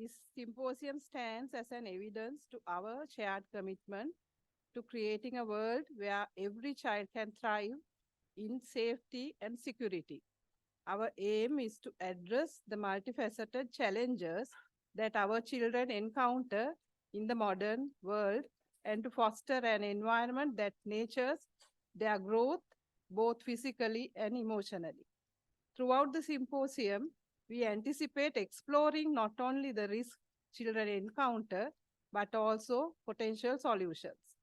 This symposium stands as an evidence to our shared commitment to creating a world where every child can thrive in safety and security. Our aim is to address the multifaceted challenges that our children encounter in the modern world and to foster an environment that nurtures their growth both physically and emotionally. Throughout the symposium, we anticipate exploring not only the risks children encounter, but also potential solutions.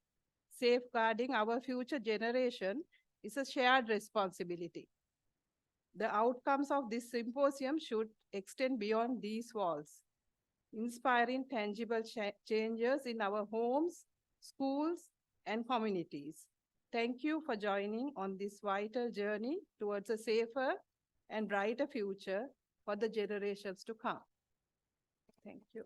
Safeguarding our future generation is a shared responsibility. The outcomes of this symposium should extend beyond these walls, inspiring tangible changes in our homes, schools, and communities. Thank you for joining on this vital journey towards a safer and brighter future for the generations to come. Thank you.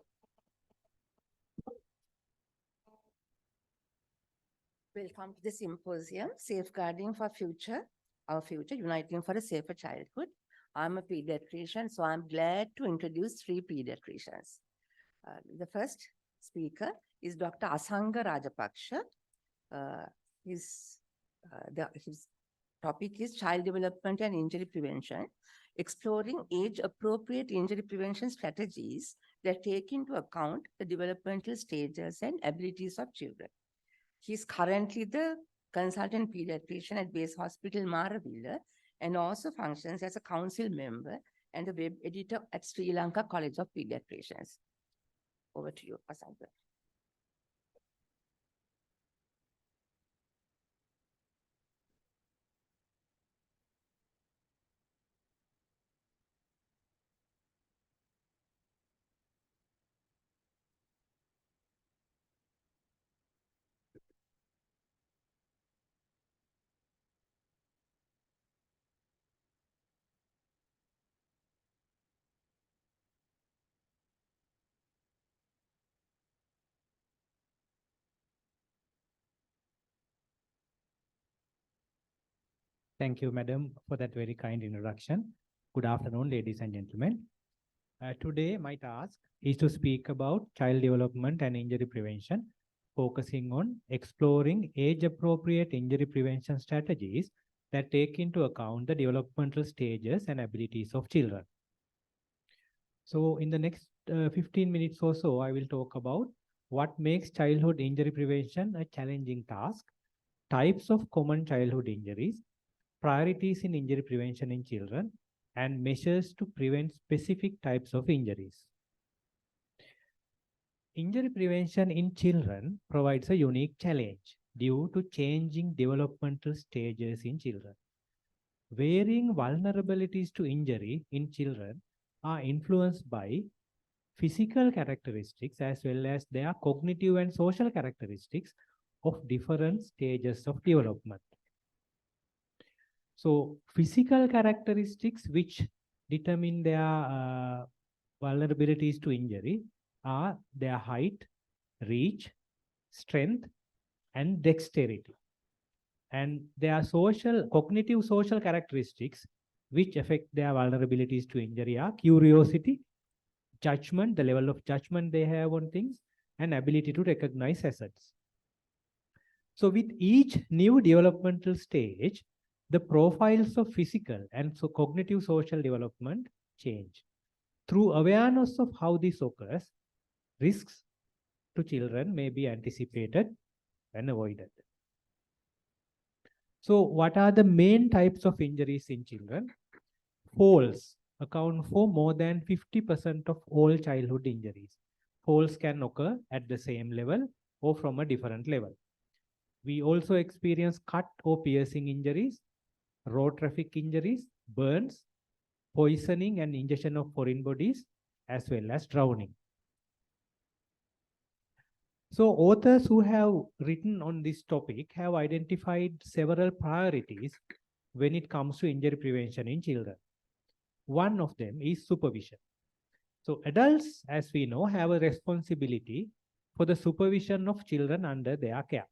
Welcome to the symposium, Safeguarding for Future, Our Future, Uniting for a Safer Childhood. I'm a pediatrician, so I'm glad to introduce three pediatricians. The first speaker is Dr. Asanga Rajapaksha. His topic is Child Development and Injury Prevention, exploring age-appropriate injury prevention strategies that take into account the developmental stages and abilities of children. He is currently the consultant pediatrician at Base Hospital Maravilla and also functions as a council member and a web editor at Sri Lanka College of Pediatricians. Over to you, Asanga. Thank you, Madam, for that very kind introduction. Good afternoon, ladies and gentlemen. Today, my task is to speak about child development and injury prevention, focusing on exploring age-appropriate injury prevention strategies that take into account the developmental stages and abilities of children. So in the next 15 minutes or so, I will talk about what makes childhood injury prevention a challenging task, types of common childhood injuries, priorities in injury prevention in children, and measures to prevent specific types of injuries. Injury prevention in children provides a unique challenge due to changing developmental stages in children. Varying vulnerabilities to injury in children are influenced by physical characteristics as well as their cognitive and social characteristics of different stages of development. So physical characteristics which determine their vulnerabilities to injury are their height, reach, strength, and dexterity. And their cognitive social characteristics which affect their vulnerabilities to injury are curiosity, judgment, the level of judgment they have on things, and ability to recognize assets. So with each new developmental stage, the profiles of physical and cognitive social development change. Through awareness of how this occurs, risks to children may be anticipated and avoided. So what are the main types of injuries in children? Falls account for more than 50% of all childhood injuries. Falls can occur at the same level or from a different level. We also experience cut or piercing injuries, road traffic injuries, burns, poisoning and ingestion of foreign bodies, as well as drowning. So authors who have written on this topic have identified several priorities when it comes to injury prevention in children. One of them is supervision. So adults, as we know, have a responsibility for the supervision of children under their care.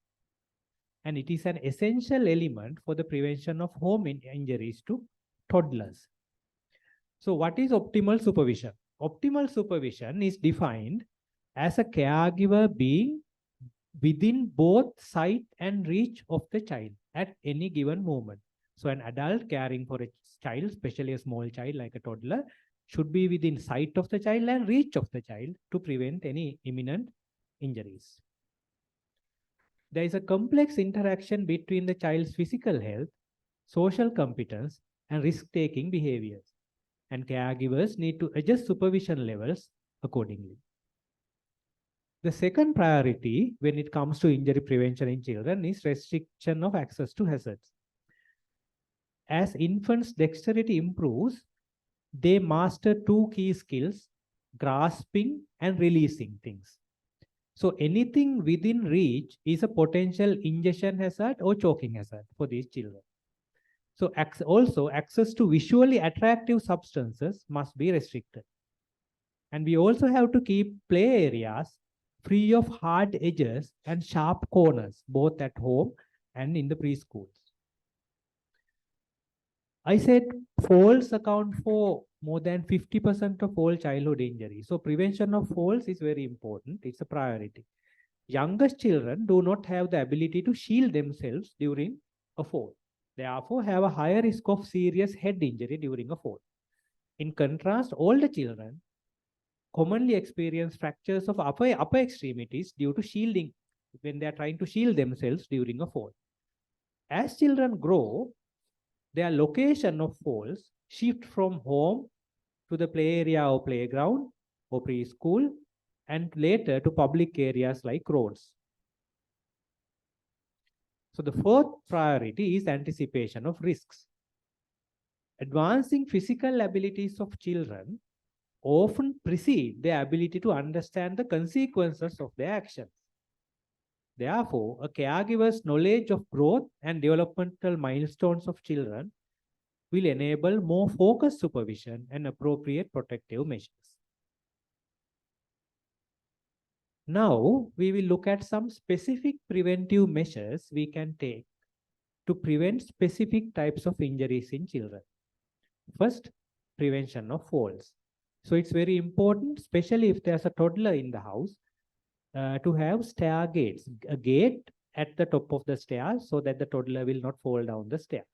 And it is an essential element for the prevention of home injuries to toddlers. So what is optimal supervision? optimal supervision is defined as a caregiver being within both sight and reach of the child at any given moment. So an adult caring for a child, especially a small child like a toddler, should be within sight of the child and reach of the child to prevent any imminent injuries. There is a complex interaction between the child's physical health, social competence, and risk-taking behaviors, and caregivers need to adjust supervision levels accordingly. The second priority when it comes to injury prevention in children is restriction of access to hazards. As infants' dexterity improves, they master two key skills, grasping and releasing things. So anything within reach is a potential ingestion hazard or choking hazard for these children. So also access to visually attractive substances must be restricted. And we also have to keep play areas free of hard edges and sharp corners, both at home and in the preschools. I said falls account for more than 50% of all childhood injuries. So prevention of falls is very important. It's a priority. Youngest children do not have the ability to shield themselves during a fall. Therefore, have a higher risk of serious head injury during a fall. In contrast, older children commonly experience fractures of upper extremities due to shielding when they are trying to shield themselves during a fall. As children grow, their location of falls shift from home to the play area or playground or preschool, and later to public areas like roads. So the fourth priority is anticipation of risks. Advancing physical abilities of children often precede their ability to understand the consequences of their actions. Therefore, a caregiver's knowledge of growth and developmental milestones of children will enable more focused supervision and appropriate protective measures. Now, we will look at some specific preventive measures we can take to prevent specific types of injuries in children. First, prevention of falls. So it's very important, especially if there's a toddler in the house, to have stair gates, a gate at the top of the stairs so that the toddler will not fall down the stairs.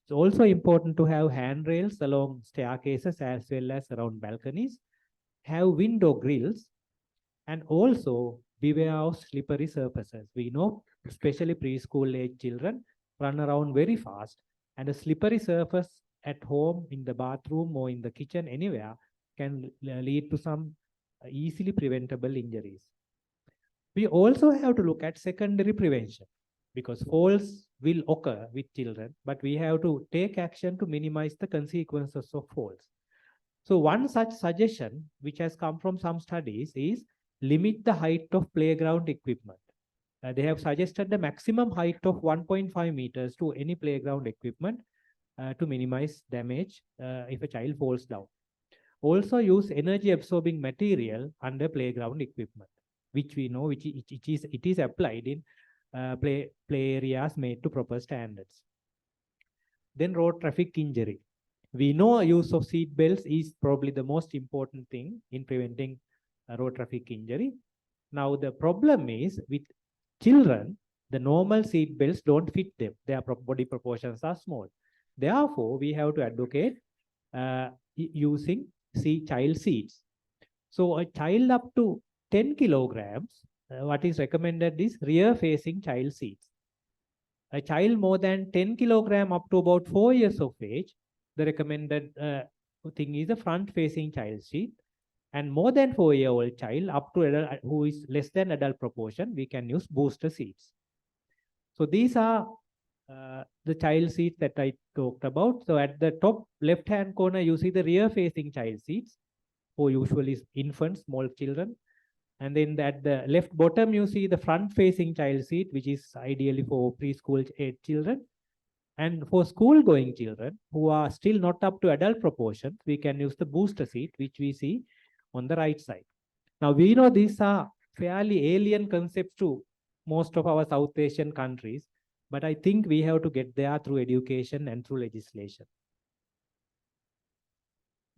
It's also important to have handrails along staircases as well as around balconies, have window grills, and also beware of slippery surfaces. We know, especially preschool age children run around very fast, and a slippery surface at home, in the bathroom or in the kitchen, anywhere, can lead to some easily preventable injuries. We also have to look at secondary prevention because falls will occur with children, but we have to take action to minimize the consequences of falls. So one such suggestion, which has come from some studies, is limit the height of playground equipment. They have suggested the maximum height of 1.5 meters to any playground equipment to minimize damage if a child falls down. Also use energy absorbing material under playground equipment, which we know it is applied in play areas made to proper standards. Then road traffic injury. We know use of seat belts is probably the most important thing in preventing road traffic injury. Now the problem is with children, the normal seat belts don't fit them. Their body proportions are small. Therefore, we have to advocate using child seats. So a child up to 10 kilograms, what is recommended is rear-facing child seats. A child more than 10 kilogram up to about 4 years of age, the recommended thing is a front-facing child seat. And more than 4-year-old child up to adult, who is less than adult proportion, we can use booster seats. So these are the child seats that I talked about. So at the top left-hand corner, you see the rear-facing child seats, for usually infants, small children. And then at the left bottom, you see the front-facing child seat, which is ideally for preschool age children. And for school-going children who are still not up to adult proportion, we can use the booster seat, which we see on the right side. Now, we know these are fairly alien concepts to most of our South Asian countries, but I think we have to get there through education and through legislation.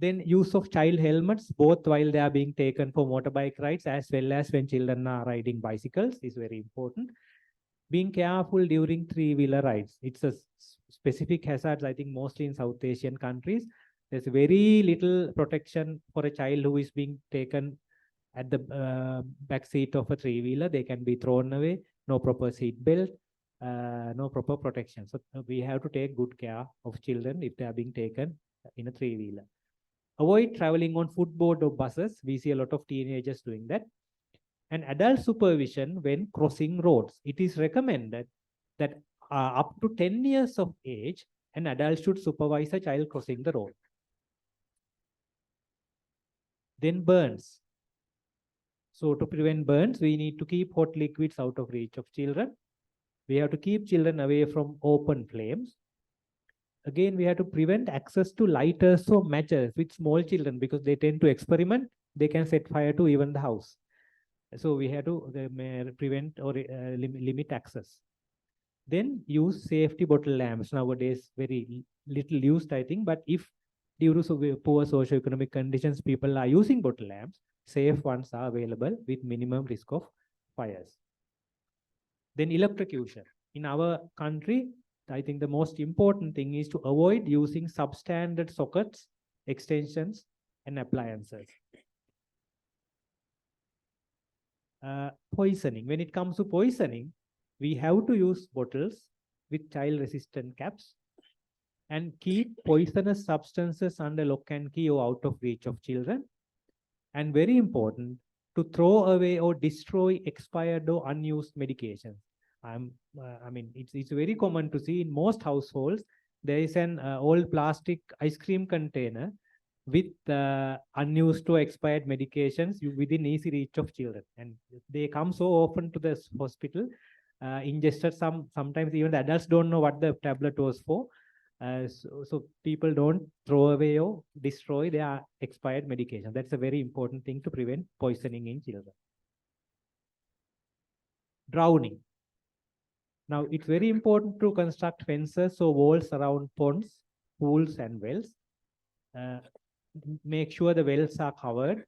Then use of child helmets, both while they are being taken for motorbike rides as well as when children are riding bicycles, is very important. Being careful during three-wheeler rides. It's a specific hazards, I think, mostly in South Asian countries. There's very little protection for a child who is being taken at the back seat of a three-wheeler. They can be thrown away, no proper seat belt, no proper protection. So we have to take good care of children if they are being taken in a three-wheeler. Avoid traveling on footboard or buses. We see a lot of teenagers doing that. And adult supervision when crossing roads. It is recommended that up to 10 years of age, an adult should supervise a child crossing the road. Then burns. So to prevent burns, we need to keep hot liquids out of reach of children. We have to keep children away from open flames. Again, we have to prevent access to lighters or matches with small children because they tend to experiment. They can set fire to even the house. So we have to prevent or limit access. Then use safety bottle lamps. Nowadays, very little used, I think. But if due to poor socioeconomic conditions, people are using bottle lamps, safe ones are available with minimum risk of fires. Then electrocution. In our country, I think the most important thing is to avoid using substandard sockets, extensions, and appliances. Poisoning. When it comes to poisoning, we have to use bottles with child-resistant caps and keep poisonous substances under lock and key or out of reach of children. And very important, to throw away or destroy expired or unused medications. I mean, it's very common to see in most households, there is an old plastic ice cream container with unused or expired medications within easy reach of children. And they come so often to the hospital, ingested sometimes even the adults don't know what the tablet was for. So people don't throw away or destroy their expired medication. That's a very important thing to prevent poisoning in children. Drowning. Now, it's very important to construct fences or walls around ponds, pools, and wells. Make sure the wells are covered.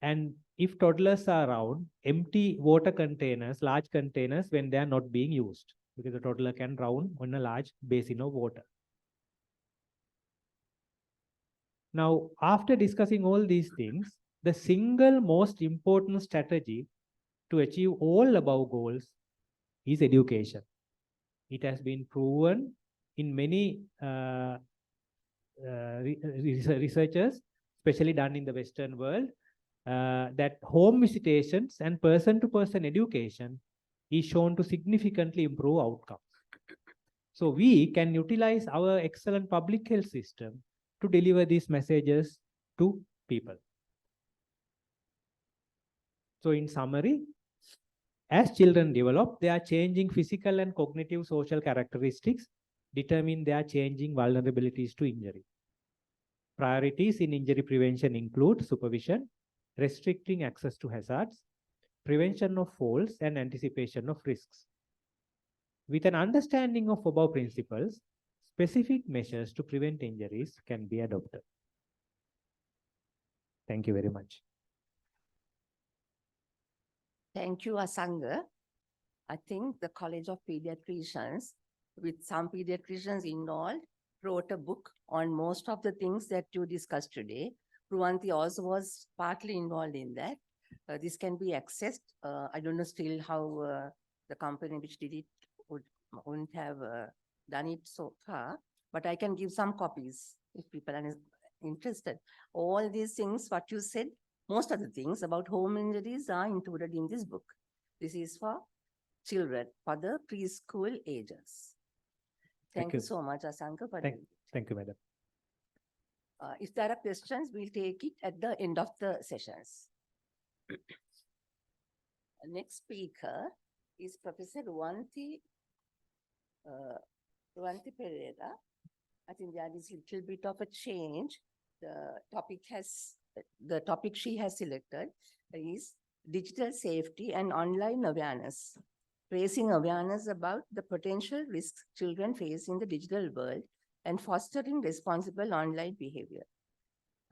And if toddlers are around, empty water containers, large containers, when they are not being used, because the toddler can drown on a large basin of water. Now, after discussing all these things, the single most important strategy to achieve all above goals is education. It has been proven in many researchers, especially done in the Western world, that home visitations and person-to-person education is shown to significantly improve outcomes. So we can utilize our excellent public health system to deliver these messages to people. So in summary, as children develop, their changing physical and cognitive social characteristics determine their changing vulnerabilities to injury. Priorities in injury prevention include supervision, restricting access to hazards, prevention of falls, and anticipation of risks. With an understanding of above principles, specific measures to prevent injuries can be adopted. Thank you very much. Thank you, Asanga. I think the College of Pediatricians, with some pediatricians involved, wrote a book on most of the things that you discussed today. Pruvanti also was partly involved in that. This can be accessed. I don't know still how the company which did it wouldn't have done it so far, but I can give some copies if people are interested. All these things, what you said, most of the things about home injuries are included in this book. This is for children, for the preschool ages. Thank you so much, Asanka. Thank you, madam. If there are questions, we'll take it at the end of the sessions. Next speaker is Professor Ruanti Pereira. I think there is a little bit of a change. The topic she has selected is digital safety and online awareness, raising awareness about the potential risks children face in the digital world and fostering responsible online behavior.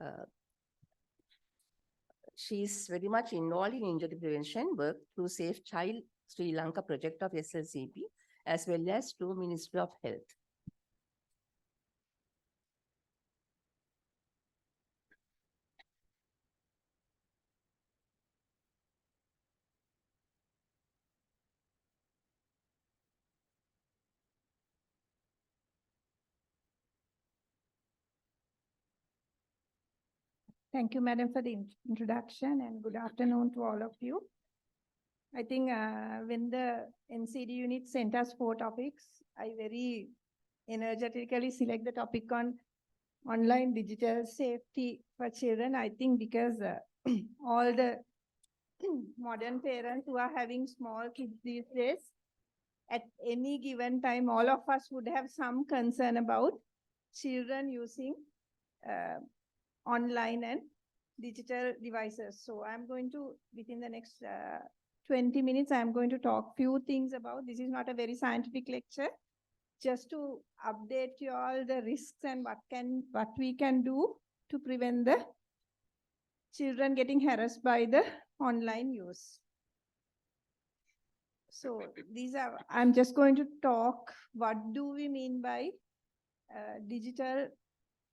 Uh, she is very much involved in injury prevention work through Safe Child Sri Lanka project of SLCP as well as through Ministry of Health. Thank you, Madam, for the introduction, and good afternoon to all of you. I think when the NCD unit sent us 4 topics, I very energetically select the topic on online digital safety for children. I think because all the modern parents who are having small kids these days, at any given time, all of us would have some concern about children using online and digital devices. So I'm going to, within the next 20 minutes, I'm going to talk few things about, this is not a very scientific lecture, just to update you all the risks and what we can do to prevent the children getting harassed by the online use. So these are, I'm just going to talk, what do we mean by digital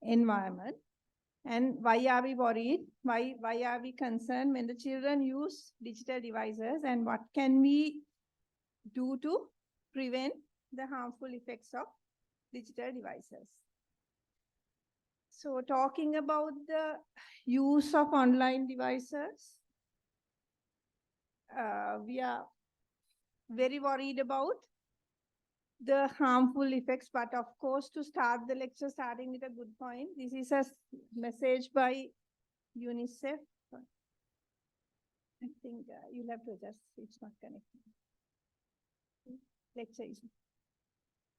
environment? And why are we worried? Why are we concerned when the children use digital devices, and what can we do to prevent the harmful effects of digital devices? So talking about the use of online devices, we are very worried about the harmful effects, but of course, to start the lecture, starting with a good point, this is a message by UNICEF. I think you'll have to adjust, it's not connected. Lecture is,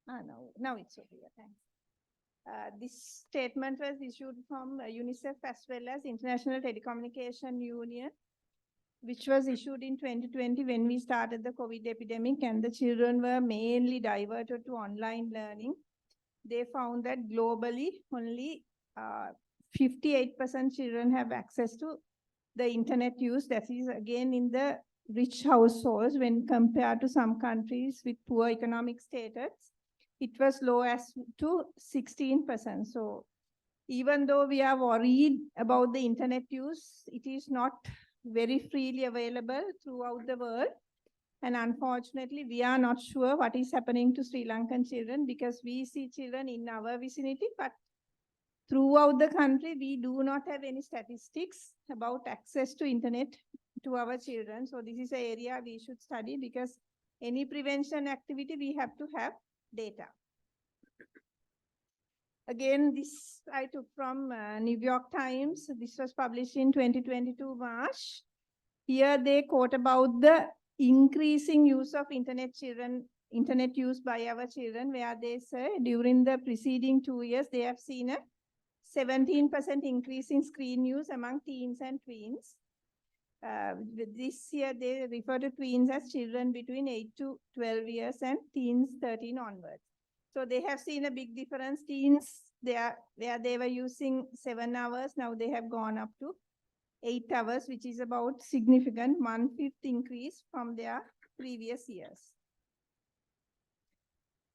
now it's over here, thanks. This statement was issued from UNICEF as well as International Telecommunication Union, which was issued in 2020 when we started the COVID epidemic and the children were mainly diverted to online learning. They found that globally only 58% children have access to the internet use. That is again in the rich households when compared to some countries with poor economic status. It was low as to 16%. So even though we are worried about the internet use, it is not very freely available throughout the world. And unfortunately, we are not sure what is happening to Sri Lankan children because we see children in our vicinity, but throughout the country, we do not have any statistics about access to internet to our children. So this is an area we should study because any prevention activity, we have to have data. Again, this I took from New York Times. This was published in 2022 March. Here they quote about the increasing use of internet use by our children, where they say during the preceding 2 years, they have seen a 17% increase in screen use among teens and tweens. This year, they refer to tweens as children between 8 to 12 years and teens 13 onwards. So they have seen a big difference. Teens, where they were using 7 hours, now they have gone up to 8 hours, which is about significant 1/5 increase from their previous years.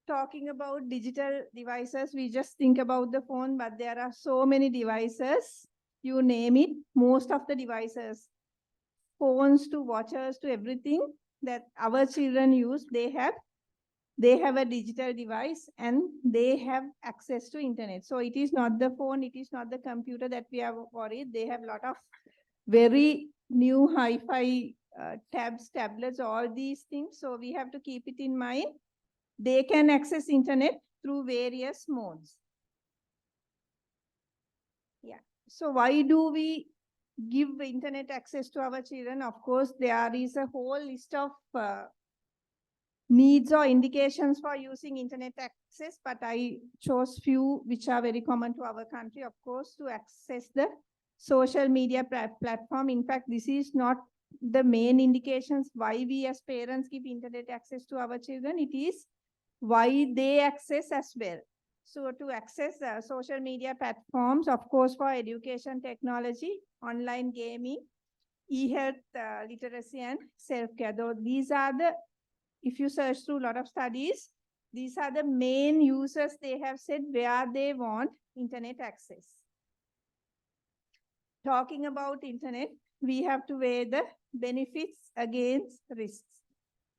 Talking about digital devices, we just think about the phone, but there are so many devices, you name it, most of the devices, phones to watches to everything that our children use, they have a digital device and they have access to internet. So it is not the phone, it is not the computer that we are worried. They have a lot of very new hi-fi tabs, tablets, all these things. So we have to keep it in mind. They can access internet through various modes. Yeah. So why do we give internet access to our children? Of course, there is a whole list of needs or indications for using internet access, but I chose few which are very common to our country. Of course, to access the social media platform. In fact, this is not the main indications why we as parents give internet access to our children. It is why they access as well. So to access social media platforms, of course, for education technology, online gaming, e-health literacy and self-care. Though these are the, if you search through a lot of studies, these are the main users they have said where they want internet access. Talking about internet, we have to weigh the benefits against risks.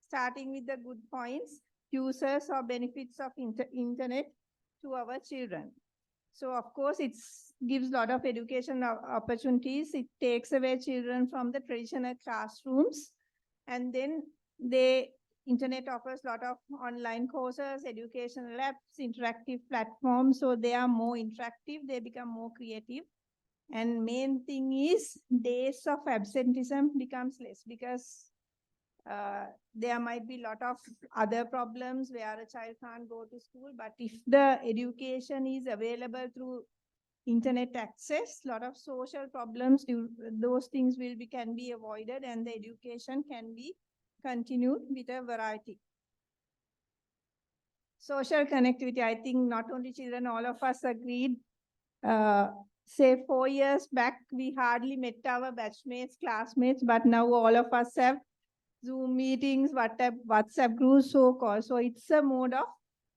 Starting with the good points, users or benefits of internet to our children. So of course, it gives a lot of education opportunities. It takes away children from the traditional classrooms. And then internet offers a lot of online courses, educational apps, interactive platforms. So they are more interactive, they become more creative. And main thing is days of absenteeism becomes less because there might be a lot of other problems where a child can't go to school. But if the education is available through internet access, a lot of social problems, those things can be avoided, and the education can be continued with a variety. Social connectivity, I think not only children, all of us agreed. Say 4 years back, we hardly met our batchmates, classmates, but now all of us have Zoom meetings, WhatsApp groups, so-called. So it's a mode of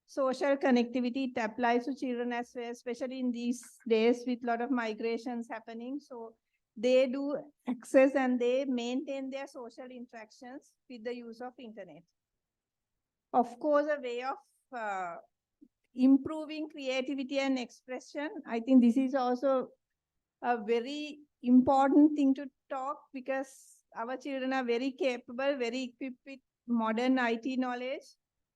social connectivity. It applies to children as well, especially in these days with a lot of migrations happening. So they do access and they maintain their social interactions with the use of internet. Of course, a way of improving creativity and expression. I think this is also a very important thing to talk because our children are very capable, very equipped with modern IT knowledge,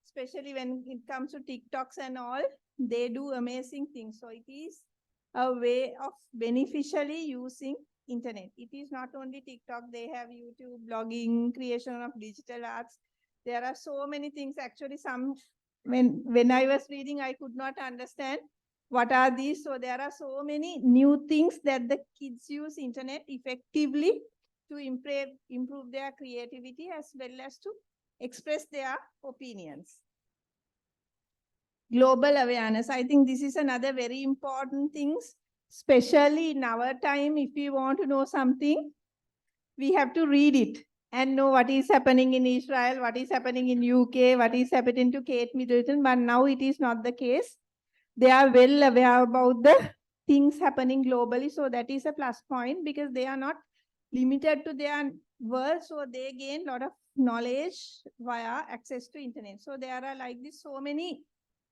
especially when it comes to TikToks and all. They do amazing things. So it is a way of beneficially using internet. It is not only TikTok, they have YouTube, blogging, creation of digital arts. There are so many things. Actually, when I was reading, I could not understand what are these. So there are so many new things that the kids use internet effectively to improve their creativity as well as to express their opinions. Global awareness. I think this is another very important thing, especially in our time. If we want to know something, we have to read it and know what is happening in Israel, what is happening in UK, what is happening to Kate Middleton. But now it is not the case. They are well aware about the things happening globally. So that is a plus point because they are not limited to their world. So they gain a lot of knowledge via access to internet. So there are like this so many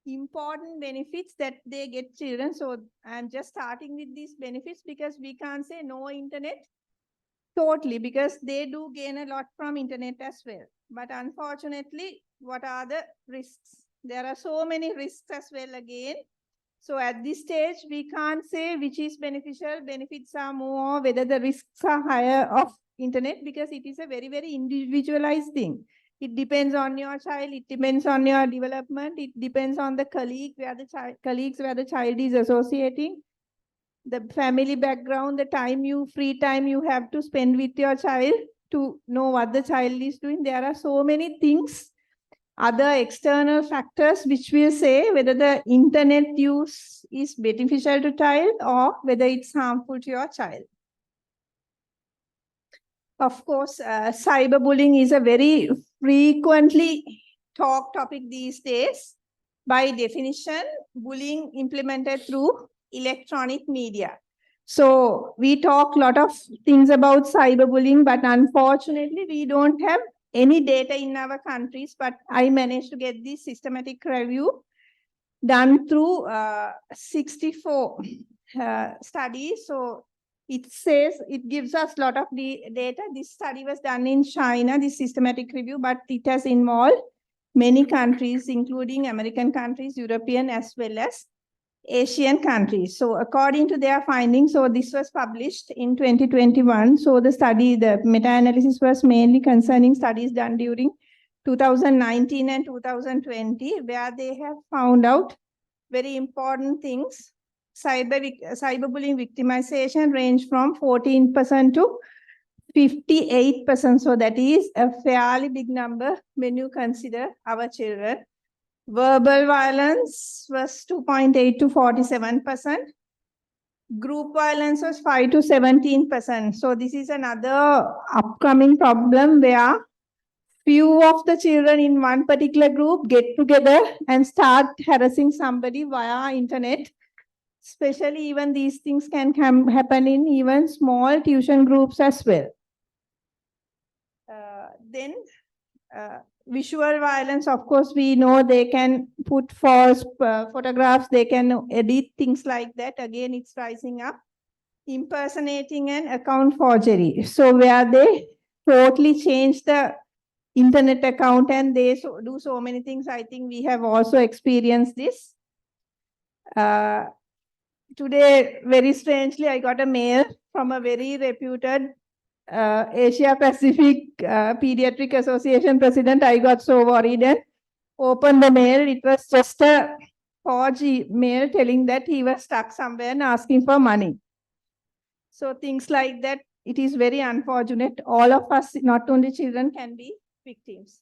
important benefits that they get children. So I'm just starting with these benefits because we can't say no internet totally because they do gain a lot from internet as well. But unfortunately, what are the risks? There are so many risks as well again. So at this stage, we can't say which is beneficial, benefits are more, whether the risks are higher of internet because it is a very, very individualized thing. It depends on your child, it depends on your development, it depends on the colleagues where the child is associating, the family background, the free time you have to spend with your child to know what the child is doing. There are so many things, other external factors which will say whether the internet use is beneficial to child or whether it's harmful to your child. Of course, cyberbullying is a very frequently talked topic these days. By definition, bullying implemented through electronic media. So we talk a lot of things about cyberbullying, but unfortunately, we don't have any data in our countries. But I managed to get this systematic review done through 64 studies. So it says, it gives us a lot of data. This study was done in China, this systematic review, but it has involved many countries, including American countries, European, as well as Asian countries. So according to their findings, so this was published in 2021. So the meta-analysis was mainly concerning studies done during 2019 and 2020, where they have found out very important things. Cyberbullying victimization range from 14% to 58%. So that is a fairly big number when you consider our children. Verbal violence was 2.8 to 47%. Group violence was 5 to 17%. So this is another upcoming problem where few of the children in one particular group get together and start harassing somebody via internet. Especially even these things can happen in even small tuition groups as well. Then visual violence, of course, we know they can put false photographs, they can edit things like that. Again, it's rising up. Impersonating and account forgery. So where they totally change the internet account and they do so many things. I think we have also experienced this. Today, very strangely, I got a mail from a very reputed Asia Pacific Pediatric Association president. I got so worried and opened the mail. It was just a forged mail telling that he was stuck somewhere and asking for money. So things like that, it is very unfortunate. All of us, not only children, can be victims.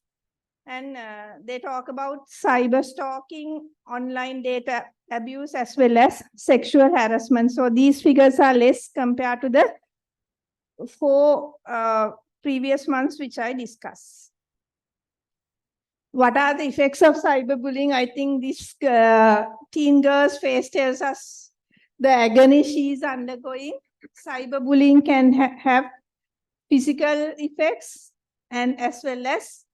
And they talk about cyber stalking, online data abuse, as well as sexual harassment. So these figures are less compared to the 4 previous months which I discussed. What are the effects of cyberbullying? I think this teen girl's face tells us the agony she is undergoing. Cyberbullying can have physical effects and as well as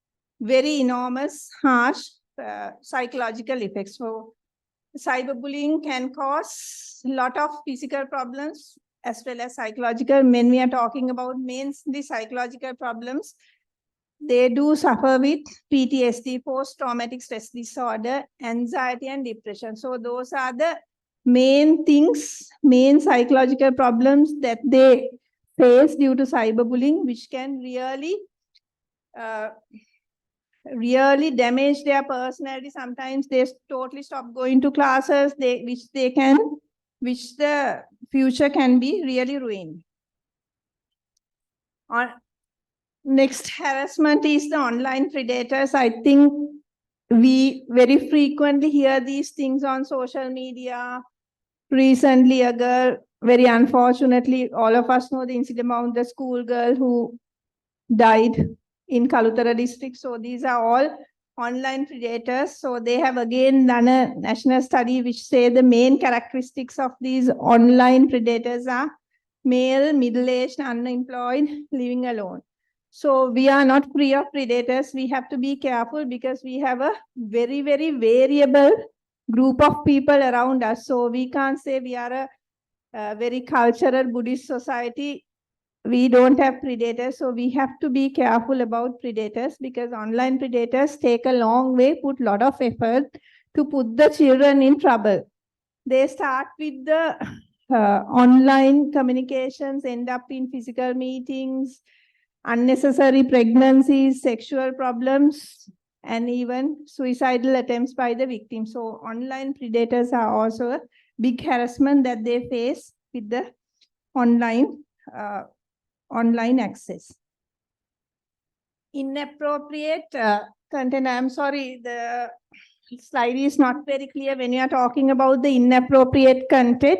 very enormous, harsh psychological effects. So cyberbullying can cause a lot of physical problems as well as psychological. When we are talking about mainly psychological problems, they do suffer with PTSD, post-traumatic stress disorder, anxiety and depression. So those are the main things, main psychological problems that they face due to cyberbullying, which can really really damage their personality. Sometimes they totally stop going to classes, which the future can be really ruined. Next harassment is the online predators. I think we very frequently hear these things on social media. Recently, a girl, very unfortunately, all of us know the incident about the school girl who died in Kalutara district. So these are all online predators. So they have again done a national study which say the main characteristics of these online predators are male, middle-aged, unemployed, living alone. So we are not free of predators. We have to be careful because we have a very, very variable group of people around us. So we can't say we are a very cultural Buddhist society. We don't have predators. So we have to be careful about predators because online predators take a long way, put a lot of effort to put the children in trouble. They start with the online communications, end up in physical meetings, unnecessary pregnancies, sexual problems, and even suicidal attempts by the victim. So online predators are also a big harassment that they face with the online access. Inappropriate content. I'm sorry, the slide is not very clear when you are talking about the inappropriate content.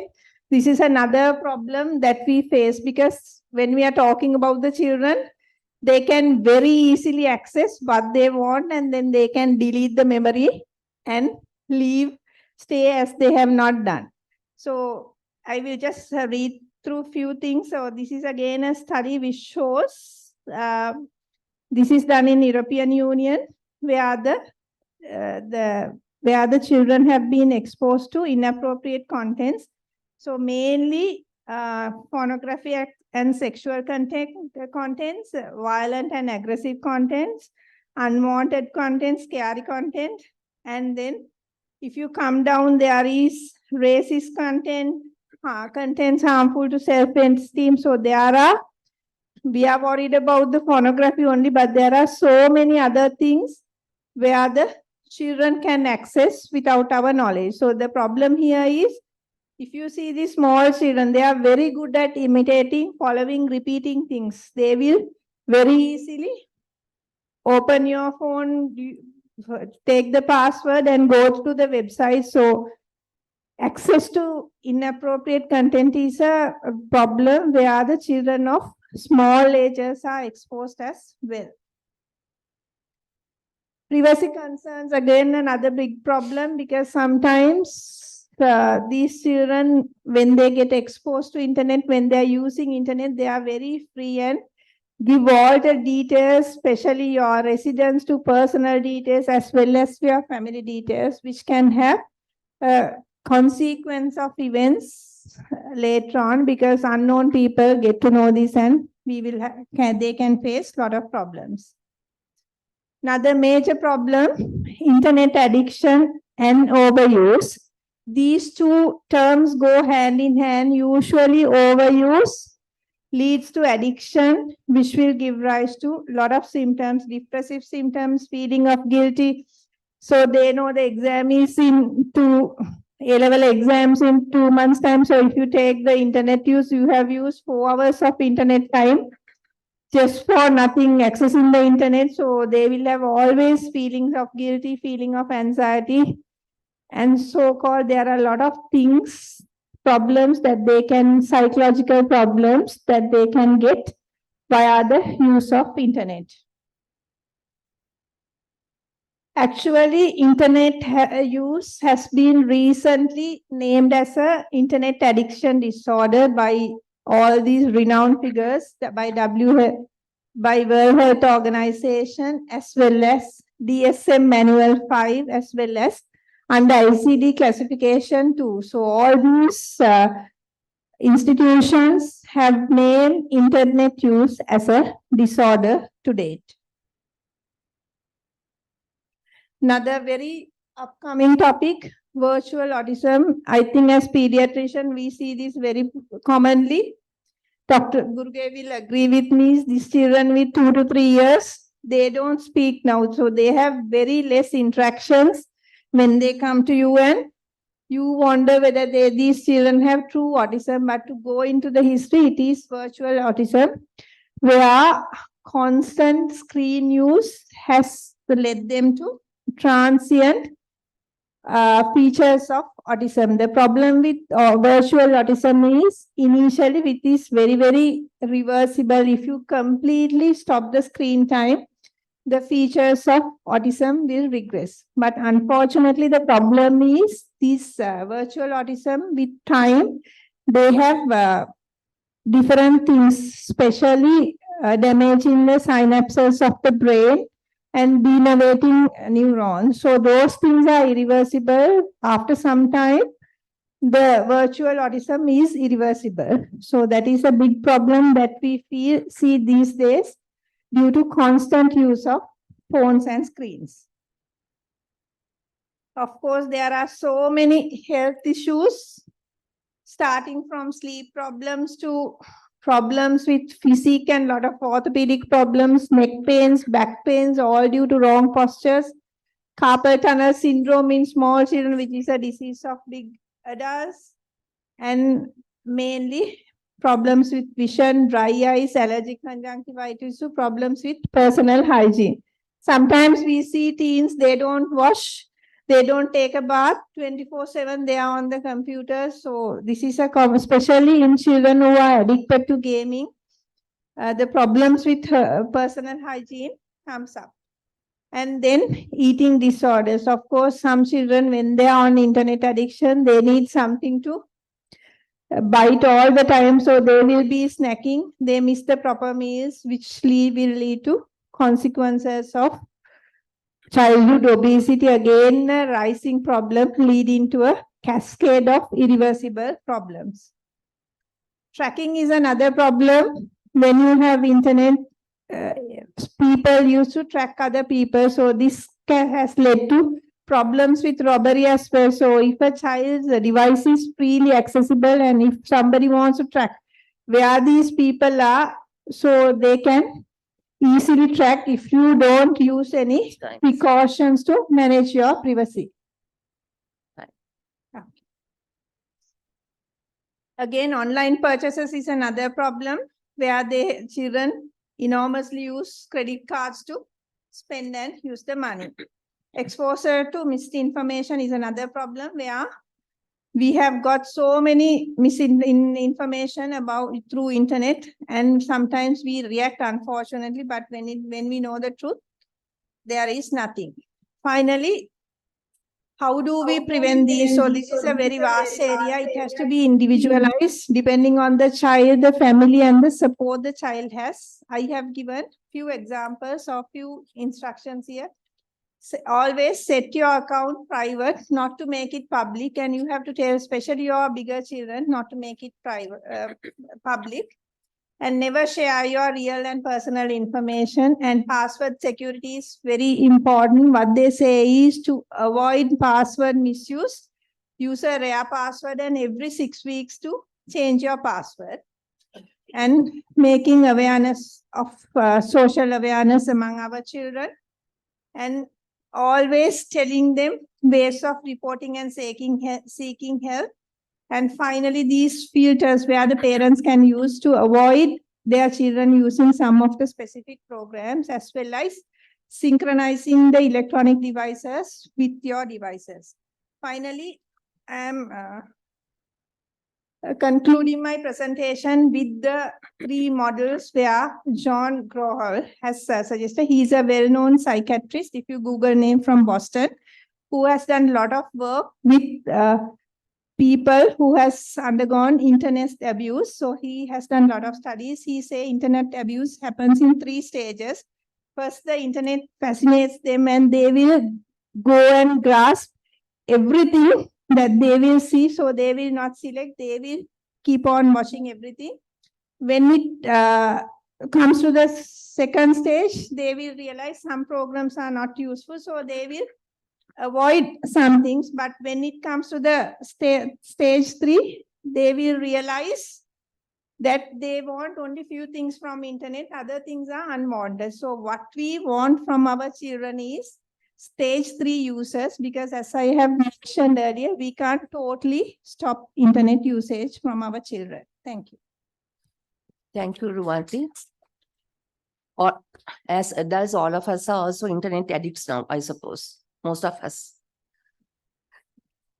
This is another problem that we face because when we are talking about the children, they can very easily access what they want and then they can delete the memory and stay as they have not done. So I will just read through few things. So this is again a study which shows, this is done in European Union where the children have been exposed to inappropriate contents. So mainly pornography and sexual contents, violent and aggressive contents, unwanted contents, scary content. And then if you come down, there is racist content, contents harmful to self-esteem. So we are worried about the pornography only, but there are so many other things where the children can access without our knowledge. So the problem here is, if you see the small children, they are very good at imitating, following, repeating things. They will very easily open your phone, take the password and go to the website. So access to inappropriate content is a problem where the children of small ages are exposed as well. Privacy concerns, again, another big problem, because sometimes these children, when they get exposed to internet, when they are using internet, they are very free and give all the details, especially your residence to personal details as well as your family details, which can have a consequence of events later on, because unknown people get to know this and they can face a lot of problems. Another major problem, internet addiction and overuse. These two terms go hand in hand. Usually overuse leads to addiction, which will give rise to a lot of symptoms, depressive symptoms, feeling of guilty. So they know the exam is in A-level exams in 2 months' time. So if you take the internet use, you have used 4 hours of internet time just for nothing, accessing the internet. So they will have always feelings of guilty, feeling of anxiety. And so-called, there are a lot of things, problems that they can, psychological problems that they can get via the use of internet. Actually, internet use has been recently named as a internet addiction disorder by all these renowned figures, by World Health Organization, as well as DSM Manual 5, as well as under ICD classification too. So all these institutions have named internet use as a disorder to date. Another very upcoming topic, virtual autism. I think as pediatrician, we see this very commonly. Dr. Gurge will agree with me, these children with 2 to 3 years, they don't speak now. So they have very less interactions when they come to you, and you wonder whether these children have true autism. But to go into the history, it is virtual autism, where constant screen use has led them to transient features of autism. The problem with virtual autism is initially it is very, very reversible. If you completely stop the screen time, the features of autism will regress. But unfortunately, the problem is this virtual autism with time, they have different things, especially damaging the synapses of the brain and denervating neurons. So those things are irreversible. After some time, the virtual autism is irreversible. So that is a big problem that we see these days due to constant use of phones and screens. Of course, there are so many health issues, starting from sleep problems to problems with physique and a lot of orthopedic problems, neck pains, back pains, all due to wrong postures. Carpal tunnel syndrome in small children, which is a disease of big adults. And mainly problems with vision, dry eyes, allergic conjunctivitis, so problems with personal hygiene. Sometimes we see teens, they don't wash, they don't take a bath 24/7, they are on the computer. So this is a common, especially in children who are addicted to gaming. The problems with personal hygiene comes up. And then eating disorders. Of course, some children, when they are on internet addiction, they need something to bite all the time. So they will be snacking. They miss the proper meals, which will lead to consequences of childhood obesity. Again, a rising problem leading to a cascade of irreversible problems. Tracking is another problem. When you have internet, people used to track other people. So this has led to problems with robbery as well. So if a child's device is freely accessible and if somebody wants to track where these people are, so they can easily track if you don't use any precautions to manage your privacy. Right. Okay. Again, online purchases is another problem where the children enormously use credit cards to spend and use the money. Exposure to misinformation is another problem where we have got so many misinformation about through internet, and sometimes we react unfortunately, but when we know the truth, there is nothing. Finally, how do we prevent these? So this is a very vast area. It has to be individualized depending on the child, the family, and the support the child has. I have given few examples of few instructions here. Always set your account private, not to make it public, and you have to tell especially your bigger children not to make it private, public, and never share your real and personal information. And password security is very important. What they say is to avoid password misuse, use a rare password, and every 6 weeks to change your password. And making awareness of social awareness among our children, and always telling them ways of reporting and seeking help. And finally, these filters where the parents can use to avoid their children using some of the specific programs, as well as synchronizing the electronic devices with your devices. Finally, I am concluding my presentation with the 3 models where John Grohl has suggested. He is a well-known psychiatrist, if you Google name, from Boston, who has done a lot of work with people who has undergone internet abuse. So he has done a lot of studies. He say internet abuse happens in 3 stages. First, the internet fascinates them and they will go and grasp everything that they will see. So they will not select, they will keep on watching everything. When it comes to the second stage, they will realize some programs are not useful. So they will avoid some things. But when it comes to the stage 3, they will realize that they want only few things from internet, other things are unwanted. So what we want from our children is stage 3 users, because as I have mentioned earlier, we can't totally stop internet usage from our children. Thank you. Thank you, Ruwanti. Or as adults, all of us are also internet addicts now, I suppose. Most of us.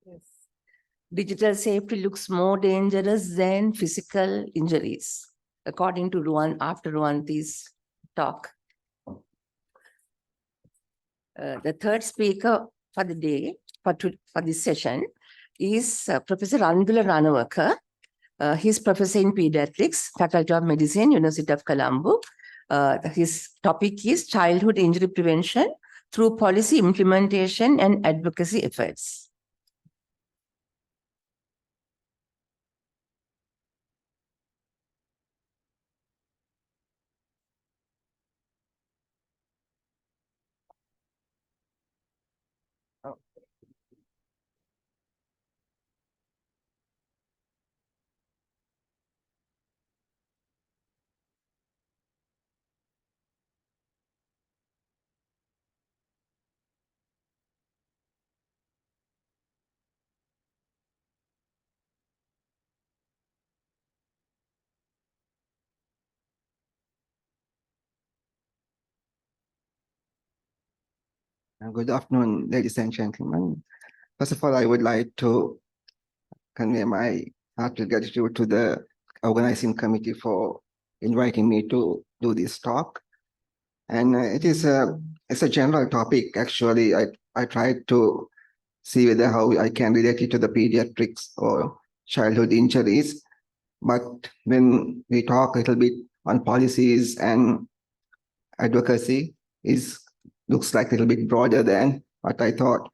Yes. Digital safety looks more dangerous than physical injuries, according to after Ruwanti's talk. The third speaker for the day, for this session, is Professor Andula Ranawaka. He's professor in pediatrics, Faculty of Medicine, University of Colombo. His topic is childhood injury prevention through policy implementation and advocacy efforts. Good afternoon, ladies and gentlemen. First of all, I would like to convey my heartfelt gratitude to the organizing committee for inviting me to do this talk. And it's a general topic. Actually, I tried to see whether how I can relate it to the pediatrics or childhood injuries. But when we talk a little bit on policies and advocacy, looks like a little bit broader than what I thought.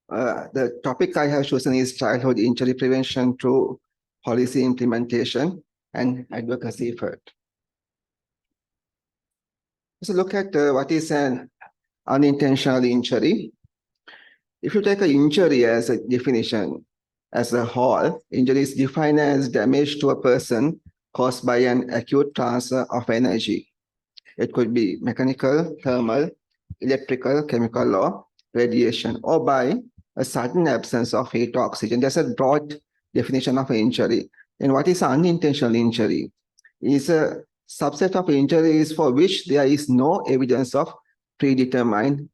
The topic I have chosen is childhood injury prevention through policy implementation and advocacy effort. So look at what is an unintentional injury. If you take an injury as a definition, as a whole, injury is defined as damage to a person caused by an acute transfer of energy. It could be mechanical, thermal, electrical, chemical, or radiation, or by a sudden absence of heat or oxygen. There's a broad definition of injury. And what is unintentional injury? Is a subset of injuries for which there is no evidence of predetermined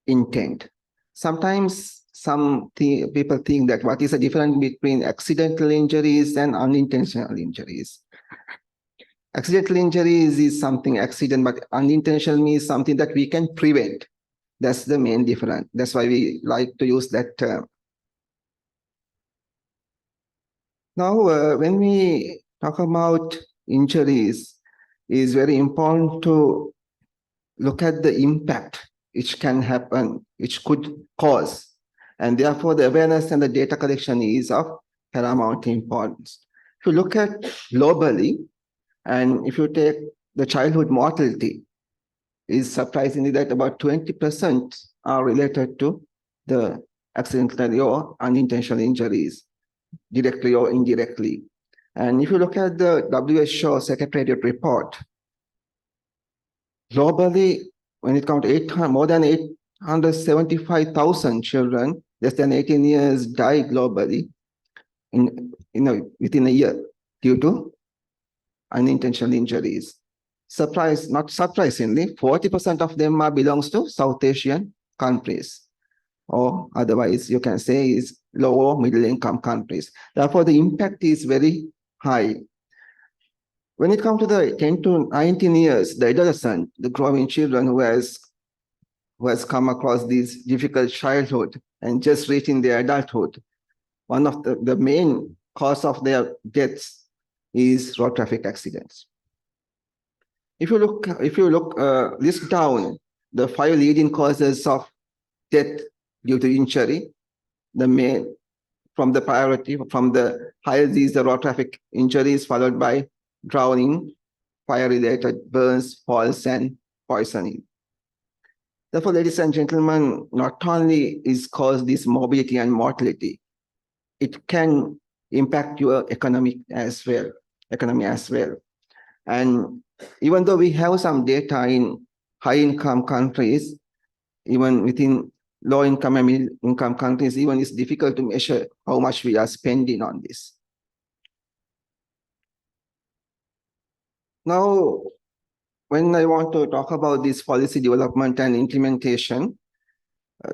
intent. Sometimes people think that what is the difference between accidental injuries and unintentional injuries. Accidental injuries is something accident, but unintentional means something that we can prevent. That's the main difference. That's why we like to use that term. Now, when we talk about injuries, it's very important to look at the impact which can happen, which could cause. And therefore, the awareness and the data collection is of paramount importance. If you look at globally, and if you take the childhood mortality, is surprisingly that about 20% are related to the accidental or unintentional injuries, directly or indirectly. And if you look at the WHO Secretariat report, globally, when it comes to more than 875,000 children less than 18 years die globally within a year due to unintentional injuries. Not surprisingly, 40% of them belongs to South Asian countries, or otherwise you can say is low or middle income countries. Therefore, the impact is very high. When it comes to the 10 to 19 years, the adolescent, the growing children who has come across this difficult childhood and just reaching their adulthood, one of the main cause of their deaths is road traffic accidents. If you look, list down the 5 leading causes of death due to injury, the main from the highest is the road traffic injuries, followed by drowning, fire-related burns, falls, and poisoning. Therefore, ladies and gentlemen, not only is caused this morbidity and mortality, it can impact your economy as well. And even though we have some data in high-income countries, even within low-income and middle-income countries, even it's difficult to measure how much we are spending on this. Now, when I want to talk about this policy development and implementation,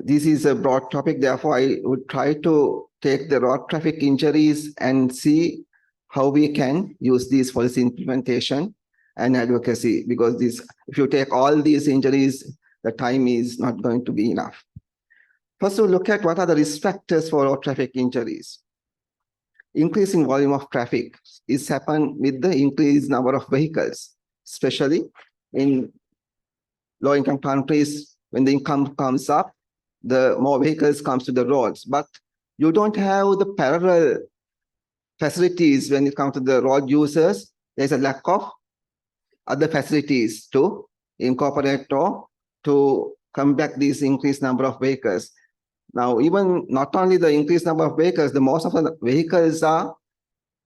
this is a broad topic. Therefore, I would try to take the road traffic injuries and see how we can use this policy implementation and advocacy, because if you take all these injuries, the time is not going to be enough. First, we'll look at what are the risk factors for road traffic injuries. Increasing volume of traffic is happened with the increased number of vehicles, especially in low-income countries. When the income comes up, the more vehicles comes to the roads, but you don't have the parallel facilities when it comes to the road users. There's a lack of other facilities to incorporate or to combat this increased number of vehicles. Now, even not only the increased number of vehicles, the most of the vehicles are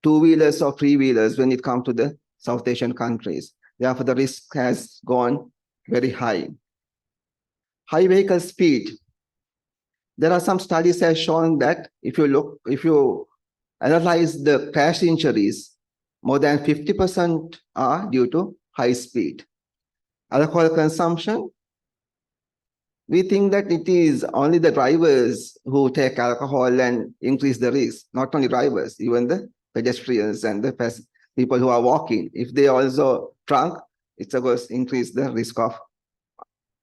two-wheelers or three-wheelers when it comes to the South Asian countries. Therefore, the risk has gone very high. High vehicle speed. There are some studies that have shown that if you analyze the crash injuries, more than 50% are due to high speed. Alcohol consumption. We think that it is only the drivers who take alcohol and increase the risk, not only drivers, even the pedestrians and the people who are walking. If they also drunk, it's of course increase the risk of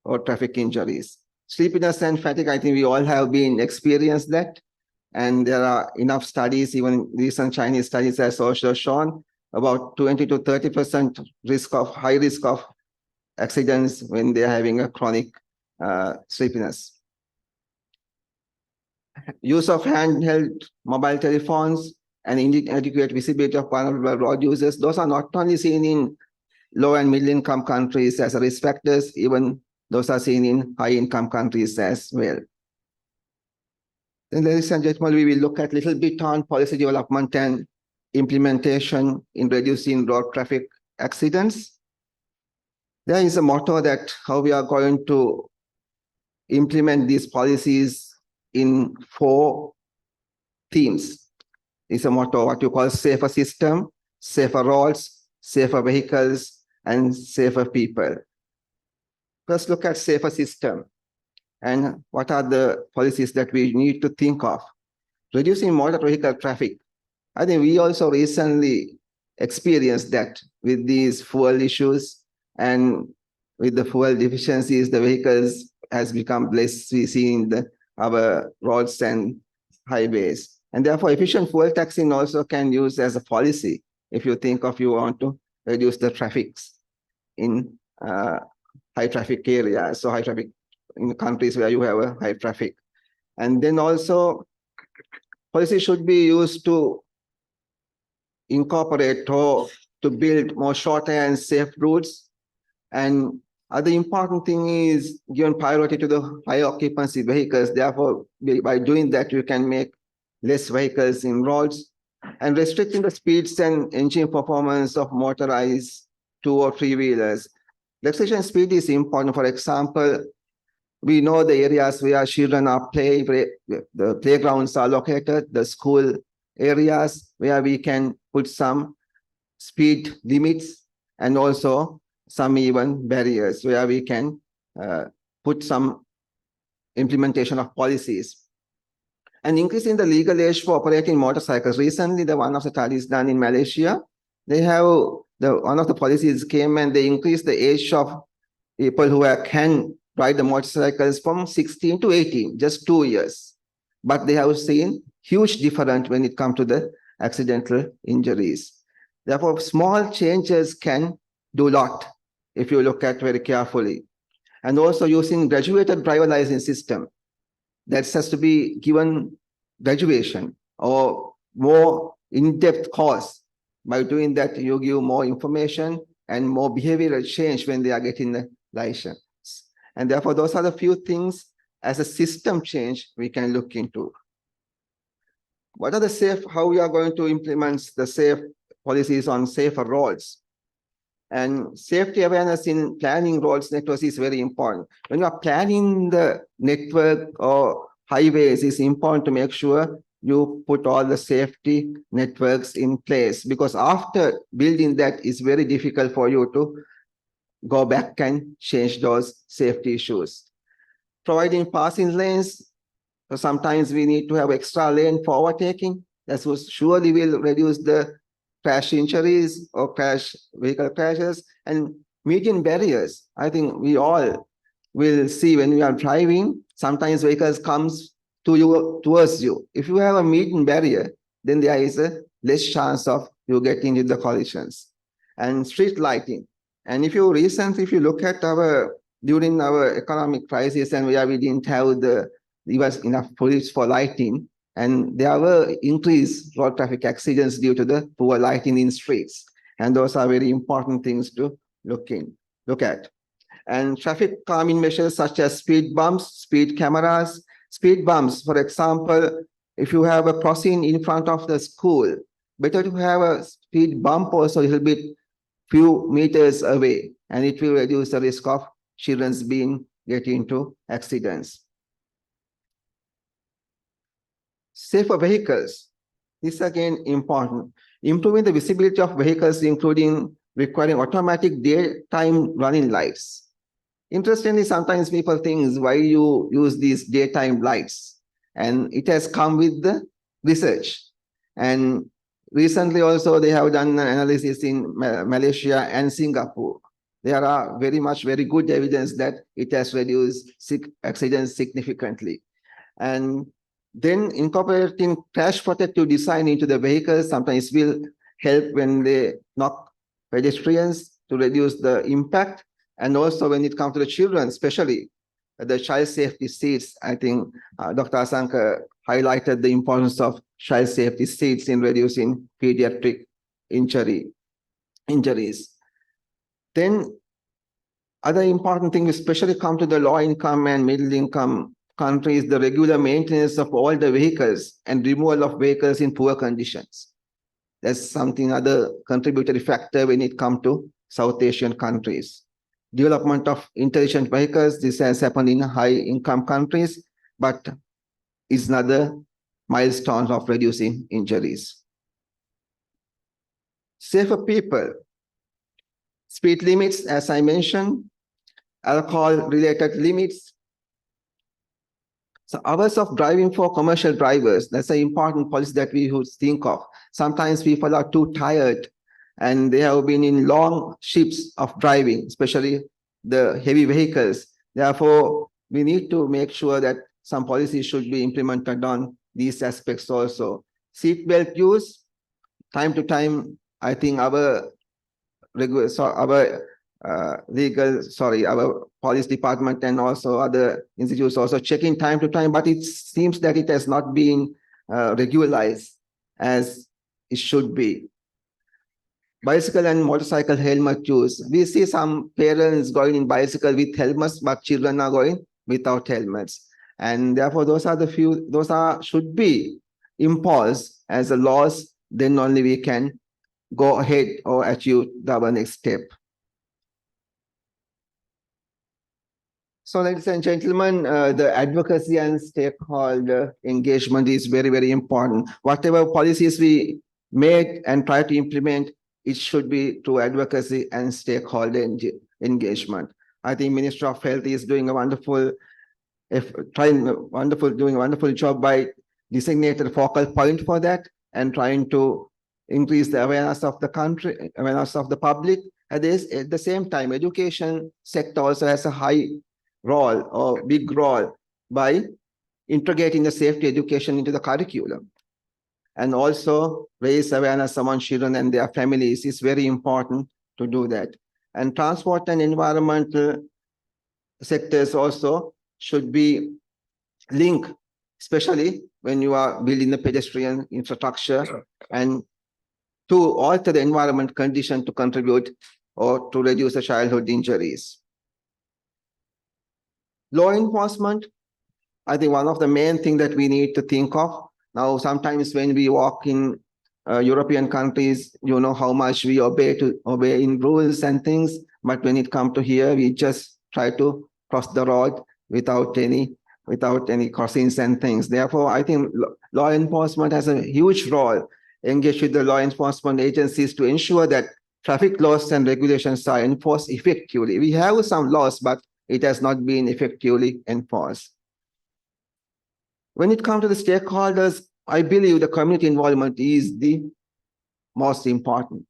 road traffic injuries. Sleepiness and fatigue, I think we all have been experienced that. And there are enough studies, even recent Chinese studies has also shown about 20 to 30% high risk of accidents when they're having a chronic sleepiness. Use of handheld mobile telephones and inadequate visibility of vulnerable road users. Those are not only seen in low and middle income countries as risk factors, even those are seen in high income countries as well. Then, ladies and gentlemen, we will look at a little bit on policy development and implementation in reducing road traffic accidents. There is a motto that how we are going to implement these policies in 4 themes. It's a motto, what you call safer system, safer roads, safer vehicles, and safer people. First, look at safer system. and what are the policies that we need to think of. Reducing motor vehicle traffic. I think we also recently experienced that with these fuel issues and with the fuel deficiencies, the vehicles has become less we see in our roads and highways. And therefore, efficient fuel taxing also can use as a policy if you think of you want to reduce the traffics in high traffic areas, so high traffic in countries where you have a high traffic. And then also, policy should be used to incorporate or to build more shorter and safe routes. And other important thing is given priority to the high occupancy vehicles. Therefore, by doing that, you can make less vehicles in roads and restricting the speeds and engine performance of motorized 2 or 3 wheelers. Relaxation speed is important. For example, we know the areas where children are the playgrounds are located, the school areas where we can put some speed limits and also some even barriers where we can put some implementation of policies. And increasing the legal age for operating motorcycles. Recently, one of the studies done in Malaysia, they have one of the policies came and they increased the age of people who can ride the motorcycles from 16 to 18, just 2 years. But they have seen huge difference when it comes to the accidental injuries. Therefore, small changes can do a lot if you look at very carefully. And also using graduated driver license system. That has to be given graduation or more in-depth course. By doing that, you give more information and more behavioral change when they are getting the license. And therefore, those are the few things as a system change we can look into. What are the safe, how we are going to implement the safe policies on safer roads? And safety awareness in planning roads networks is very important. When you are planning the network or highways, it's important to make sure you put all the safety networks in place, because after building that, it's very difficult for you to go back and change those safety issues. Providing passing lanes. So sometimes we need to have extra lane for overtaking. That surely will reduce the crash injuries or vehicle crashes. And median barriers. I think we all will see when we are driving, sometimes vehicles comes towards you. If you have a median barrier, then there is a less chance of you getting into the collisions. And street lighting. And if you look at during our economic crisis and where we didn't have enough police for lighting, and there were increased road traffic accidents due to the poor lighting in streets. And those are very important things to look at. And traffic calming measures such as speed bumps, speed cameras. Speed bumps, for example, if you have a crossing in front of the school, better to have a speed bump also a little bit few meters away, and it will reduce the risk of children getting into accidents. Safer vehicles. This again important. Improving the visibility of vehicles, including requiring automatic daytime running lights. Interestingly, sometimes people think why you use these daytime lights, and it has come with the research. And recently also they have done an analysis in Malaysia and Singapore. There are very good evidence that it has reduced accidents significantly. And then incorporating crash protective design into the vehicles sometimes will help when they knock pedestrians to reduce the impact. And also when it comes to the children, especially the child safety seats, I think Dr. Asanka highlighted the importance of child safety seats in reducing pediatric injuries. Then other important thing, especially come to the low income and middle income countries, the regular maintenance of all the vehicles and removal of vehicles in poor conditions. That's something other contributory factor when it comes to South Asian countries. Development of intelligent vehicles, this has happened in high income countries, but is another milestone of reducing injuries. Safer people. Speed limits, as I mentioned, alcohol related limits, So hours of driving for commercial drivers, that's an important policy that we should think of. Sometimes people are too tired and they have been in long shifts of driving, especially the heavy vehicles. Therefore, we need to make sure that some policies should be implemented on these aspects also. Seatbelt use, time to time, I think our our police department and also other institutes also checking time to time, but it seems that it has not been regularized as it should be. Bicycle and motorcycle helmet use. We see some parents going in bicycle with helmets, but children are going without helmets. And therefore, should be imposed as a laws, then only we can go ahead or achieve our next step. So, ladies and gentlemen, the advocacy and stakeholder engagement is very, very important. Whatever policies we made and try to implement, it should be through advocacy and stakeholder engagement. I think Minister of Health is doing a wonderful job by designating a focal point for that and trying to increase the awareness of the country, awareness of the public. At the same time, education sector also has a high role or big role by integrating the safety education into the curriculum. And also raise awareness among children and their families is very important to do that. And transport and environmental sectors also should be linked, especially when you are building the pedestrian infrastructure and to alter the environment condition to contribute or to reduce the childhood injuries. Law enforcement, I think one of the main things that we need to think of. Now, sometimes when we walk in European countries, you know how much we obey in rules and things. But when it comes to here, we just try to cross the road without any crossings and things. Therefore, I think law enforcement has a huge role. Engage with the law enforcement agencies to ensure that traffic laws and regulations are enforced effectively. We have some laws, but it has not been effectively enforced. When it comes to the stakeholders, I believe the community involvement is the most important.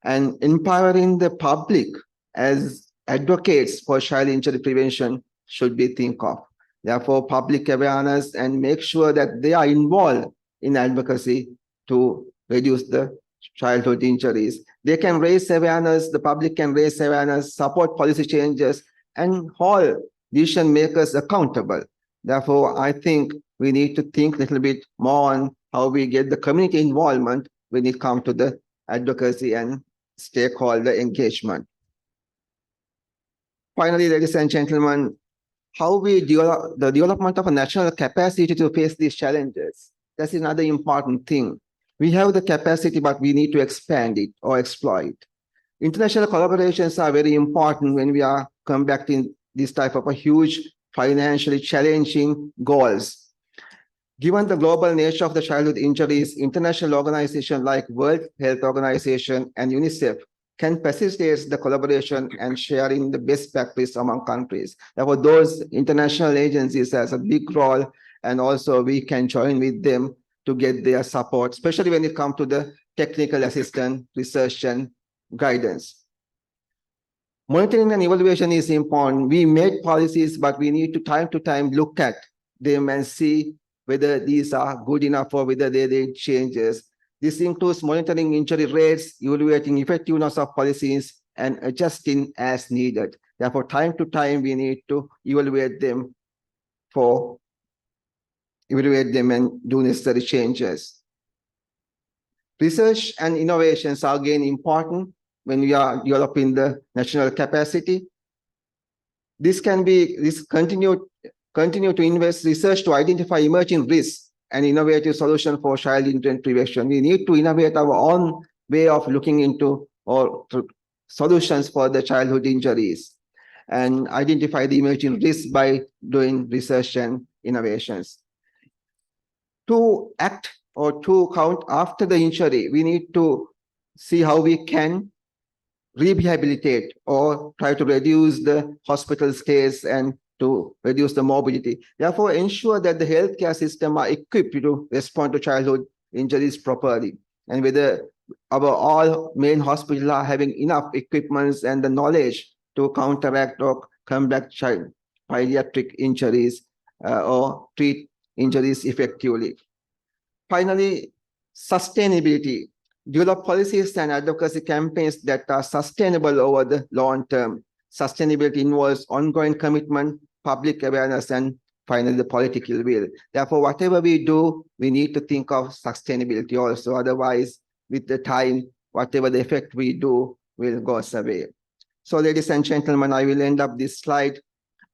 And empowering the public as advocates for child injury prevention should be think of. Therefore, public awareness and make sure that they are involved in advocacy to reduce the childhood injuries. They can raise awareness, the public can raise awareness, support policy changes, and hold decision makers accountable. Therefore, I think we need to think a little bit more on how we get the community involvement when it comes to the advocacy and stakeholder engagement. Finally, ladies and gentlemen, how we develop the development of a national capacity to face these challenges. That's another important thing. We have the capacity, but we need to expand it or exploit. International collaborations are very important when we are combating this type of a huge financially challenging goals. Given the global nature of the childhood injuries, international organizations like World Health Organization and UNICEF can facilitate the collaboration and sharing the best practice among countries. Therefore, those international agencies has a big role, and also we can join with them to get their support, especially when it comes to the technical assistance, research, and guidance. Monitoring and evaluation is important. We make policies, but we need to time look at them and see whether these are good enough or whether they need changes. This includes monitoring injury rates, evaluating effectiveness of policies, and adjusting as needed. Therefore, time to time, we need to evaluate them and do necessary changes. Research and innovations are again important when we are developing the national capacity. Continue to invest research to identify emerging risks and innovative solutions for child injury prevention. We need to innovate our own way of looking into or solutions for the childhood injuries and identify the emerging risks by doing research and innovations. To act or to count after the injury, we need to see how we can rehabilitate or try to reduce the hospital stays and to reduce the morbidity. Therefore, ensure that the healthcare system are equipped to respond to childhood injuries properly. And whether our all main hospitals are having enough equipments and the knowledge to counteract or combat child pediatric injuries or treat injuries effectively. Finally, sustainability. Develop policies and advocacy campaigns that are sustainable over the long term. Sustainability involves ongoing commitment, public awareness, and finally the political will. Therefore, whatever we do, we need to think of sustainability also. Otherwise, with the time, whatever the effect we do will go away. So, ladies and gentlemen, I will end up this slide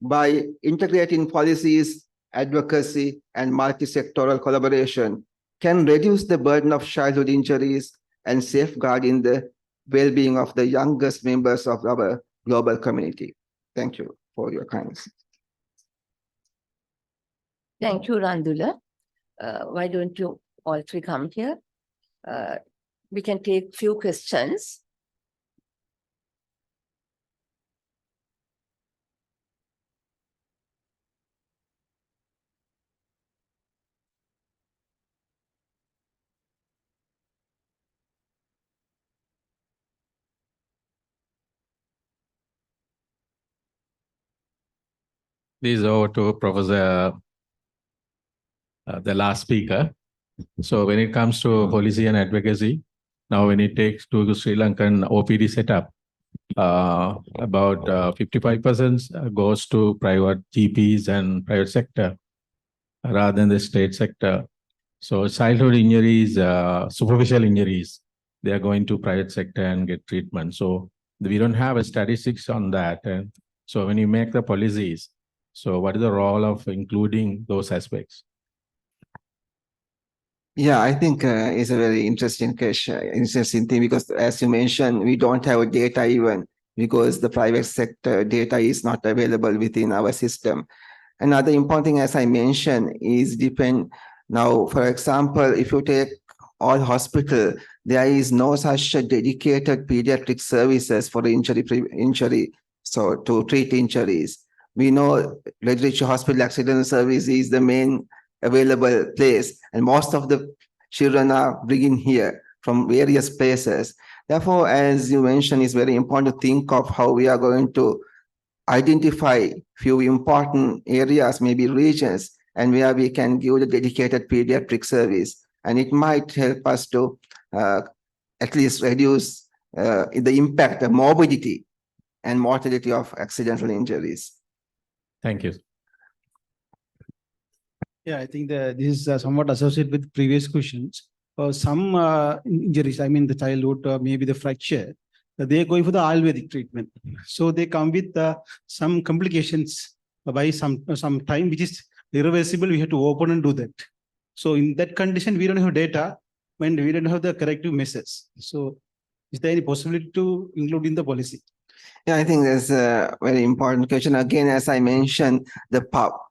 by integrating policies, advocacy, and multi-sectoral collaboration can reduce the burden of childhood injuries and safeguarding the well-being of the youngest members of our global community. Thank you for your kindness. Thank you, Randula. Why don't you all three come here? We can take few questions. Please over to Professor, the last speaker. So when it comes to policy and advocacy, now when it takes to Sri Lankan OPD setup, about 55% goes to private GPs and private sector rather than the state sector. So childhood injuries, superficial injuries, they are going to private sector and get treatment. So we don't have a statistics on that. And so when you make the policies, so what is the role of including those aspects? Yeah, I think it's a very interesting question, interesting thing, because as you mentioned, we don't have data even because the private sector data is not available within our system. Another important thing, as I mentioned, is depend now, for example, if you take all hospital, there is no such a dedicated pediatric services for injury, so to treat injuries. We know Redrich Hospital Accident Service is the main available place, and most of the children are bringing here from various places. Therefore, as you mentioned, it's very important to think of how we are going to identify few important areas, maybe regions, and where we can give the dedicated pediatric service. And it might help us to at least reduce the impact, the morbidity and mortality of accidental injuries. Thank you. Yeah, I think this is somewhat associated with previous questions. Some injuries, I mean the childhood, maybe the fracture, they're going for the Ayurvedic treatment. So they come with some complications by some time, which is irreversible. We have to open and do that. So in that condition, we don't have data when we don't have the corrective measures. So is there any possibility to include in the policy? Yeah, I think that's a very important question. Again, as I mentioned, the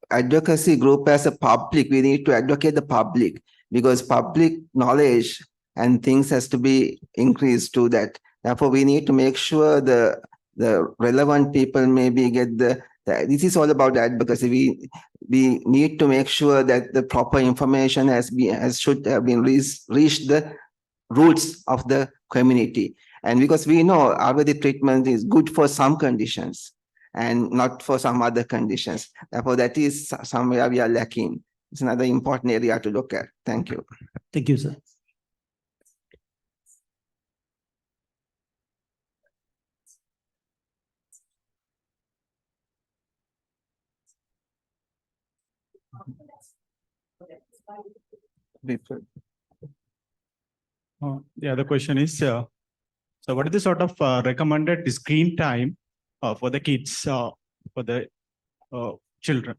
advocacy group as a public, we need to advocate the public because public knowledge and things has to be increased to that. Therefore, we need to make sure the relevant people maybe get this is all about advocacy. We need to make sure that the proper information should have been reached the roots of the community. And because we know Ayurvedic treatment is good for some conditions and not for some other conditions. Therefore, that is somewhere we are lacking. It's another important area to look at. Thank you. Thank you, sir. The other question is, so what is the sort of recommended screen time for the kids, for the children,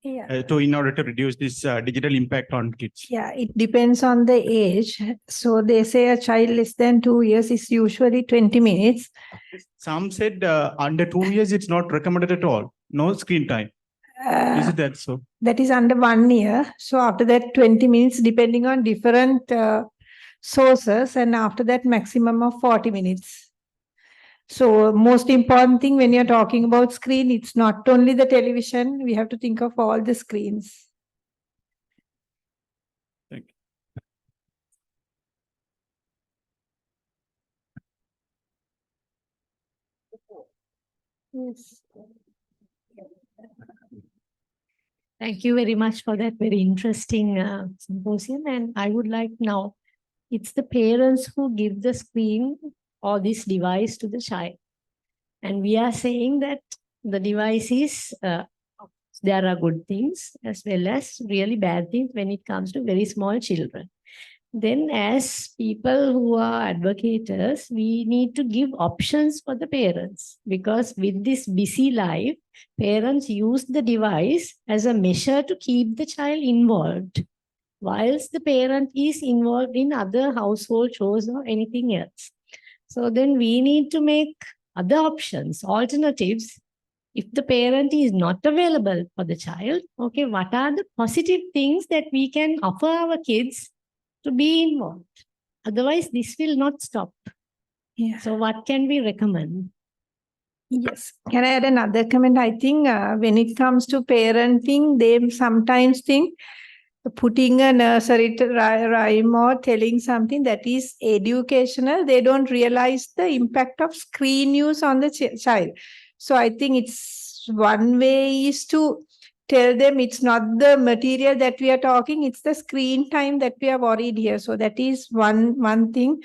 in order to reduce this digital impact on kids? Yeah, it depends on the age. So they say a child less than 2 years is usually 20 minutes. Some said under 2 years, it's not recommended at all. No screen time. Is it that so? That is under 1 year. So after that, 20 minutes, depending on different sources. And after that, maximum of 40 minutes. So most important thing when you're talking about screen, it's not only the television, we have to think of all the screens. Thank you. Yes. Thank you very much for that very interesting symposium. And I would like now, it's the parents who give the screen or this device to the child. And we are saying that the device is, there are good things as well as really bad things when it comes to very small children. Then as people who are advocates, we need to give options for the parents, because with this busy life, parents use the device as a measure to keep the child involved, whilst the parent is involved in other household chores or anything else. So then we need to make other options, alternatives. If the parent is not available for the child, okay, what are the positive things that we can offer our kids to be involved? Otherwise, this will not stop. Yeah. So what can we recommend? Yes. Can I add another comment? I think when it comes to parenting, they sometimes think putting a nursery rhyme or telling something that is educational, they don't realize the impact of screen use on the child. So I think it's one way is to tell them it's not the material that we are talking, it's the screen time that we are worried here. So that is one thing.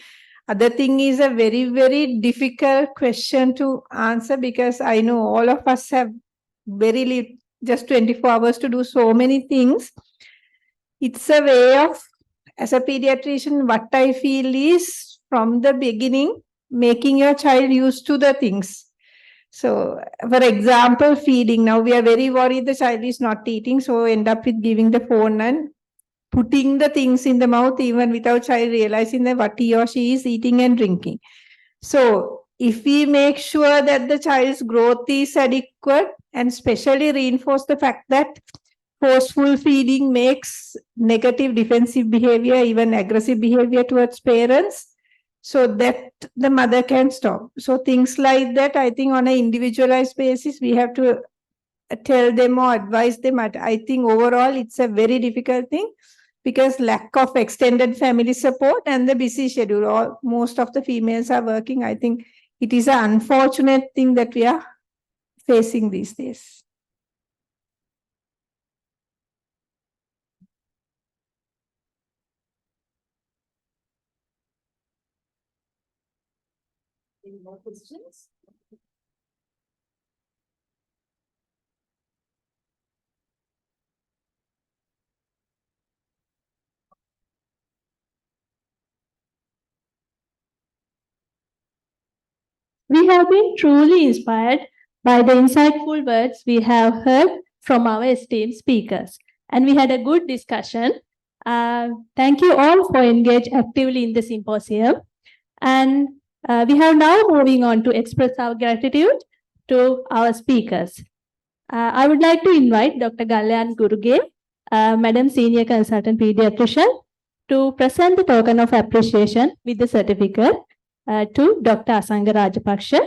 Other thing is a very, very difficult question to answer, because I know all of us have just 24 hours to do so many things. It's a way of, as a pediatrician, what I feel is from the beginning, making your child used to the things. So, for example, feeding. Now we are very worried the child is not eating, so end up with giving the phone and putting the things in the mouth even without child realizing that what he or she is eating and drinking. So, if we make sure that the child's growth is adequate and especially reinforce the fact that forceful feeding makes negative defensive behavior, even aggressive behavior towards parents, so that the mother can stop. So things like that, I think on an individualized basis, we have to tell them or advise them. I think overall it's a very difficult thing, because lack of extended family support and the busy schedule, most of the females are working. I think it is an unfortunate thing that we are facing these days. Any more questions? We have been truly inspired by the insightful words we have heard from our esteemed speakers, and we had a good discussion. Thank you all for engaging actively in the symposium. And we have now moving on to express our gratitude to our speakers. I would like to invite Dr. Galyan Guruge, Madam Senior Consultant Pediatrician, to present the token of appreciation with the certificate to Dr. Asanga Rajapaksha,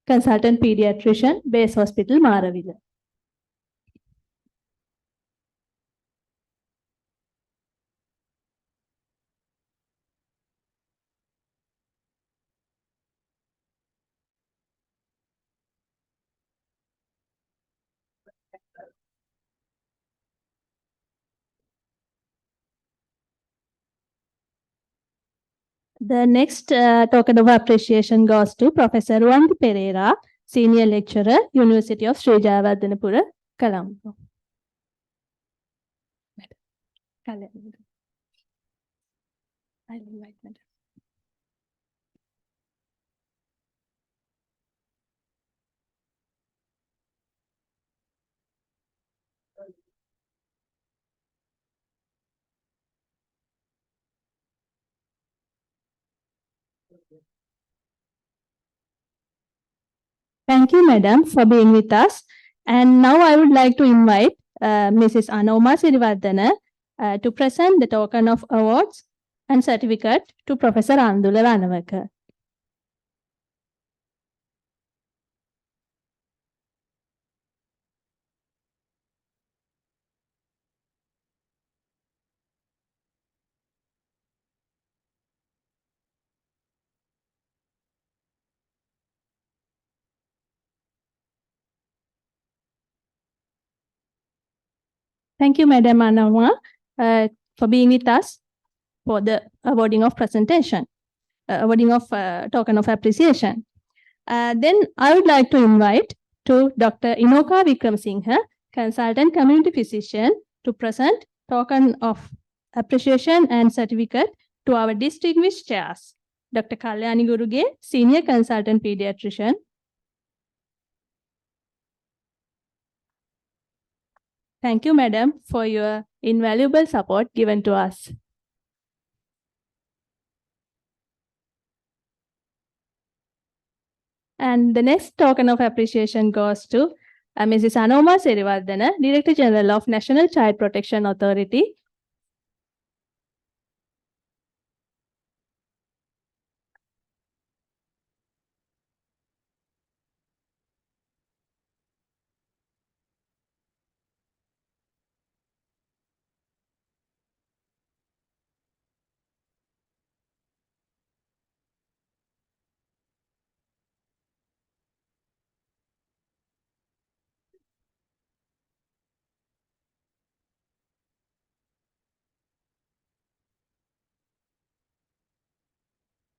Consultant Pediatrician, Base Hospital, Maravilla. The next token of appreciation goes to Professor Ruandi Pereira, Senior Lecturer, University of Sri Jayawardenepura, Colombo. I'll invite Madam. Thank you, Madam, for being with us. And now I would like to invite Mrs. Anoma Sirivardhana to present the token of awards and certificate to Professor Andula Ranawaka. Thank you, Madam Anama, for being with us for the awarding of presentation, awarding of token of appreciation. Then I would like to invite to Dr. Inoka Vikramsinghe, consultant community physician, to present token of appreciation and certificate to our distinguished chairs. Dr. Kalyani Guruge, senior consultant pediatrician. Thank you, madam, for your invaluable support given to us. And the next token of appreciation goes to Mrs. Anoma Serivardhana, Director General of National Child Protection Authority.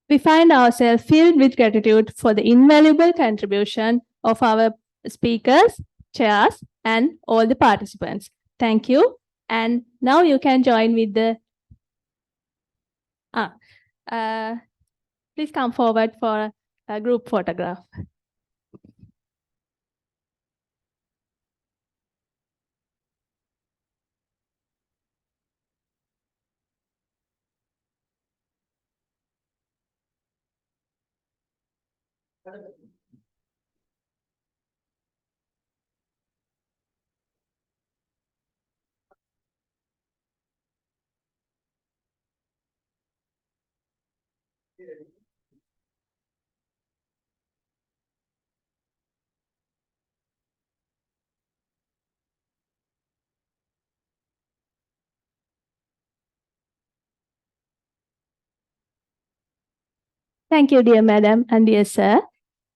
We find ourselves filled with gratitude for the invaluable contribution of our speakers, chairs, and all the participants. Thank you. And now you can join with the... please come forward for a group photograph. Thank you, dear madam and dear sir.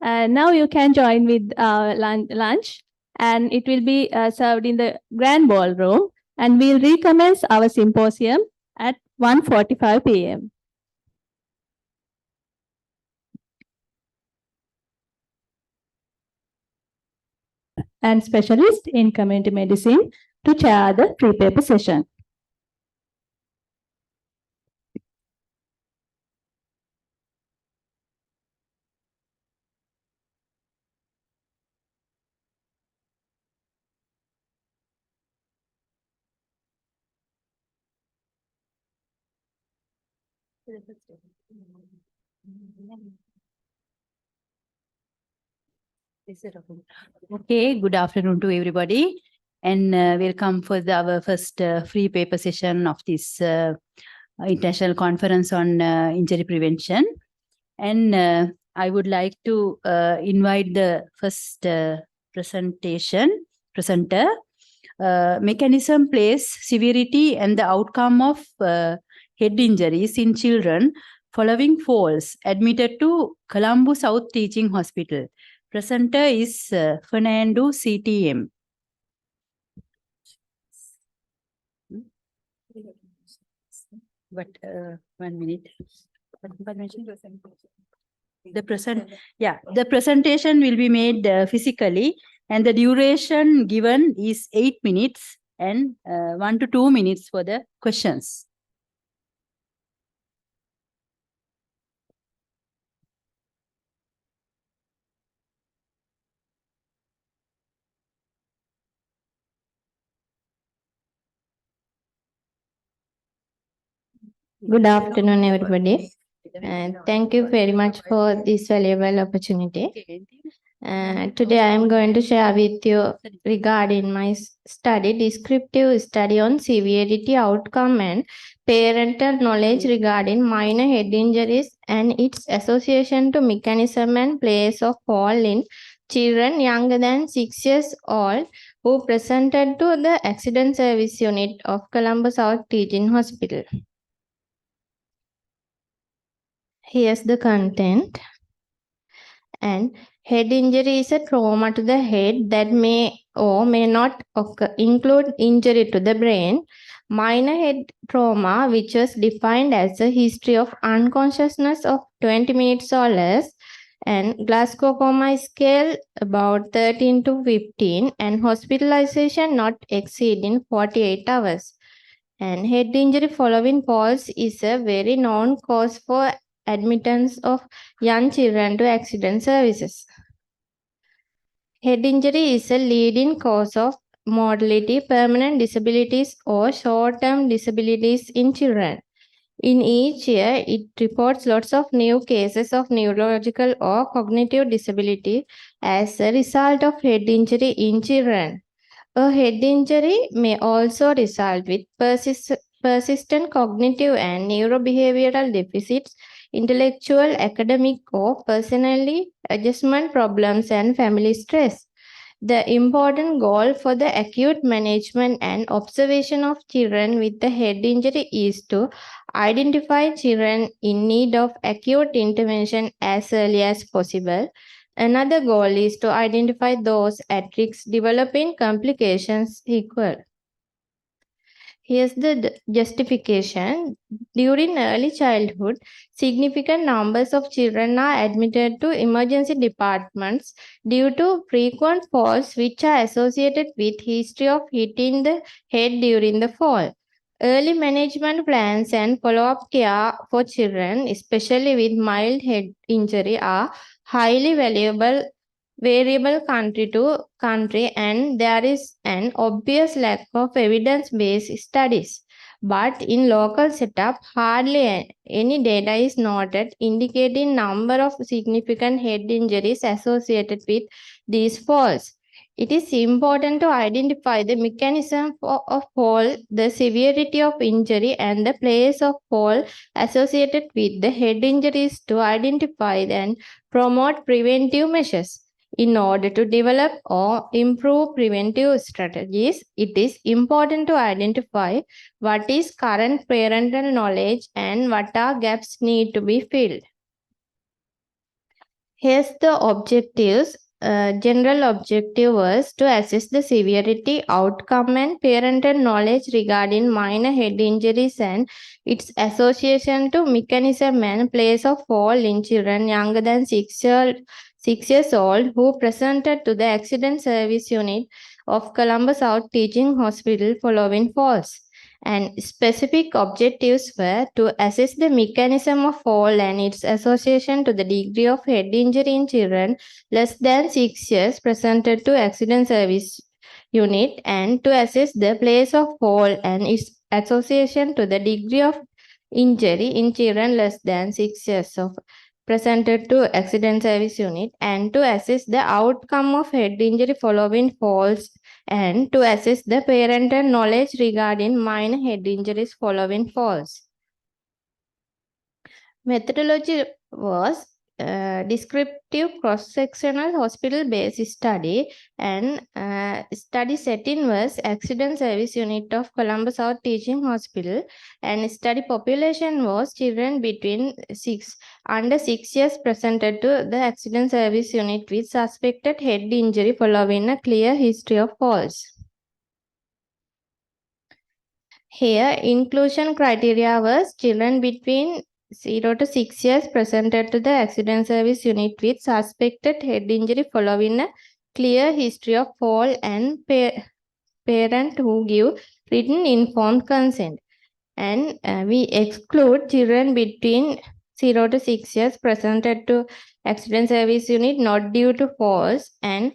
Now you can join with lunch, and it will be served in the grand ballroom, and we'll recommence our symposium at 1:45 p.m. And specialist in community medicine to chair the free paper session. Okay, good afternoon to everybody, and welcome for our first free paper session of this International Conference on Injury Prevention. And I would like to invite the first presenter. Mechanism, place, severity, and the outcome of head injuries in children following falls admitted to Colombo South Teaching Hospital. Presenter is Fernando CTM. But 1 minute. The presentation will be made physically, and the duration given is 8 minutes and 1 to 2 minutes for the questions. Good afternoon, everybody. And thank you very much for this valuable opportunity. Today I am going to share with you regarding my study, descriptive study on severity, outcome, and parental knowledge regarding minor head injuries and its association to mechanism and place of fall in children younger than 6 years old who presented to the accident service unit of Colombo South Teaching Hospital. Here's the content. And head injury is a trauma to the head that may or may not occur, include injury to the brain, minor head trauma, which was defined as a history of unconsciousness of 20 minutes or less, and Glasgow Coma scale about 13 to 15, and hospitalization not exceeding 48 hours. And head injury following falls is a very known cause for admittance of young children to accident services. Head injury is a leading cause of mortality, permanent disabilities, or short-term disabilities in children. In each year, it reports lots of new cases of neurological or cognitive disability as a result of head injury in children. A head injury may also result with persistent cognitive and neurobehavioral deficits, intellectual, academic, or personally adjustment problems, and family stress. The important goal for the acute management and observation of children with the head injury is to identify children in need of acute intervention as early as possible. Another goal is to identify those at risk developing complications equal. Here's the justification. During early childhood, significant numbers of children are admitted to emergency departments due to frequent falls which are associated with history of hitting the head during the fall. Early management plans and follow-up care for children, especially with mild head injury, are highly variable country to country, and there is an obvious lack of evidence-based studies. But in local setup, hardly any data is noted indicating number of significant head injuries associated with these falls. It is important to identify the mechanism of fall, the severity of injury, and the place of fall associated with the head injuries to identify and promote preventive measures. In order to develop or improve preventive strategies, it is important to identify what is current parental knowledge and what are gaps need to be filled. Here's the objectives. General objective was to assess the severity, outcome, and parental knowledge regarding minor head injuries and its association to mechanism and place of fall in children younger than 6 years old who presented to the accident service unit of Colombo South Teaching Hospital following falls. And specific objectives were to assess the mechanism of fall and its association to the degree of head injury in children less than 6 years presented to accident service unit, and to assess the place of fall and its association to the degree of injury in children less than 6 years of presented to accident service unit, and to assess the outcome of head injury following falls, and to assess the parental knowledge regarding minor head injuries following falls. Methodology was descriptive cross-sectional hospital-based study, and study setting was accident service unit of Colombo South Teaching Hospital, and study population was children between under 6 years presented to the accident service unit with suspected head injury following a clear history of falls. Here, inclusion criteria was children between 0 to 6 years presented to the accident service unit with suspected head injury following a clear history of fall, and parent who give written informed consent. And we exclude children between 0 to 6 years presented to accident service unit not due to falls, and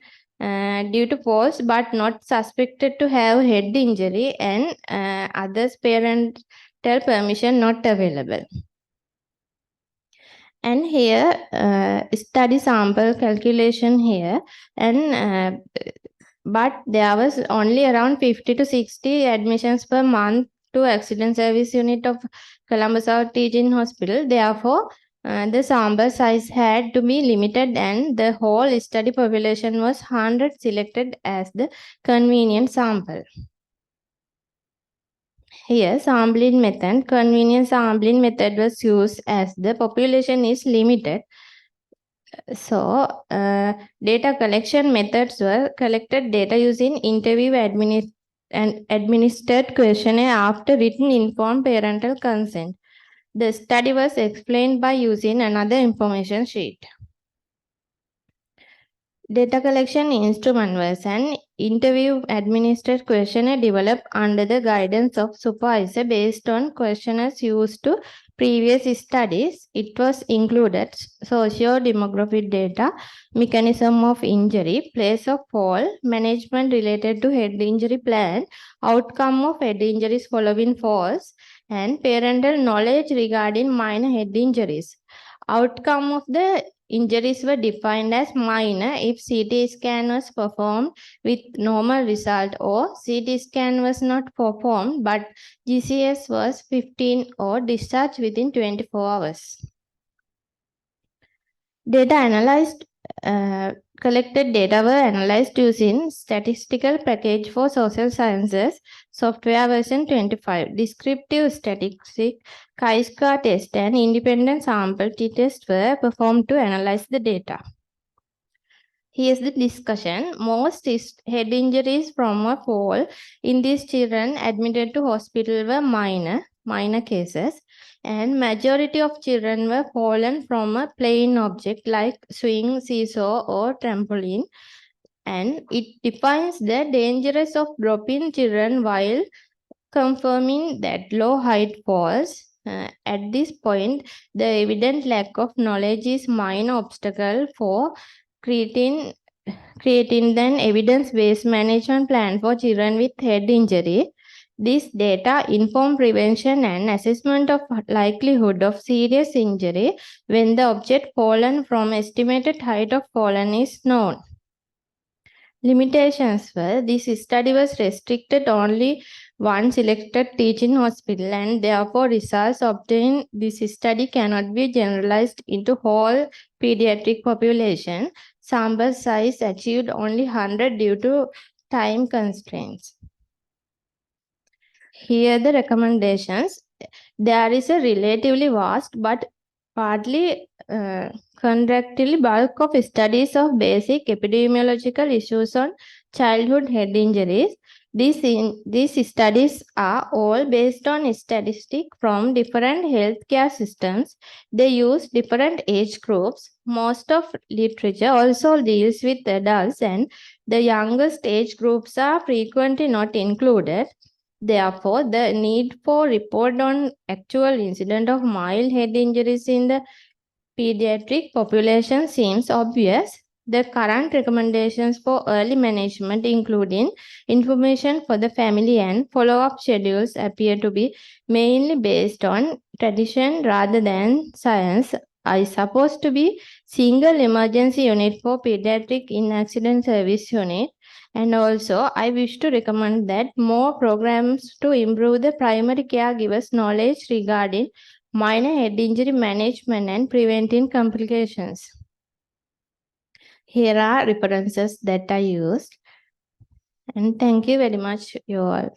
due to falls but not suspected to have head injury, and others parental permission not available. And here study sample calculation here, and but there was only around 50 to 60 admissions per month to accident service unit of Colombo South Teaching Hospital. Therefore, the sample size had to be limited, and the whole study population was 100 selected as the convenient sample. Here, sampling method, convenient sampling method was used as the population is limited. So, data collection methods were collected data using interview and administered questionnaire after written informed parental consent. The study was explained by using another information sheet. Data collection instrument was an interview administered questionnaire developed under the guidance of supervisor based on questionnaires used to previous studies. It was included socio-demographic data, mechanism of injury, place of fall, management related to head injury plan, outcome of head injuries following falls, and parental knowledge regarding minor head injuries. Outcome of the injuries were defined as minor if CT scan was performed with normal result or CT scan was not performed but GCS was 15 or discharged within 24 hours. Collected data were analyzed using statistical package for social sciences software version 25. Descriptive statistic, chi-square test and independent sample t-test were performed to analyze the data. Here's the discussion. Most head injuries from a fall in these children admitted to hospital were minor cases, and majority of children were fallen from a playing object like swing, seesaw, or trampoline. And it defines the dangers of dropping children while confirming that low height falls. At this point, the evident lack of knowledge is minor obstacle for creating an evidence-based management plan for children with head injury. This data inform prevention and assessment of likelihood of serious injury when the object fallen from estimated height of fallen is known. Limitations were this study was restricted only one selected teaching hospital and therefore results obtained this study cannot be generalized into whole pediatric population. Sample size achieved only 100 due to time constraints. Here are the recommendations. There is a relatively vast but partly contractly bulk of studies of basic epidemiological issues on childhood head injuries. These studies are all based on statistics from different healthcare systems. They use different age groups. Most of literature also deals with adults and the youngest age groups are frequently not included. Therefore, the need for report on actual incident of mild head injuries in the pediatric population seems obvious. The current recommendations for early management, including information for the family and follow-up schedules, appear to be mainly based on tradition rather than science. I suppose to be single emergency unit for pediatric in accident service unit. And also, I wish to recommend that more programs to improve the primary caregivers' knowledge regarding minor head injury management and preventing complications. Here are references that I used. And thank you very much, you all.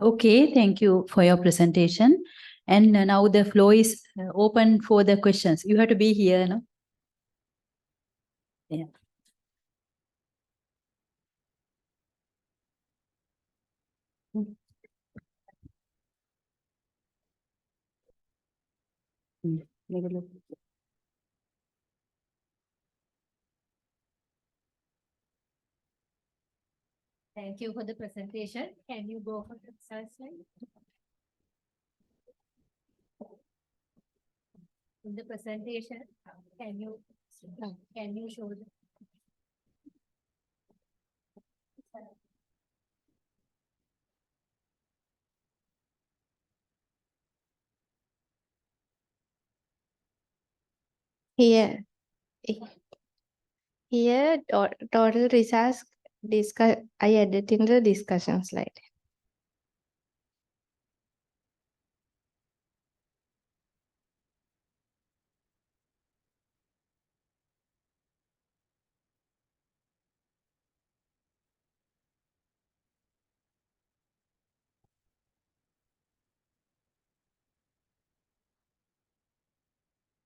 Okay, thank you for your presentation. And now the floor is open for the questions. You have to be here, no? Yeah. Thank you for the presentation. Can you go for the slide? In the presentation, can you show the Here, total results I added in the discussion slide.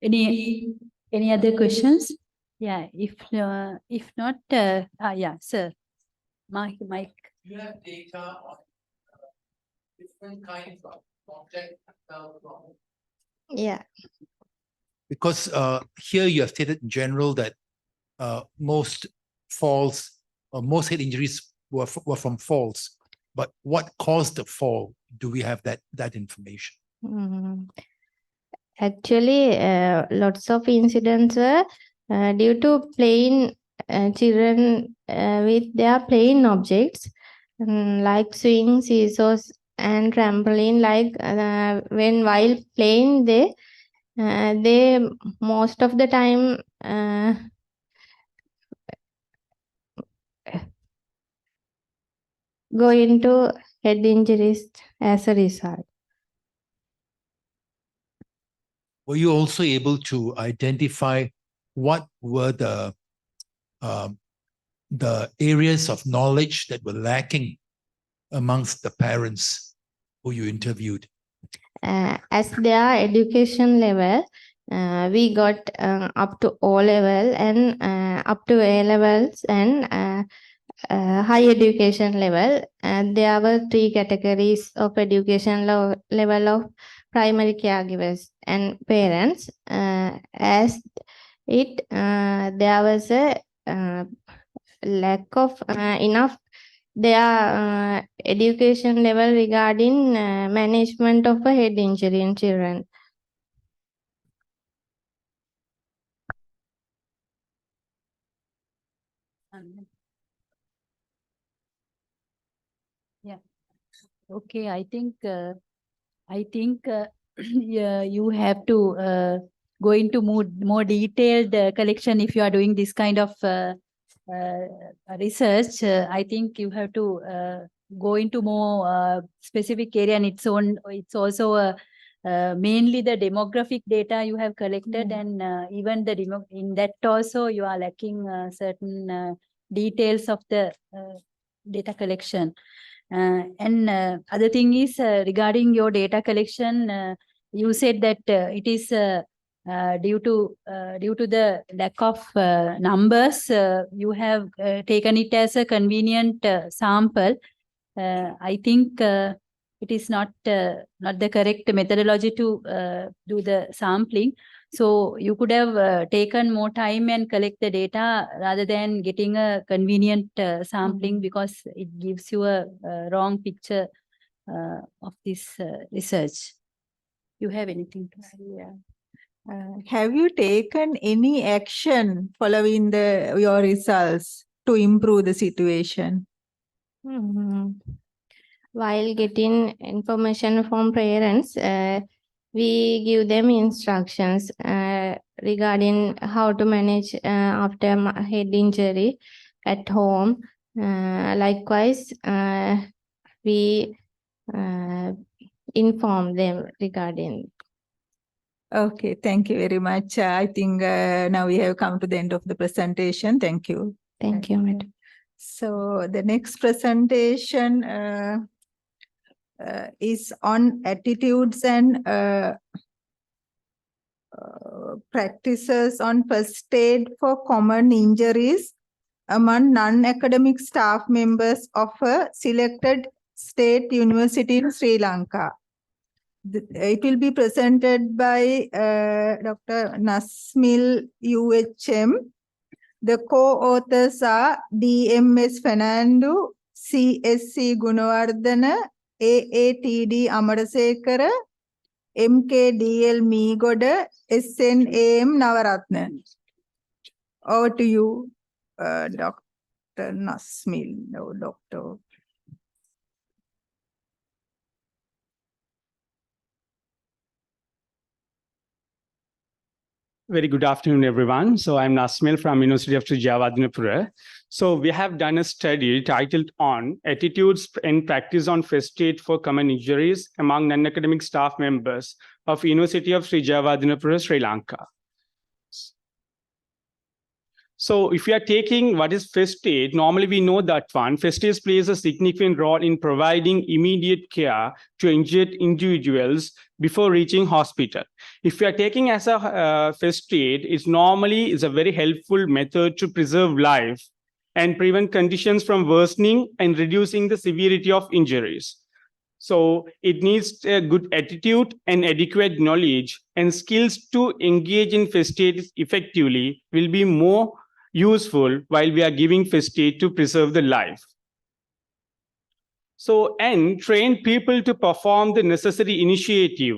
Any other questions? Yeah, if not, yeah, sir. Mike. You have data on different kinds of object. Yeah. Because here you have stated in general that most falls or most head injuries were from falls. But what caused the fall? Do we have that information? Actually, lots of incidents were due to playing children with their playing objects like swing, seesaws, and trampoline. Like when while playing, they most of the time go into head injuries as a result. Were you also able to identify what were the areas of knowledge that were lacking amongst the parents who you interviewed? As their education level, we got up to O level and up to A levels and high education level. And there were 3 categories of education level of primary caregivers and parents. As there was a lack of enough their education level regarding management of a head injury in children. Yeah. Okay, I think yeah, you have to go into more detailed collection if you are doing this kind of research. I think you have to go into more specific area, and it's also mainly the demographic data you have collected, and even in that also you are lacking certain details of the data collection. And other thing is regarding your data collection, you said that it is due to the lack of numbers. You have taken it as a convenient sample. I think it is not the correct methodology to do the sampling. So you could have taken more time and collect the data rather than getting a convenient sampling, because it gives you a wrong picture of this research. You have anything to say? Yeah. Have you taken any action following your results to improve the situation? While getting information from parents, we give them instructions regarding how to manage after head injury at home. Likewise, we inform them regarding. Okay, thank you very much. I think now we have come to the end of the presentation. Thank you. Thank you, madam. So the next presentation is on attitudes and practices on first aid for common injuries among non-academic staff members of a selected state university in Sri Lanka. It will be presented by Dr. Nasmil UHM. The co-authors are DMS Fernando, CSC Gunawardana, AATD Amarasekara, MKDL Meegoda, SNAM Navaratna. Over to you, Dr. Nasmil. No, Doctor. Very good afternoon, everyone. So I'm Nasmil from University of Sri Javadinapura. So we have done a study titled on attitudes and practice on first aid for common injuries among non-academic staff members of University of Sri Javadinapura, Sri Lanka. So if we are taking what is first aid, normally we know that one, first aid plays a significant role in providing immediate care to injured individuals before reaching hospital. If we are taking as a first aid, it's normally is a very helpful method to preserve life and prevent conditions from worsening and reducing the severity of injuries. So it needs a good attitude and adequate knowledge and skills to engage in first aid effectively will be more useful while we are giving first aid to preserve the life. So, and train people to perform the necessary initiative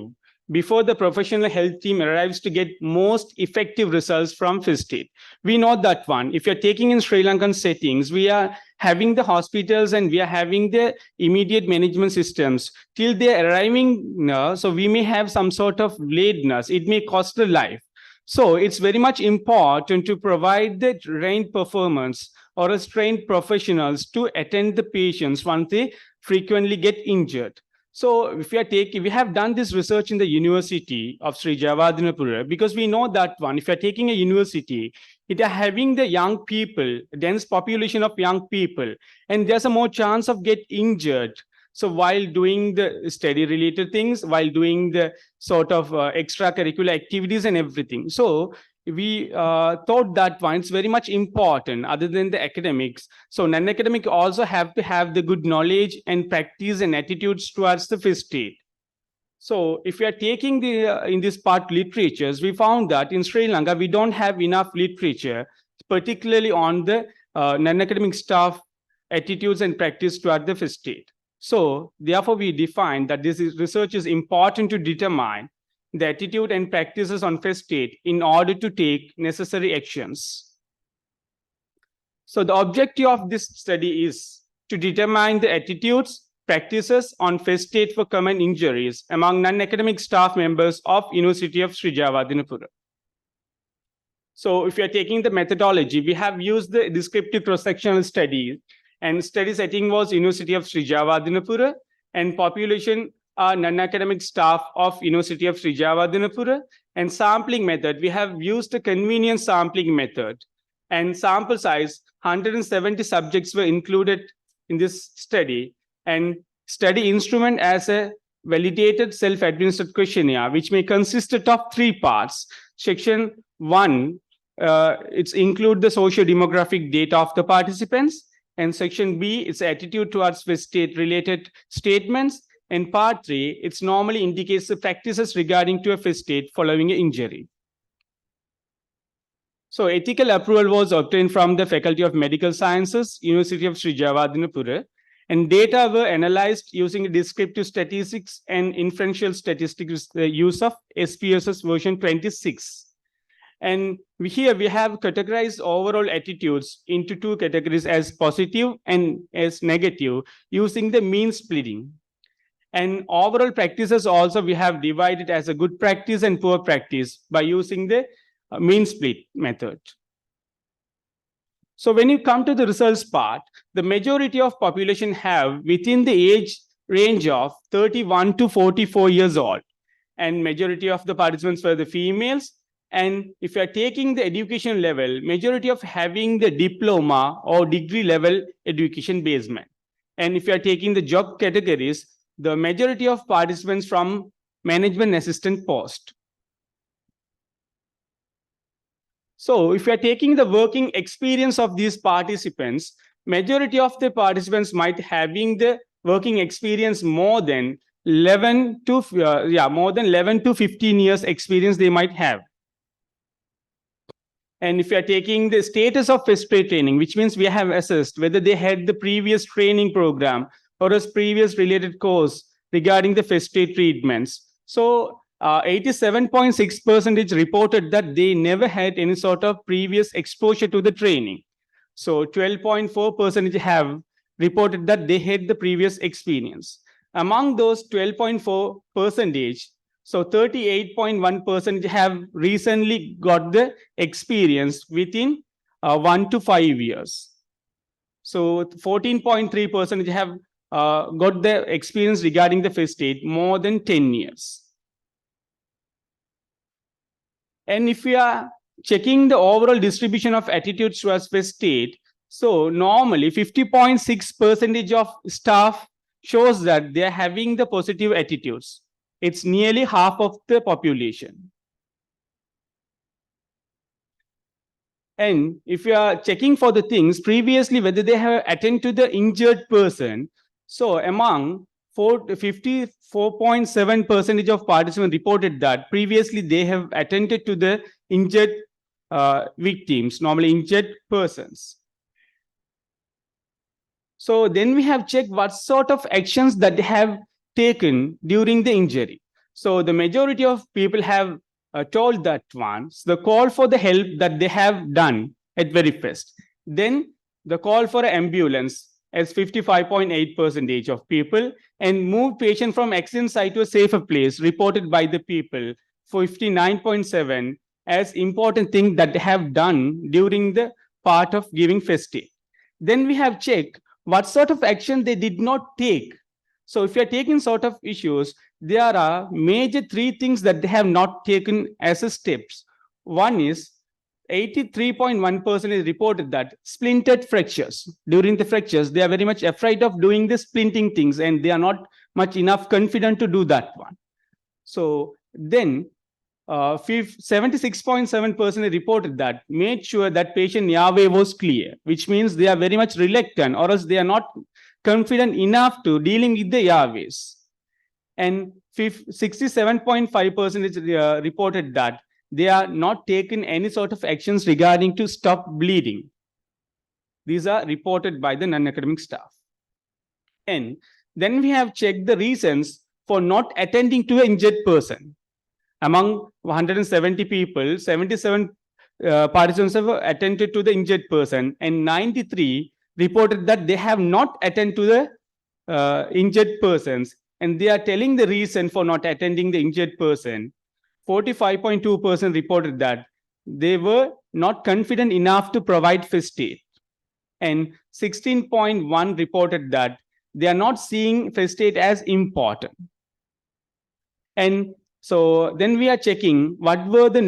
before the professional health team arrives to get most effective results from first aid. We know that one. If you're taking in Sri Lankan settings, we are having the hospitals and we are having the immediate management systems till they're arriving. So we may have some sort of lateness. It may cost the life. So it's very much important to provide the trained performance or as trained professionals to attend the patients once they frequently get injured. So if we have done this research in the University of Sri Javadinapura, because we know that one, if you're taking a university, it are having the young people, dense population of young people, and there's a more chance of get injured. So while doing the study related things, while doing the sort of extracurricular activities and everything. So we thought that one is very much important other than the academics. So non-academic also have to have the good knowledge and practice and attitudes towards the first aid. So if we are taking the in this part literatures, we found that in Sri Lanka, we don't have enough literature, particularly on the non-academic staff attitudes and practice toward the first aid. So therefore, we define that this research is important to determine the attitude and practices on first aid in order to take necessary actions. So the objective of this study is to determine the attitudes, practices on first aid for common injuries among non-academic staff members of University of Sri Javadinapura. So if you are taking the methodology, we have used the descriptive cross-sectional study, and study setting was University of Sri Javadinapura, and population are non-academic staff of University of Sri Javadinapura. And sampling method, we have used a convenience sampling method, and sample size 170 subjects were included in this study, and study instrument as a validated self-administered questionnaire, which may consist of 3 parts. Section 1, it's include the socio-demographic data of the participants, and section B, it's attitude towards first aid related statements, and part 3, it's normally indicates the practices regarding to a first aid following an injury. So ethical approval was obtained from the Faculty of Medical Sciences, University of Sri Javadinapura, and data were analyzed using descriptive statistics and inferential statistics with the use of SPSS version 26. And here we have categorized overall attitudes into 2 categories as positive and as negative using the mean splitting. And overall practices also we have divided as a good practice and poor practice by using the mean split method. So when you come to the results part, the majority of population have within the age range of 31 to 44 years old, and majority of the participants were the females. And if you are taking the education level, majority of having the diploma or degree level education basement. And if you are taking the job categories, the majority of participants from management assistant post. So if you are taking the working experience of these participants, majority of the participants might having the working experience more than 11 to 15 years experience they might have. And if you are taking the status of first aid training, which means we have assessed whether they had the previous training program or a previous related course regarding the first aid treatments. So 87.6% reported that they never had any sort of previous exposure to the training. So 12.4% have reported that they had the previous experience. Among those 12.4%, so 38.1% have recently got the experience within 1 to 5 years. So 14.3% have got the experience regarding the first aid more than 10 years. And if we are checking the overall distribution of attitudes towards first state, so normally 50.6% of staff shows that they are having the positive attitudes. It's nearly half of the population. And if you are checking for the things previously, whether they have attended to the injured person, so among 54.7% of participants reported that previously they have attended to the injured victims, normally injured persons. So then we have checked what sort of actions that they have taken during the injury. So the majority of people have told that once the call for the help that they have done at very first. Then the call for an ambulance as 55.8% of people, and move patient from accident site to a safer place reported by the people for 59.7 as important thing that they have done during the part of giving first aid. Then we have checked what sort of action they did not take. So if you are taking sort of issues, there are major three things that they have not taken as a steps. One is 83.1% is reported that splintered fractures. During the fractures, they are very much afraid of doing the splinting things and they are not much enough confident to do that one. So then 76.7% reported that made sure that patient airway was clear, which means they are very much reluctant or else they are not confident enough to dealing with the airways. And 67.5% reported that they are not taken any sort of actions regarding to stop bleeding. These are reported by the non-academic staff. And then we have checked the reasons for not attending to an injured person. Among 170 people, 77 participants have attended to the injured person, and 93 reported that they have not attended to the injured persons, and they are telling the reason for not attending the injured person. 45.2% reported that they were not confident enough to provide first aid, and 16.1 reported that they are not seeing first aid as important. And so then we are checking what were the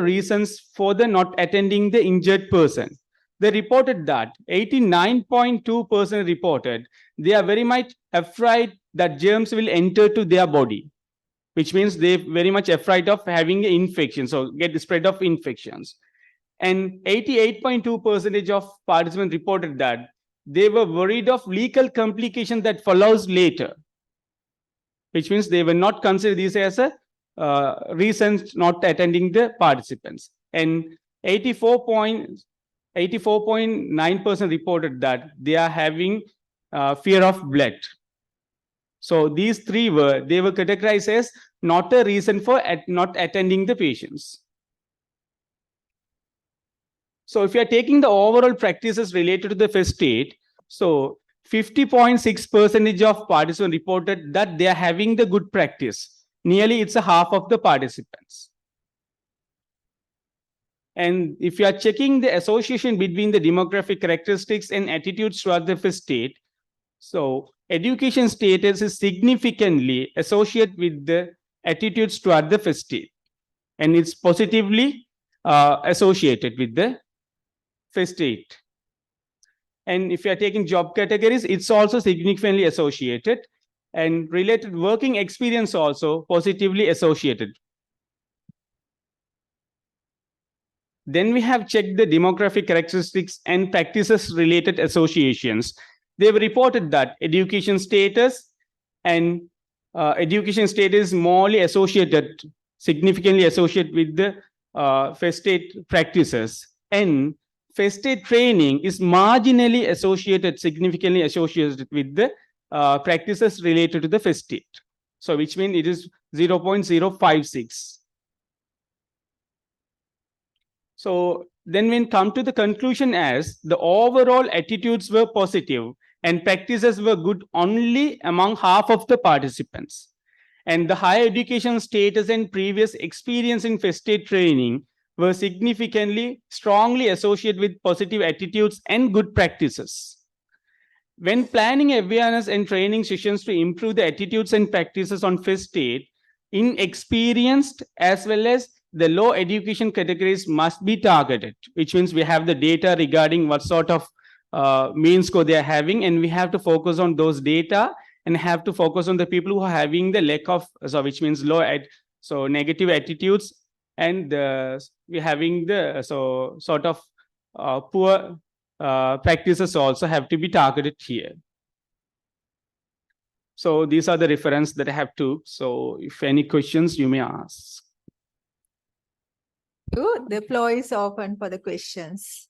reasons for the not attending the injured person. They reported that 89.2% reported they are very much afraid that germs will enter to their body, which means they're very much afraid of having an infection, so get the spread of infections. And 88.2% of participants reported that they were worried of legal complication that follows later, which means they will not consider this as a reasons not attending the participants. And 84.9% reported that they are having fear of blood. So these three were categorized as not a reason for not attending the patients. So if you are taking the overall practices related to the first aid, so 50.6% of participants reported that they are having the good practice. Nearly it's a half of the participants. And if you are checking the association between the demographic characteristics and attitudes toward the first aid, so education status is significantly associated with the attitudes toward the first aid, and it's positively associated with the first aid. And if you are taking job categories, it's also significantly associated, and related working experience also positively associated. Then we have checked the demographic characteristics and practices related associations. They've reported that education status and education status is morely associated, significantly associated with the first aid practices. And first aid training is marginally associated, significantly associated with the practices related to the first aid. So which means it is 0.056. So then when come to the conclusion as the overall attitudes were positive and practices were good only among half of the participants. And the higher education status and previous experience in first aid training were significantly strongly associated with positive attitudes and good practices. When planning awareness and training sessions to improve the attitudes and practices on first aid, inexperienced as well as the low education categories must be targeted, which means we have the data regarding what sort of mean score they are having, and we have to focus on those data and have to focus on the people who are having the lack of, so which means so negative attitudes, and we're having the sort of poor practices also have to be targeted here. So these are the reference that I have took. So if any questions you may ask. The floor is open for the questions.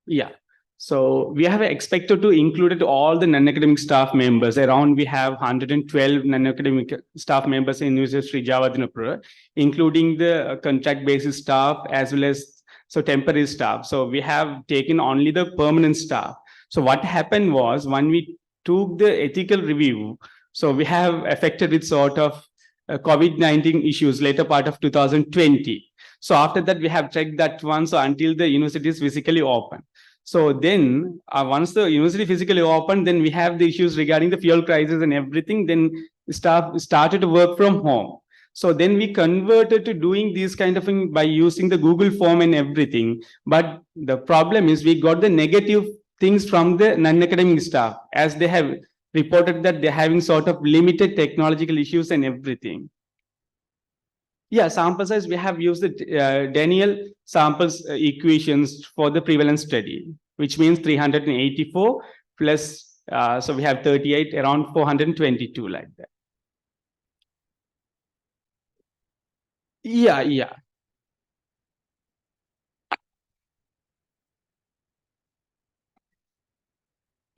Yeah. So we have expected to include all the non-academic staff members. Around we have 112 non-academic staff members in University of Jawadinapura, including the contract basis staff as well as temporary staff. So we have taken only the permanent staff. So what happened was when we took the ethical review, so we have affected with sort of COVID-19 issues later part of 2020. So after that, we have checked that one. So until the university is physically open. So then once the university physically opened, then we have the issues regarding the fuel crisis and everything. Then staff started to work from home. So then we converted to doing these kind of thing by using the Google form and everything. But the problem is we got the negative things from the non-academic staff, as they have reported that they're having sort of limited technological issues and everything. Yeah, sample size, we have used the Daniel samples equations for the prevalence study, which means 384 plus, so we have 38, around 422 like that. Yeah.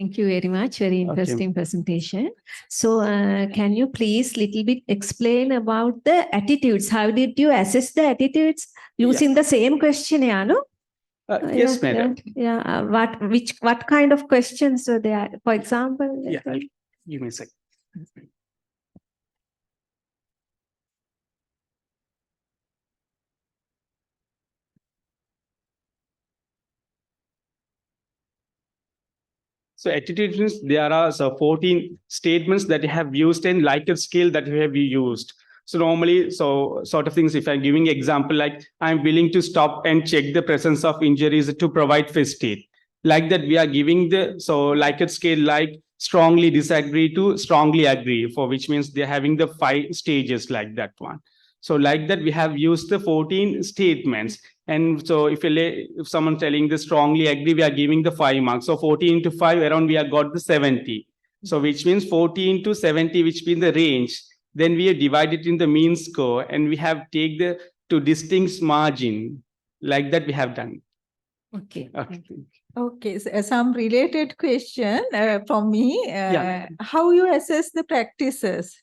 Thank you very much. Very interesting presentation. So can you please little bit explain about the attitudes? How did you assess the attitudes using the same questionnaire? No? Yes, madam. Yeah. What kind of questions were there? For example. Yeah. Give me a second. So attitudes, there are 14 statements that you have used in Likert scale that you have used. So normally, so sort of things, if I'm giving example, like I'm willing to stop and check the presence of injuries to provide first aid. Like that, we are giving the, so Likert scale, like strongly disagree to strongly agree, for which means they're having the 5 stages like that one. So like that, we have used the 14 statements. And so if someone telling the strongly agree, we are giving the 5 marks. So 14 to 5, around we have got the 70. So which means 14 to 70, which means the range. Then we have divided in the mean score, and we have take the to distinct margin. Like that we have done. Okay. Okay, so some related question from me. How you assess the practices?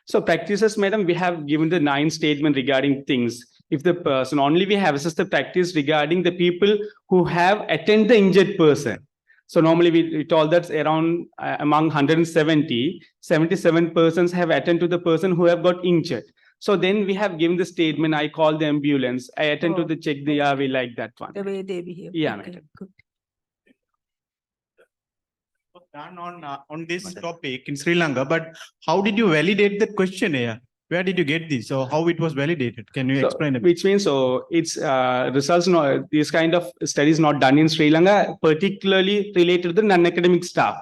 So practices, madam, we have given the 9 statement regarding things. If the person, only we have assessed the practice regarding the people who have attended the injured person. So normally we told that around among 170, 77 persons have attended to the person who have got injured. So then we have given the statement, I call the ambulance, I attend to the check the RV, like that one. The way they behave. Yeah, okay, madam. Good. Done on this topic in Sri Lanka, but how did you validate that questionnaire? Where did you get this? Or how it was validated? Can you explain it? Which means, so it's results, this kind of studies not done in Sri Lanka, particularly related to the non-academic staff.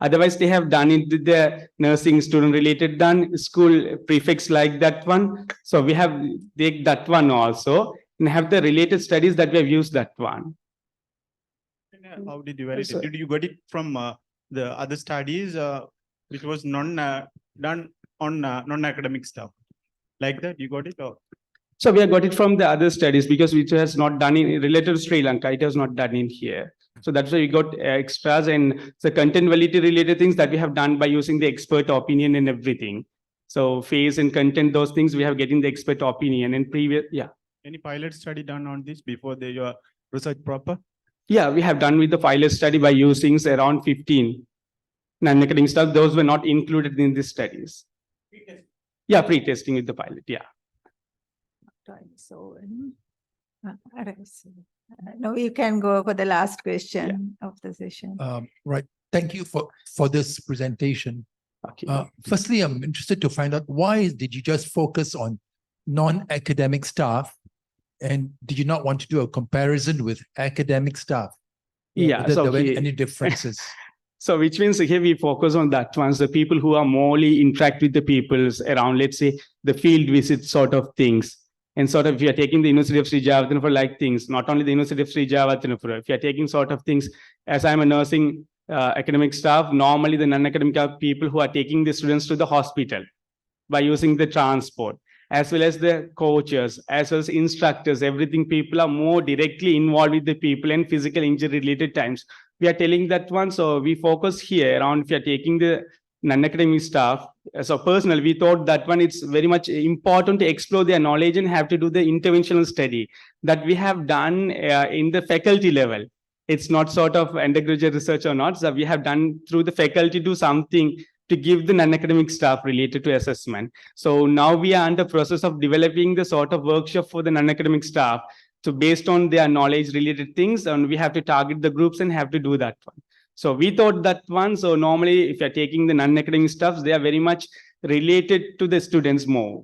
Otherwise, they have done it with the nursing student related, done school prefix like that one. So we have take that one also and have the related studies that we have used that one. How did you validate? Did you get it from the other studies, which was done on non-academic stuff? Like that, you got it? Or? So we have got it from the other studies, because which has not done in related to Sri Lanka. It has not done in here. So that's why we got extras and the content validity related things that we have done by using the expert opinion and everything. So phase and content, those things we have getting the expert opinion and previous, yeah. Any pilot study done on this before your research proper? Yeah, we have done with the pilot study by using around 15 non-academic stuff. Those were not included in these studies. Yeah, pre-testing with the pilot, yeah. So, now you can go for the last question of the session. Right. Thank you for this presentation. Okay. Firstly, I'm interested to find out why did you just focus on non-academic staff, and did you not want to do a comparison with academic staff? Yeah, Whether so there were okay. any differences? So which means here we focus on that ones, the people who are morely interact with the peoples around, let's say the field visit sort of things. And sort of if you are taking the University of Sri Jawatanapura like things, not only the University of Sri Jawatanapura, if you are taking sort of things, as I'm a nursing academic staff, normally the non-academic are people who are taking the students to the hospital by using the transport, as well as the coaches, as well as instructors, everything. People are more directly involved with the people and physical injury related times. We are telling that one, so we focus here around if you are taking the non-academic staff. So personally, we thought that one, it's very much important to explore their knowledge and have to do the interventional study that we have done in the faculty level. It's not sort of undergraduate research or not. So we have done through the faculty do something to give the non-academic staff related to assessment. So now we are under process of developing the sort of workshop for the non-academic staff. So based on their knowledge related things, and we have to target the groups and have to do that one. So we thought that one, so normally if you're taking the non-academic stuff, they are very much related to the students more.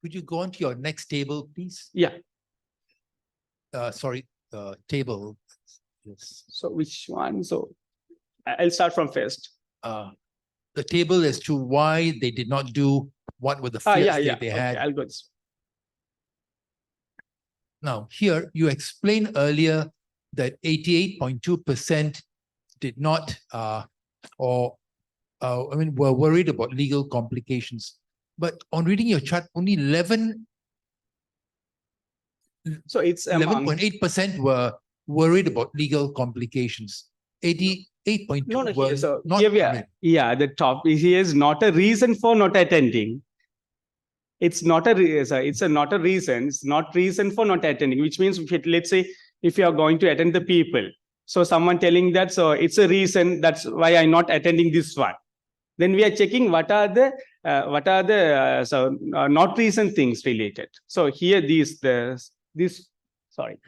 Could you go on to your next table, please? Yeah. Sorry, table. Yes. So which one? So I'll start from first. The table as to why they did not do what were the fears they had. Okay, I'll go this. Now, here you explained earlier that 88.2% did not, were worried about legal complications. But on reading your chart, only 11. So it's 11.8% were worried about legal complications. 88.2 were so not. Here we are. Yeah, the top here is not a reason for not attending. It's not a not a reason. It's not reason for not attending, which means let's say if you are going to attend the people, so someone telling that, so it's a reason, that's why I'm not attending this one. Then we are checking what are the not recent things related. So here sorry.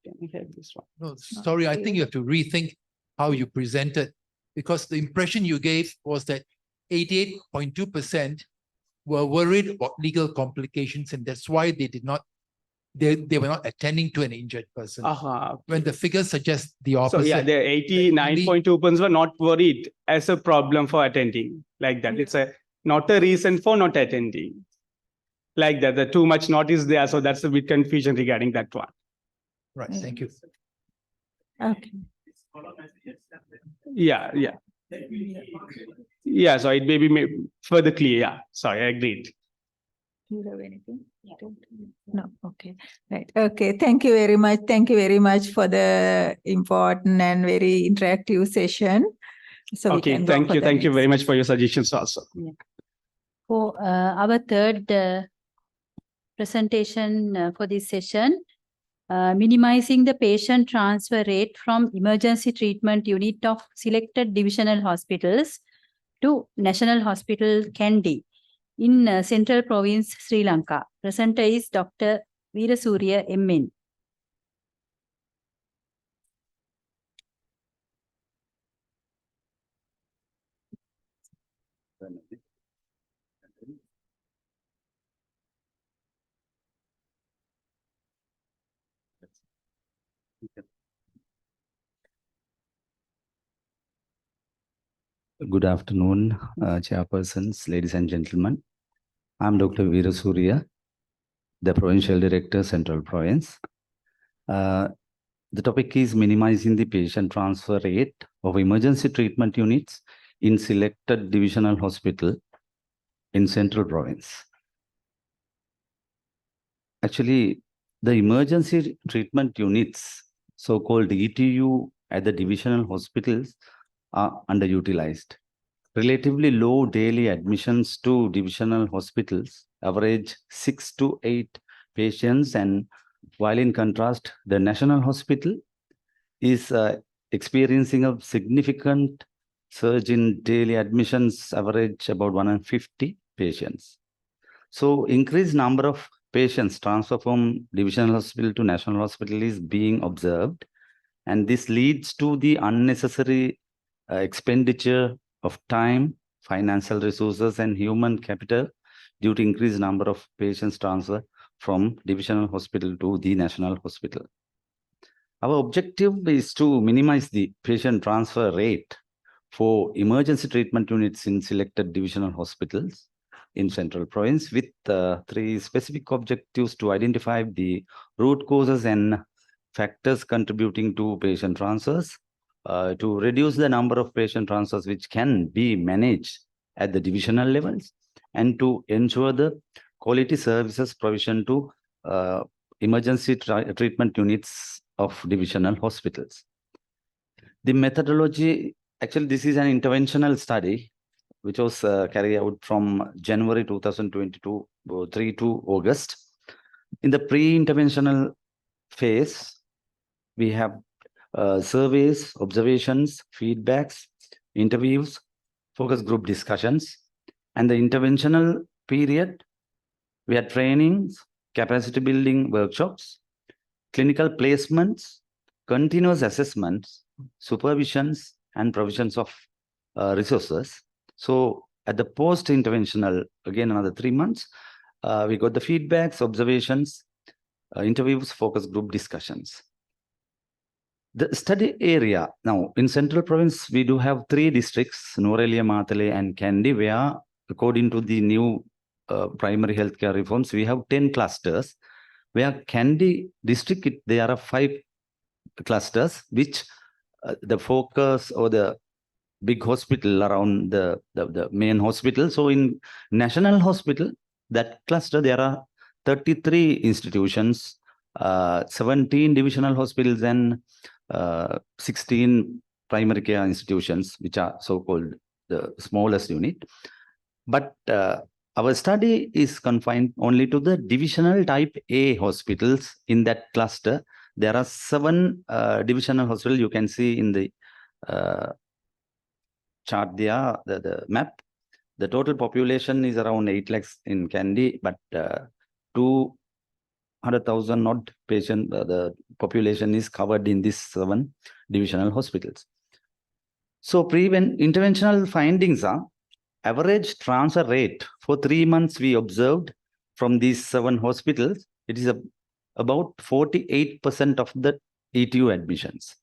Can we have this one? No, sorry, I think you have to rethink how you presented, because the impression you gave was that 88.2% were worried about legal complications, and that's why they did not, they were not attending to an injured person. When the figures suggest the opposite. So yeah, the 89.2% were not worried as a problem for attending, like that. It's not a reason for not attending, like that. The too much not is there, so that's a bit confusion regarding that one. Right, thank you. Okay. Yeah. Yeah, so it may be further clear. Yeah, sorry, I agreed. Do you have anything? No, okay. Right. Okay. Thank you very much. Thank you very much for the important and very interactive session. So okay, thank you. Thank you very much for your suggestions also. Yeah. For our third presentation for this session, minimizing the patient transfer rate from emergency treatment unit of selected divisional hospitals to National Hospital Kandy in Central Province, Sri Lanka. Presenter is Dr. Veerasurya MN. Good afternoon, chairpersons, ladies and gentlemen. I'm Dr. Veerasurya, the Provincial Director, Central Province. The topic is minimizing the patient transfer rate of emergency treatment units in selected divisional hospital in Central Province. Actually, the emergency treatment units, so-called ETU at the divisional hospitals, are underutilized. Relatively low daily admissions to divisional hospitals, average 6 to 8 patients, and while in contrast, the National Hospital is experiencing a significant surge in daily admissions, average about 150 patients. So increased number of patients transfer from divisional hospital to National Hospital is being observed, and this leads to the unnecessary expenditure of time financial resources, and human capital due to increased number of patients transfer from divisional hospital to the national hospital. Our objective is to minimize the patient transfer rate for emergency treatment units in selected divisional hospitals in Central Province with three specific objectives: to identify the root causes and factors contributing to patient transfers, to reduce the number of patient transfers which can be managed at the divisional levels, and to ensure the quality services provision to emergency treatment units of divisional hospitals. The methodology, actually, this is an interventional study which was carried out from January 2022 3 to August. In the pre-interventional phase, we have surveys, observations, feedbacks, interviews, focus group discussions. And the interventional period, we had trainings, capacity building workshops, clinical placements, continuous assessments, supervisions, and provisions of resources. So at the post-interventional, again, another 3 months, we got the feedbacks, observations, interviews, focus group discussions. The study area, now in Central Province, we do have 3 districts, Nuwara Matale and Kandy, where according to the new primary healthcare reforms, we have 10 clusters, where Kandy district, there are 5 clusters, which the focus or the big hospital around the main hospital. So in national hospital, that cluster, there are 33 institutions, 17 divisional hospitals, and 16 primary care institutions, which are so-called the smallest unit. But our study is confined only to the divisional type A hospitals in that cluster. There are 7 divisional hospitals you can see in the chart there, the map. The total population is around 8 lakhs in Kandy, but 200,000 odd patient, the population is covered in these 7 divisional hospitals. So interventional findings are average transfer rate for 3 months we observed from these 7 hospitals. It is about 48% of the ETU admissions.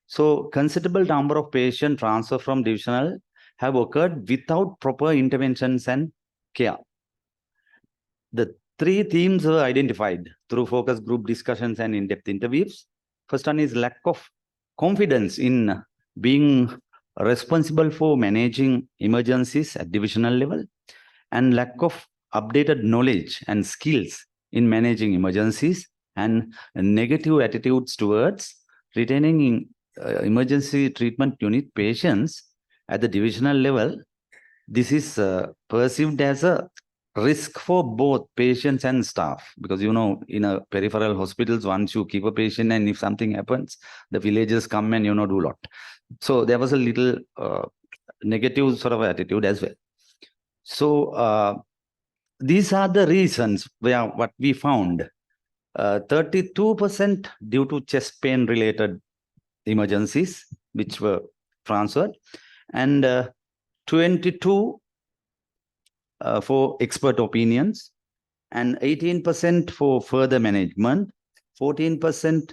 So considerable number of patient transfer from divisional have occurred without proper interventions and care. The 3 themes were identified through focus group discussions and in-depth interviews. First one is lack of confidence in being responsible for managing emergencies at divisional level, and lack of updated knowledge and skills in managing emergencies, and negative attitudes towards retaining emergency treatment unit patients at the divisional level. This is perceived as a risk for both patients and staff, because in a peripheral hospitals, once you keep a patient and if something happens, the villagers come and do a lot. So there was a little negative sort of attitude as well. So these are the reasons where what we found. 32% due to chest pain related emergencies which were transferred, and 22 for expert opinions, and 18% for further management, 14%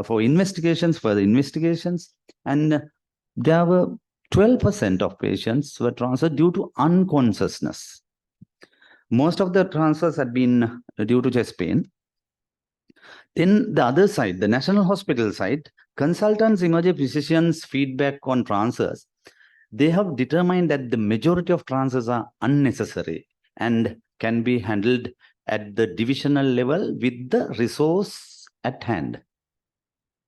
for investigations, further investigations, and there were 12% of patients were transferred due to unconsciousness. Most of the transfers had been due to chest pain. Then the other side, the national hospital side, consultants, emergency physicians' feedback on transfers, they have determined that the majority of transfers are unnecessary and can be handled at the divisional level with the resource at hand.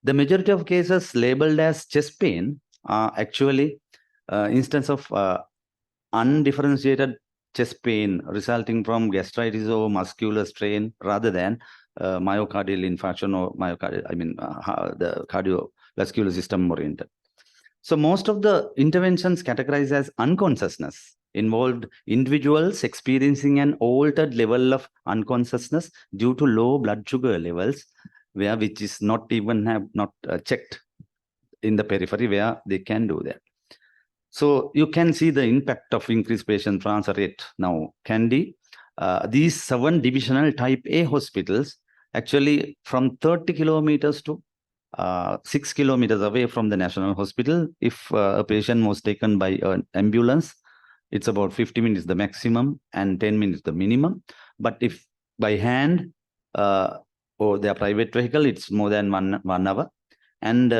The majority of cases labeled as chest pain are actually instance of undifferentiated chest pain resulting from gastritis or muscular strain rather than myocardial infarction or the cardiovascular system oriented. So most of the interventions categorized as unconsciousness involved individuals experiencing an altered level of unconsciousness due to low blood sugar levels, which is not even checked in the periphery where they can do that. So you can see the impact of increased patient transfer rate now. Kandy, these 7 divisional type A hospitals, actually from 30 kilometers to 6 kilometers away from the national hospital. If a patient was taken by an ambulance, it's about 50 minutes the maximum and 10 minutes the minimum. But if by hand or their private vehicle, it's more than one hour. And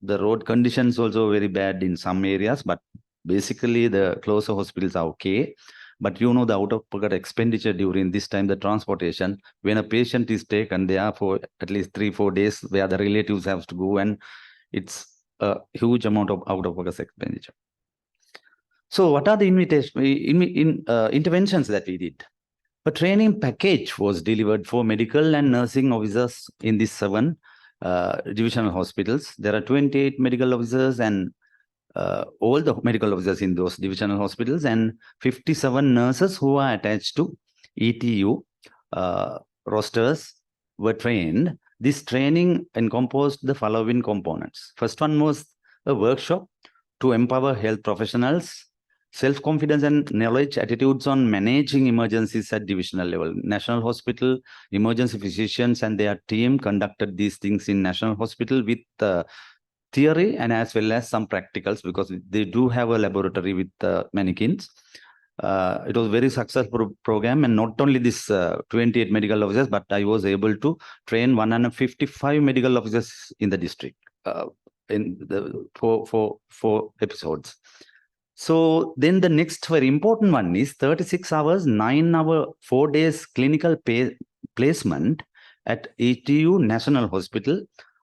the road conditions also very bad in some areas, but basically the closer hospitals are okay. But you know, the out-of-pocket expenditure during this time, the transportation, when a patient is taken there for at least 3-4 days, where the relatives have to go, and it's a huge amount of out-of-pocket expenditure. So what are the interventions that we did? A training package was delivered for medical and nursing officers in these 7 divisional hospitals. There are 28 medical officers and all the medical officers in those divisional hospitals, and 57 nurses who are attached to ETU rosters were trained. This training encompassed the following components. First one was a workshop to empower health professionals, self-confidence and knowledge attitudes on managing emergencies at divisional level. National Hospital, emergency physicians and their team conducted these things in National Hospital with theory and as well as some practicals, because they do have a laboratory with mannequins. It was a very successful program, and not only this 28 medical officers, but I was able to train 155 medical officers in the district in the four episodes. So then the next very important one is 36 hours, 9-hour, 4 days clinical placement at ETU National Hospital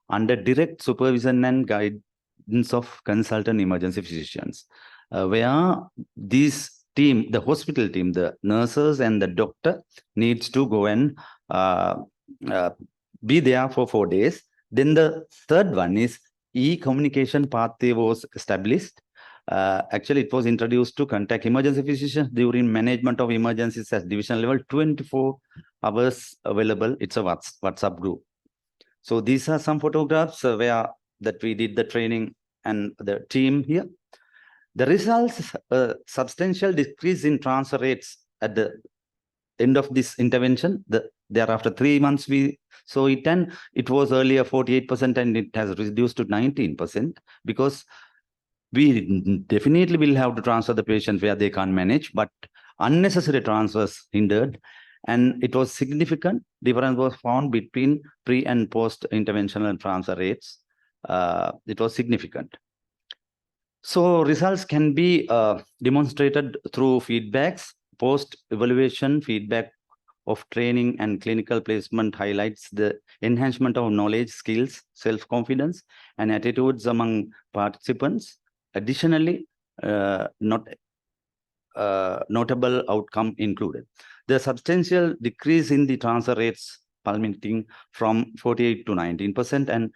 under direct supervision and guidance of consultant emergency physicians, where this team, the hospital team, the nurses and the doctor needs to go and be there for 4 days. Then the third one is e-communication pathway was established. Actually, it was introduced to contact emergency physicians during management of emergencies at division level, 24 hours available. It's a WhatsApp group. So these are some photographs where that we did the training and the team here. The results, substantial decrease in transfer rates at the end of this intervention. Thereafter 3 months, we saw it, and it was earlier 48% and it has reduced to 19%, because we definitely will have to transfer the patient where they can't manage, but unnecessary transfers hindered. And it was significant difference was found between pre and post interventional transfer rates. It was significant. So results can be demonstrated through feedbacks. Post evaluation feedback of training and clinical placement highlights the enhancement of knowledge, skills, self-confidence, and attitudes among participants. Additionally, notable outcome included the substantial decrease in the transfer rates, plummeting from 48 to 19%, and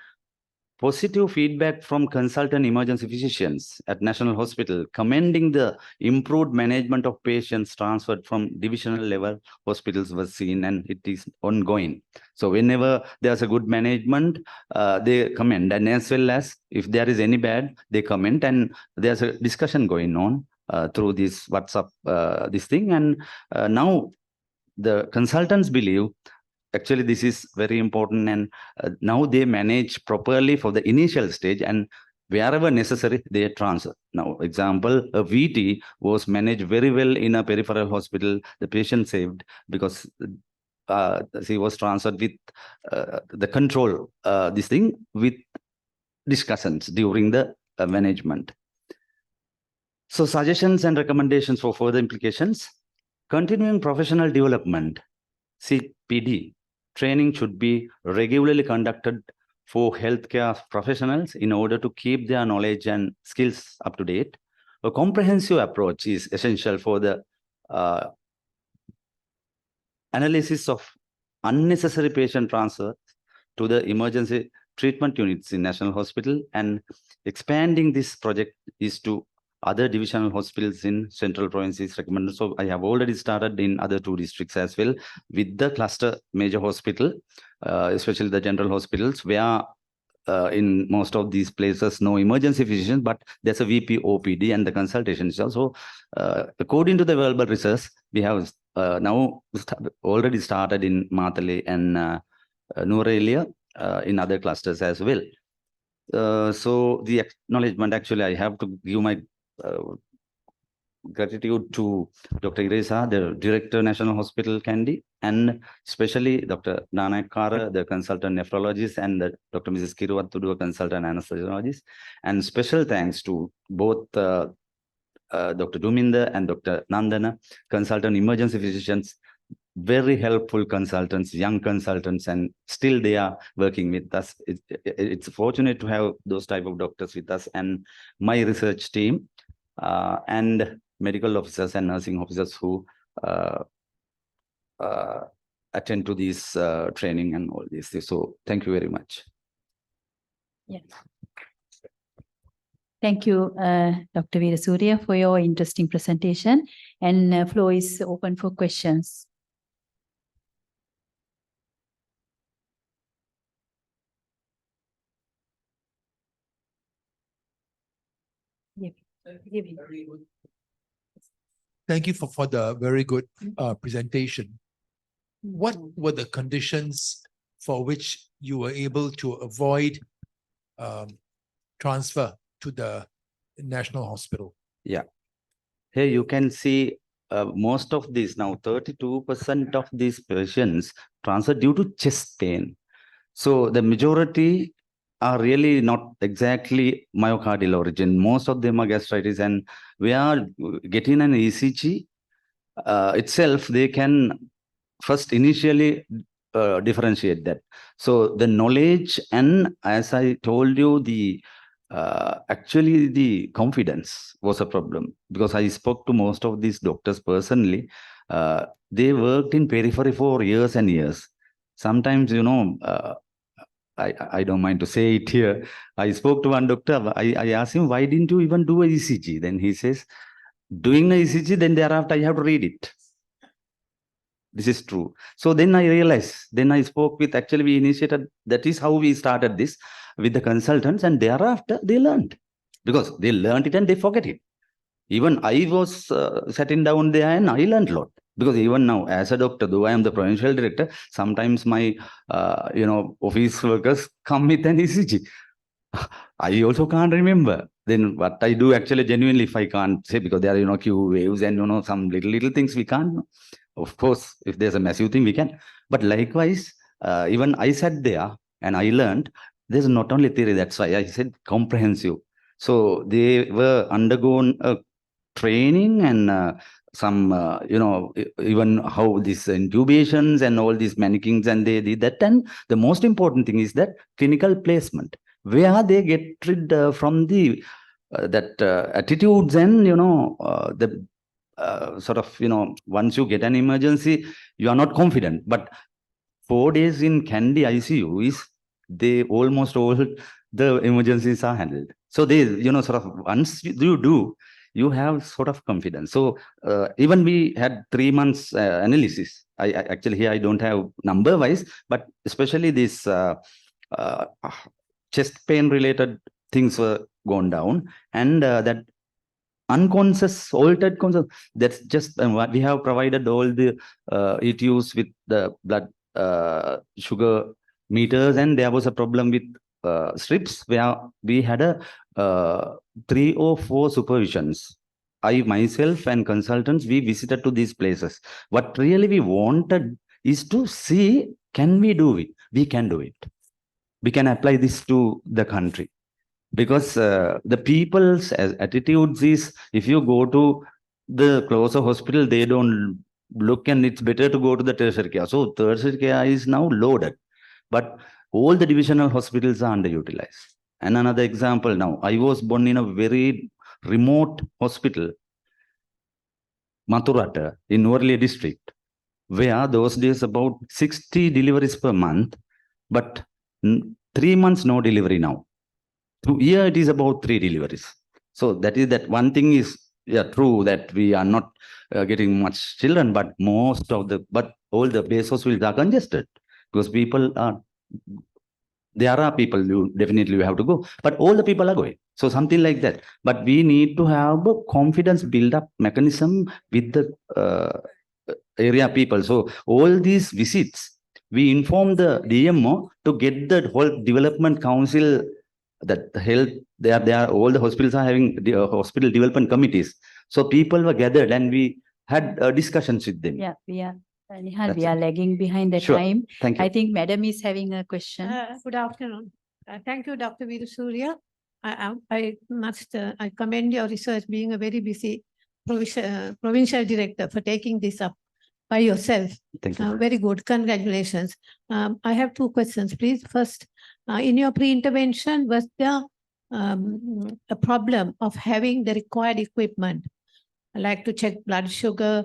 positive feedback from consultant emergency physicians at National Hospital, commending the improved management of patients transferred from divisional level hospitals was seen, and it is ongoing. So whenever there's a good management, they commend, and as well as if there is any bad, they comment, and there's a discussion going on through this WhatsApp, this thing. And now the consultants believe actually this is very important, and now they manage properly for the initial stage, and wherever necessary they transfer. Now example, a VT was managed very well in a peripheral hospital. The patient saved because she was transferred with the control, this thing with discussions during the management. So suggestions and recommendations for further implications. Continuing professional development, CPD, training should be regularly conducted for healthcare professionals in order to keep their knowledge and skills up to date. A comprehensive approach is essential for the analysis of unnecessary patient transfer to the emergency treatment units in National Hospital, and expanding this project is to other divisional hospitals in central provinces recommended. So I have already started in other 2 districts as well with the cluster major hospital, especially the general hospitals, where in most of these places, no emergency physicians, but there's a VP OPD and the consultation is also, according to the available research, we have now already started in Matale and Nuwara in other clusters as well. So the acknowledgement, actually, I have to give my gratitude to Dr. Iresa, the Director, National Hospital, Kandy, and especially Dr. Nanakara, the consultant nephrologist, and Dr. Mrs. Kiruvattudu, consultant anesthesiologist. And special thanks to both Dr. Duminda and Dr. Nandana, consultant emergency physicians, very helpful consultants, young consultants, and still they are working with us. It's fortunate to have those type of doctors with us, and my research team, and medical officers and nursing officers who attend to this training and all these things. So thank you very much. Yeah. Thank you, Dr. Veerasurya, for your interesting presentation. And floor is open for questions. Thank you for the very good presentation. What were the conditions for which you were able to avoid transfer to the National Hospital? Yeah. Here you can see most of these now, 32% of these patients transfer due to chest pain. So the majority are really not exactly myocardial origin. Most of them are gastritis, and we are getting an ECG itself. They can first initially differentiate that. So the knowledge, and as I told you, the actually the confidence was a problem, because I spoke to most of these doctors personally. They worked in periphery for years and years. Sometimes, you know, I don't mind to say it here. I spoke to one doctor. I asked him, why didn't you even do a ECG? Then he says, doing the ECG, then thereafter I have to read it. This is true. So then I realized, then I spoke with, actually we initiated, that is how we started this with the consultants, and thereafter they learned, because they learned it and they forget it. Even I was sitting down there and I learned a lot, because even now as a doctor, though I am the provincial director, sometimes my office workers come with an ECG. I also can't remember. Then what I do actually genuinely, if I can't say, because there are, Q waves and, some little things we can't know. Of course, if there's a massive thing, we can. But likewise, even I sat there and I learned, there's not only theory, that's why I said comprehensive. So they were undergone a training and some, even how these intubations and all these mannequins, and they did that. And the most important thing is that clinical placement, where they get rid from the attitudes and, the sort of, once you get an emergency, you are not confident. But 4 days in Kandy ICU is, they almost all the emergencies are handled. So they, sort of, once you do, you have sort of confidence. So even we had 3 months analysis. I actually, here I don't have number wise, but especially this chest pain related things were gone down, and that unconscious, altered conscious, that's just what we have provided all the ETUs with the blood sugar meters, and there was a problem with strips where we had a 3 or 4 supervisions. I myself and consultants, we visited to these places. What really we wanted is to see, can we do it? We can do it. We can apply this to the country. Because the people's attitudes is, if you go to the closer hospital, they don't look, and it's better to go to the tertiary care. So tertiary care is now loaded, but all the divisional hospitals are underutilized. And another example, now I was born in a very remote hospital, Mathurata in Nuwara district, where those days about 60 deliveries per month, but 3 months no delivery now. Here it is about 3 deliveries. So that is that one thing is, yeah, true that we are not getting much children, but most of the, but all the base hospitals are congested because people are There are people you definitely have to go, but all the people are going. So something like that. But we need to have a confidence build up mechanism with the area people. So all these visits, we inform the DMO to get the whole development council that the health, they are all the hospitals are having the hospital development committees. So people were gathered and we had discussions with them. Yeah, Nihal, That's we are it. lagging behind the Sure. time. Thank you. I think Madam is having a question. Good afternoon. Thank you, Dr. Veeru Surya. I commend your research being a very busy provincial director for taking this up by yourself. Thank you. Very good. Congratulations. I have two questions, please. First, in your pre-intervention, was there a problem of having the required equipment, like to check blood sugar,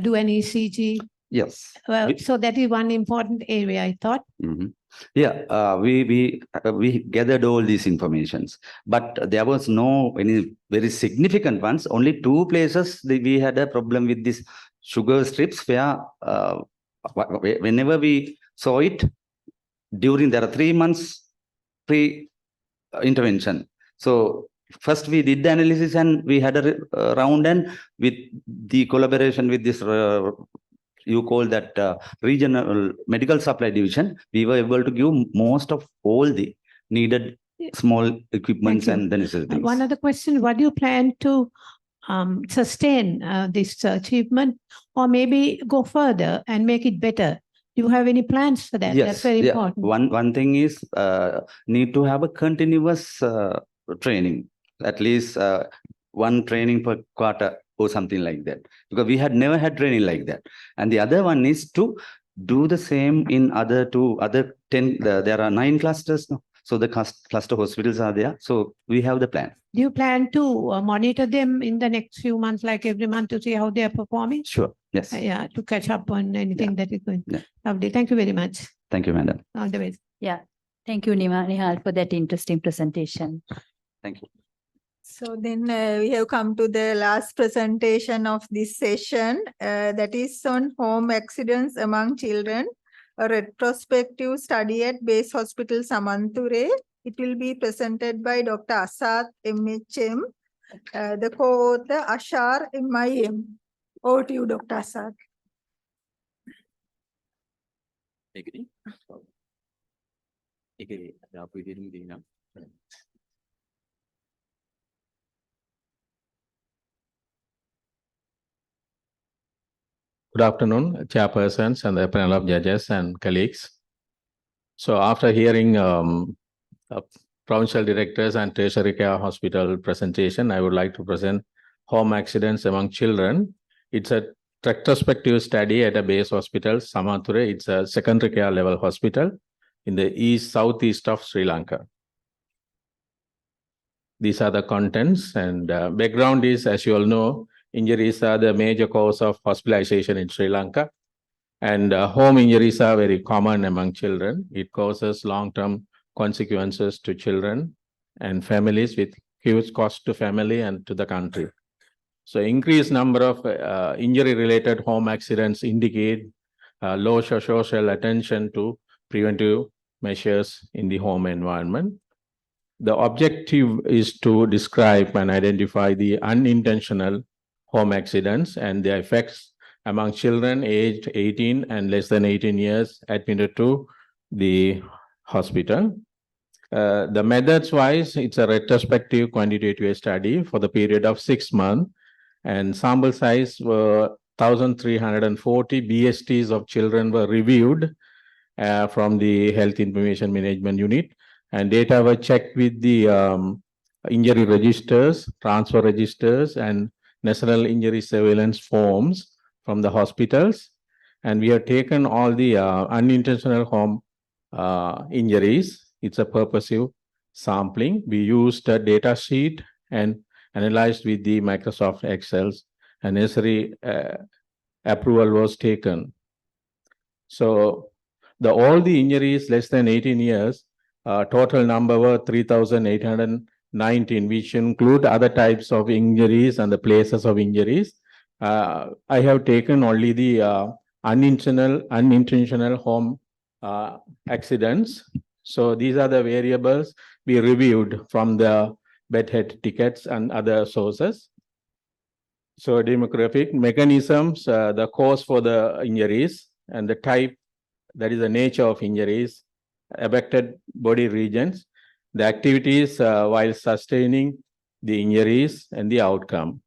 do an ECG? Yes. Well, so that is one important area, I thought. Mhm. Yeah, we gathered all these informations, but there was no any very significant ones. Only two places we had a problem with this sugar strips where whenever we saw it during there are 3 months pre-intervention. So first we did the analysis and we had a round, and with the collaboration with this you call that regional medical supply division, we were able to give most of all the needed small equipments Thank you. and the necessities. One other question, what do you plan to sustain this achievement, or maybe go further and make it better? Do you have any plans for that? Yes, That's very yeah. important. One thing is need to have a continuous training, at least one training per quarter or something like that, because we had never had training like that. And the other one is to do the same in other 10. There are 9 clusters now, so the cluster hospitals are there. So we have the plan. Do you plan to monitor them in the next few months, like every month, to see how they are performing? Sure. Yes. Yeah, to catch up on anything that is going. Yeah. Lovely. Thank you very much. Thank you, madam. All the best. Yeah. Thank you, Nihal, for that interesting presentation. Thank you. So then we have come to the last presentation of this session, that is on home accidents among children, a retrospective study at Base Hospital Samanture. It will be presented by Dr. Asad MHM, the co-author Ashar MIM. Over to you, Dr. Asad. Good afternoon, chairpersons and the panel of judges and colleagues. So after hearing provincial directors and tertiary care hospital presentation, I would like to present home accidents among children. It's a retrospective study at a base hospital, Samanture. It's a secondary care level hospital in the southeast of Sri Lanka. These are the contents, and background is, as you all know, injuries are the major cause of hospitalization in Sri Lanka. And home injuries are very common among children. It causes long-term consequences to children and families with huge cost to family and to the country. So increased number of injury-related home accidents indicate low social attention to preventive measures in the home environment. The objective is to describe and identify the unintentional home accidents and their effects among children aged 18 and less than 18 years admitted to the hospital. The methods wise, it's a retrospective quantitative study for the period of 6 months, and sample size were 1,340 BSTs of children were reviewed from the Health Information Management Unit, and data were checked with the injury registers, transfer registers, and National Injury Surveillance forms from the hospitals. And we have taken all the unintentional home injuries. It's a purposive sampling. We used a data sheet and analyzed with the Microsoft Excel, and necessary approval was taken. So all the injuries less than 18 years, total number were 3,819, which include other types of injuries and the places of injuries. I have taken only the unintentional home accidents. So these are the variables we reviewed from the bedhead tickets and other sources. So demographic mechanisms, the cause for the injuries and the type, that is the nature of injuries, affected body regions, the activities while sustaining the injuries and the outcome.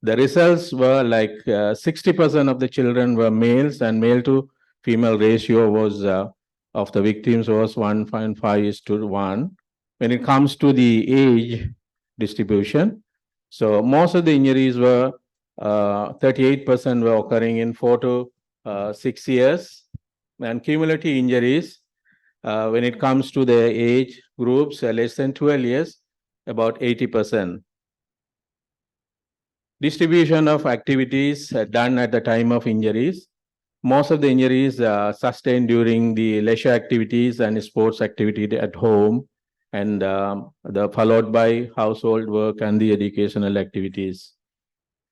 The results were like 60% of the children were males, and male to female ratio was of the victims was 1.5:1. When it comes to the age distribution, so most of the injuries were 38% were occurring in 4 to 6 years, and cumulative injuries when it comes to the age groups less than 12 years, about 80%. Distribution of activities done at the time of injuries. Most of the injuries sustained during the leisure activities and sports activity at home, and followed by household work and the educational activities.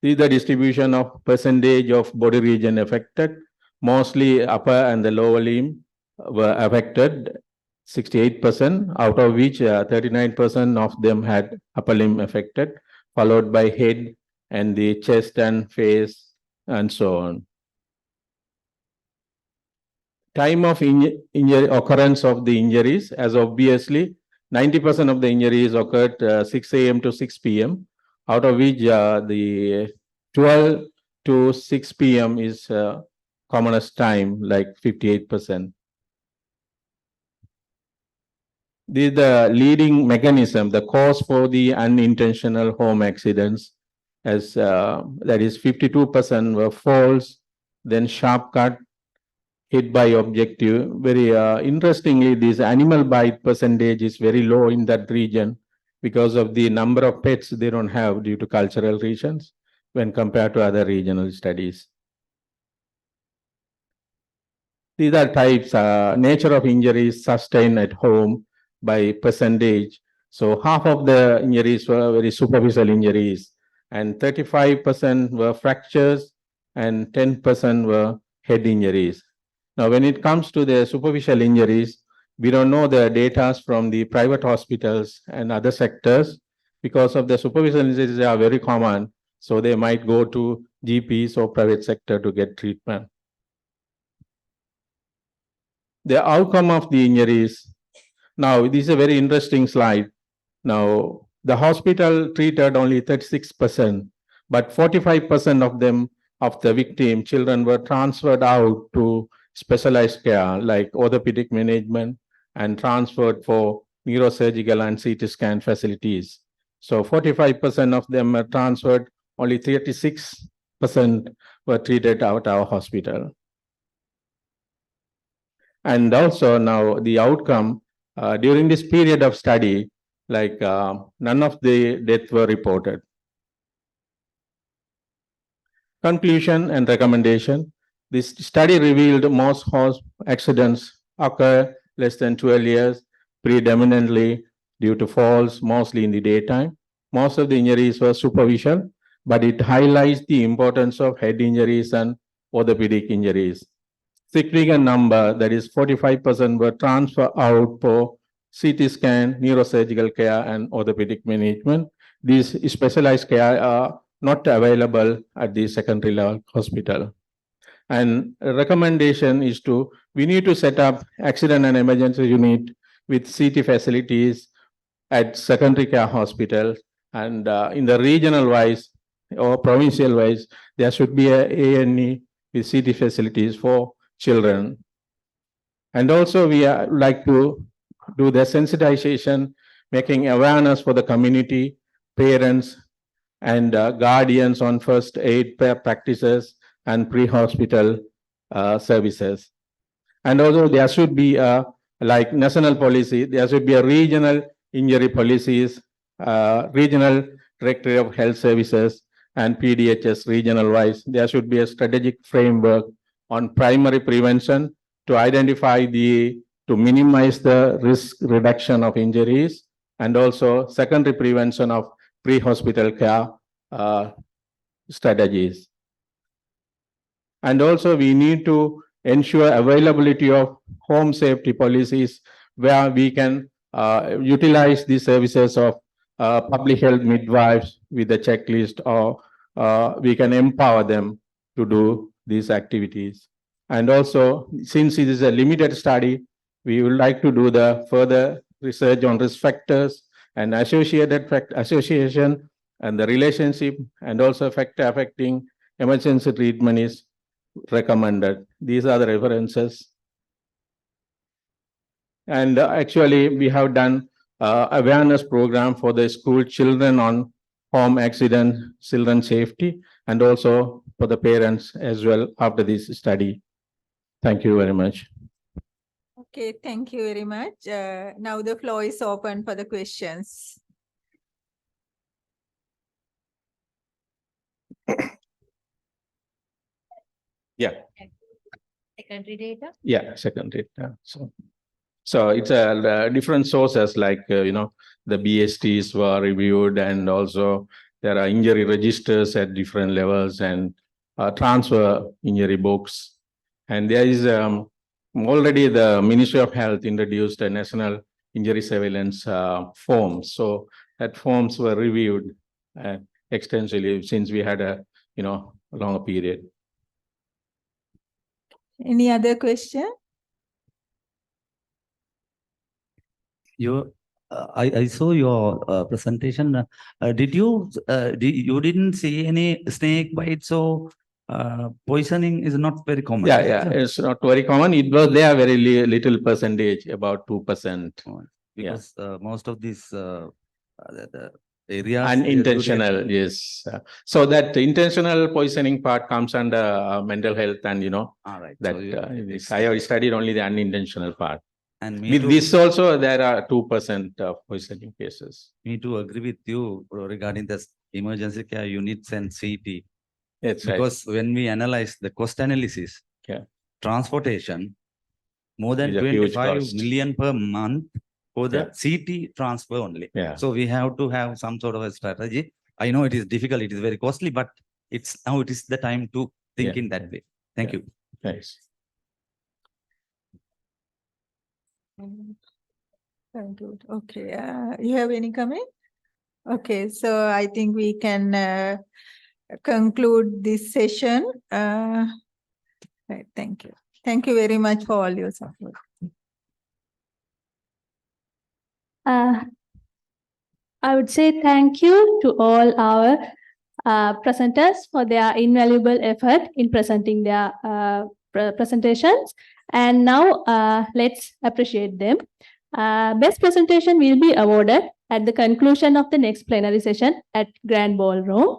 This is the distribution of percentage of body region affected. Mostly upper and the lower limb were affected, 68%, out of which 39% of them had upper limb affected, followed by head and the chest and face and so on. Time of injury occurrence of the injuries, as obviously 90% of the injuries occurred 6 a.m. to 6 p.m., out of which the 12 to 6 p.m. is commonest time, like 58%. This is the leading mechanism, the cause for the unintentional home accidents, as that is 52% were falls, then sharp cut, hit by objective. Very interestingly, this animal bite percentage is very low in that region because of the number of pets they don't have due to cultural reasons when compared to other regional studies. These are types, nature of injuries sustained at home by percentage. So half of the injuries were very superficial injuries, and 35% were fractures, and 10% were head injuries. Now, when it comes to the superficial injuries, we don't know the data from the private hospitals and other sectors because of the superficial injuries are very common. So they might go to GPs or private sector to get treatment. The outcome of the injuries. Now, this is a very interesting slide. Now, the hospital treated only 36%, but 45% of them, of the victim children, were transferred out to specialized care like orthopedic management and transferred for neurosurgical and CT scan facilities. So 45% of them were transferred, only 36% were treated at our hospital. And also now the outcome during this period of study, like none of the deaths were reported. Conclusion and recommendation. This study revealed most accidents occur less than 12 years, predominantly due to falls, mostly in the daytime. Most of the injuries were superficial, but it highlights the importance of head injuries and orthopedic injuries. Significant number, that is 45%, were transferred out for CT scan, neurosurgical care, and orthopedic management. These specialized care are not available at the secondary level hospital. And recommendation is we need to set up accident and emergency unit with CT facilities at secondary care hospitals, and in the regional wise or provincial wise, there should be a A&E with CT facilities for children. And also we like to do the sensitization, making awareness for the community, parents, and guardians on first aid practices and pre-hospital services. And also there should be like national policy, there should be a regional injury policies, regional directorate of health services, and PDHS regional wise. There should be a strategic framework on primary prevention to identify to minimize the risk reduction of injuries, and also secondary prevention of pre-hospital care strategies. And also we need to ensure availability of home safety policies where we can utilize the services of public health midwives with a checklist, or we can empower them to do these activities. And also, since it is a limited study, we would like to do the further research on risk factors and association and the relationship, and also factor affecting emergency treatment is recommended. These are the references. And actually, we have done awareness program for the school children on home accident, children safety, and also for the parents as well after this study. Thank you very much. Okay, thank you very much. Now the floor is open for the questions. Yeah. Secondary data? Yeah, secondary data. So it's a different sources like, the BSTs were reviewed, and also there are injury registers at different levels, and transfer injury books. And there is already the Ministry of Health introduced a national injury surveillance form. So that forms were reviewed extensively since we had a longer period. Any other question? I saw your presentation. You didn't see any snake bites, so poisoning is not very common. Yeah, it's not very common. It was there very little percentage, about 2%. Because most of these the areas Unintentional, yes. So that intentional poisoning part comes under mental health, and All right. that I have studied only the unintentional part. And me With too, this also, there are 2% of poisoning cases. me too agree with you regarding the emergency care units and CT. That's right. Because when we analyze the cost analysis, transportation, more than Is a huge 25 cost. million per month for the CT transfer only. Yeah. So we have to have some sort of a strategy. I know it is difficult, it is very costly, but now it is the time to think in that way. Thank you. Thanks. Very good. Okay. You have any comment? Okay, so I think we can conclude this session. Right, thank you. Thank you very much for all your support. I would say thank you to all our presenters for their invaluable effort in presenting their presentations. And now let's appreciate them. Best presentation will be awarded at the conclusion of the next plenary session at Grand Ballroom.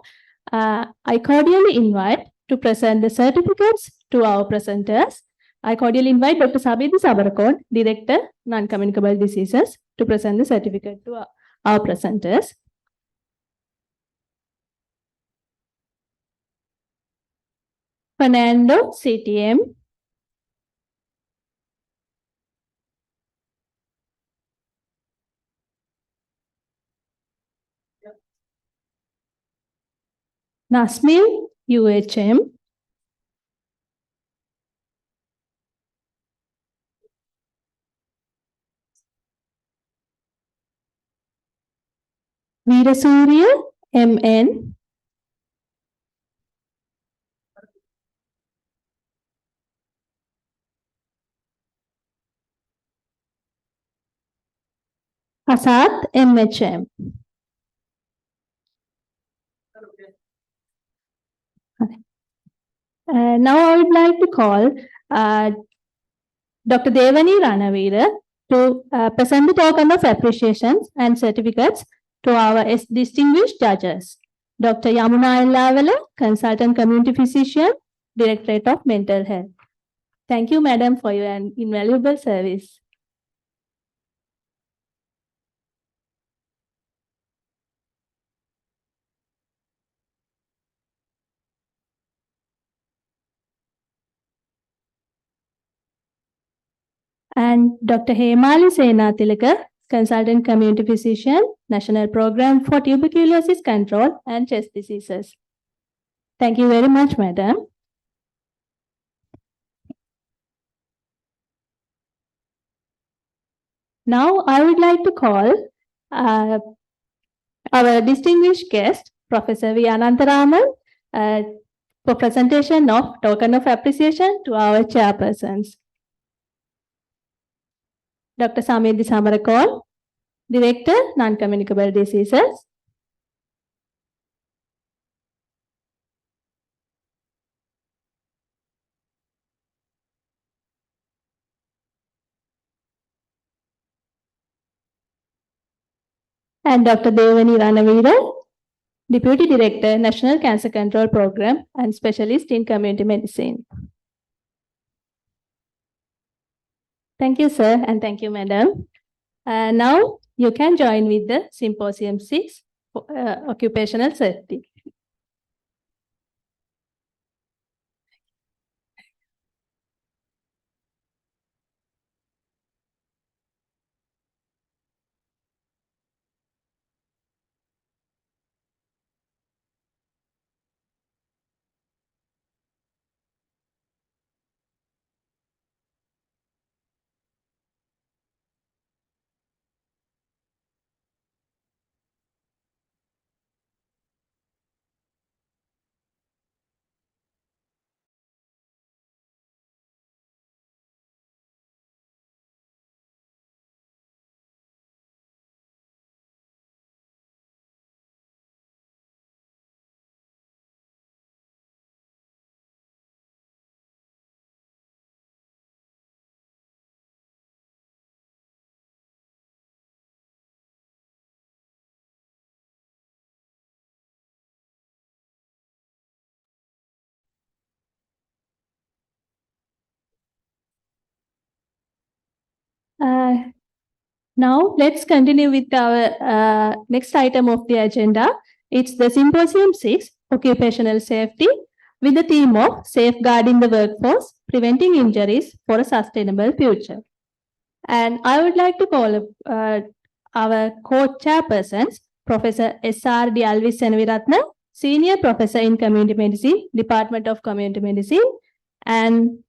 I cordially invite to present the certificates to our presenters. I cordially invite Dr. Sabiti Sabarakon, Director, Non-Communicable Diseases, to present the certificate to our presenters. Fernando, CTM. Nasmil, UHM. Veerasurya, MN. Asad, MHM. Now I would like to call Dr. Devani Ranavira to present the token of appreciations and certificates to our distinguished judges. Dr. Yamuna Ellavala, Consultant Community Physician, Directorate of Mental Health. Thank you, Madam, for your invaluable service. And Dr. Hemali Senathilaka, Consultant Community Physician, National Program for Tuberculosis Control and Chest Diseases. Thank you very much, Madam. Now I would like to call our distinguished guest, Professor V. Anantaraman, for presentation of token of appreciation to our chairpersons. Dr. Samedhi Samarakon, Director, Non-Communicable Diseases. And Dr. Devani Ranavira, Deputy Director, National Cancer Control Program and Specialist in Community Medicine. Thank you, sir, and thank you, madam. Now you can join with the Symposium 6, Occupational Safety. Now let's continue with our next item of the agenda. It's the Symposium 6, Occupational Safety, with the theme of Safeguarding the Workforce, Preventing Injuries for a Sustainable Future. And I would like to call our co-chairpersons, Professor S.R.D. Alvis Senaviratna, Senior Professor in Community Medicine, Department of Community Medicine, and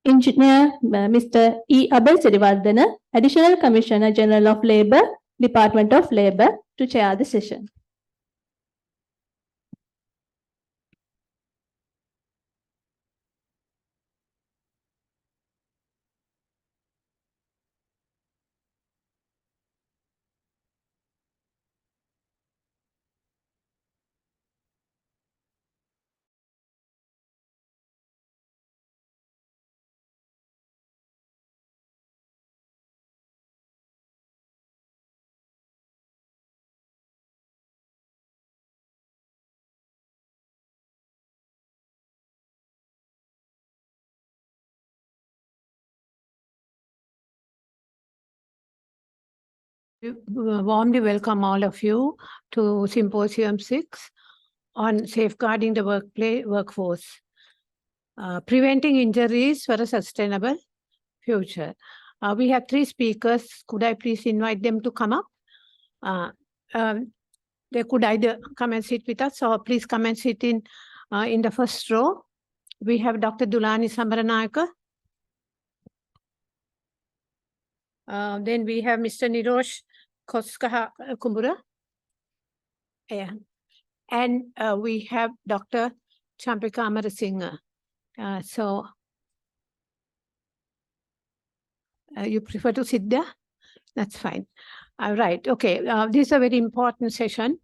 Engineer Mr. E. Abel Sirivardhana, Additional Commissioner General of Labour, Department of Labour, to chair the session. We warmly welcome all of you to Symposium 6 on safeguarding the workforce, preventing injuries for a sustainable future. We have 3 speakers. Could I please invite them to come up? They could either come and sit with us or please come and sit in the first row. We have Dr. Dulani Samaranayaka. Then we have Mr. Nirosh Koskaha Kumbura. Yeah. And we have Dr. Champika Amarasinghe. So you prefer to sit there? That's fine. All right. Okay. This is a very important session.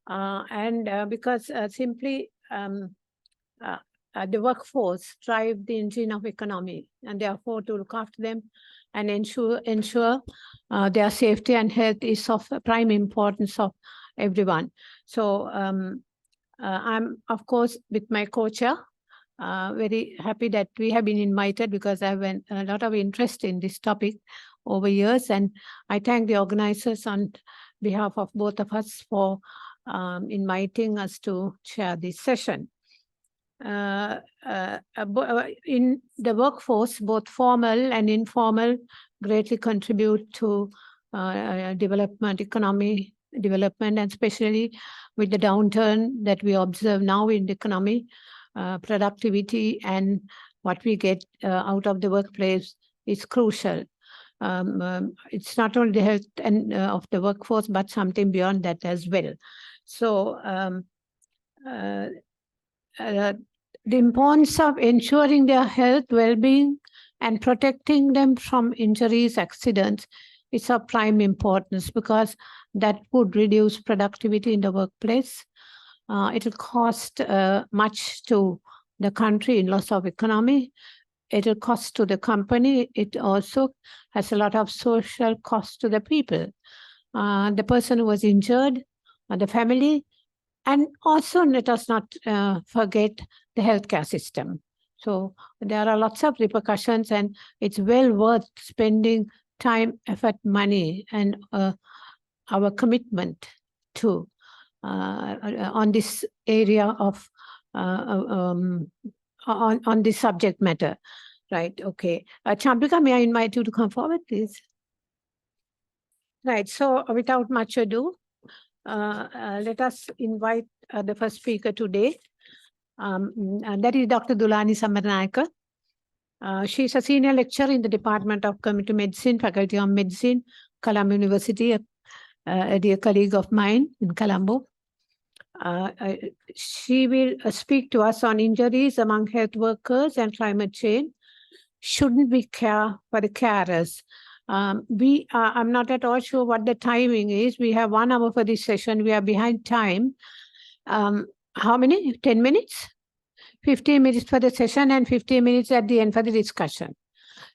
And because simply the workforce drive the engine of economy, and therefore to look after them and ensure their safety and health is of prime importance of everyone. So I'm, of course, with my co-chair, very happy that we have been invited because I have a lot of interest in this topic over years. And I thank the organizers on behalf of both of us for inviting us to chair this session. In the workforce, both formal and informal greatly contribute to development, economy development, and especially with the downturn that we observe now in the economy, productivity and what we get out of the workplace is crucial. It's not only the health and of the workforce, but something beyond that as well. So the importance of ensuring their health, well-being, and protecting them from injuries, accidents is of prime importance, because that would reduce productivity in the workplace. It will cost much to the country in loss of economy. It will cost to the company. It also has a lot of social cost to the people. The person who was injured, the family, and also let us not forget the healthcare system. So there are lots of repercussions, and it's well worth spending time, effort, money, and our commitment to on this area of on this subject matter. Right, okay. Chandrika, may I invite you to come forward, please? Right, so without much ado, let us invite the first speaker today. And that is Dr. Dulani Samaranayaka. She is a senior lecturer in the Department of Community Medicine, Faculty of Medicine, Colombo University, a dear colleague of mine in Colombo. She will speak to us on injuries among health workers and climate change. Shouldn't we care for the carers? I'm not at all sure what the timing is. We have 1 hour for this session. We are behind time. How many? 10 minutes? 15 minutes for the session and 15 minutes at the end for the discussion.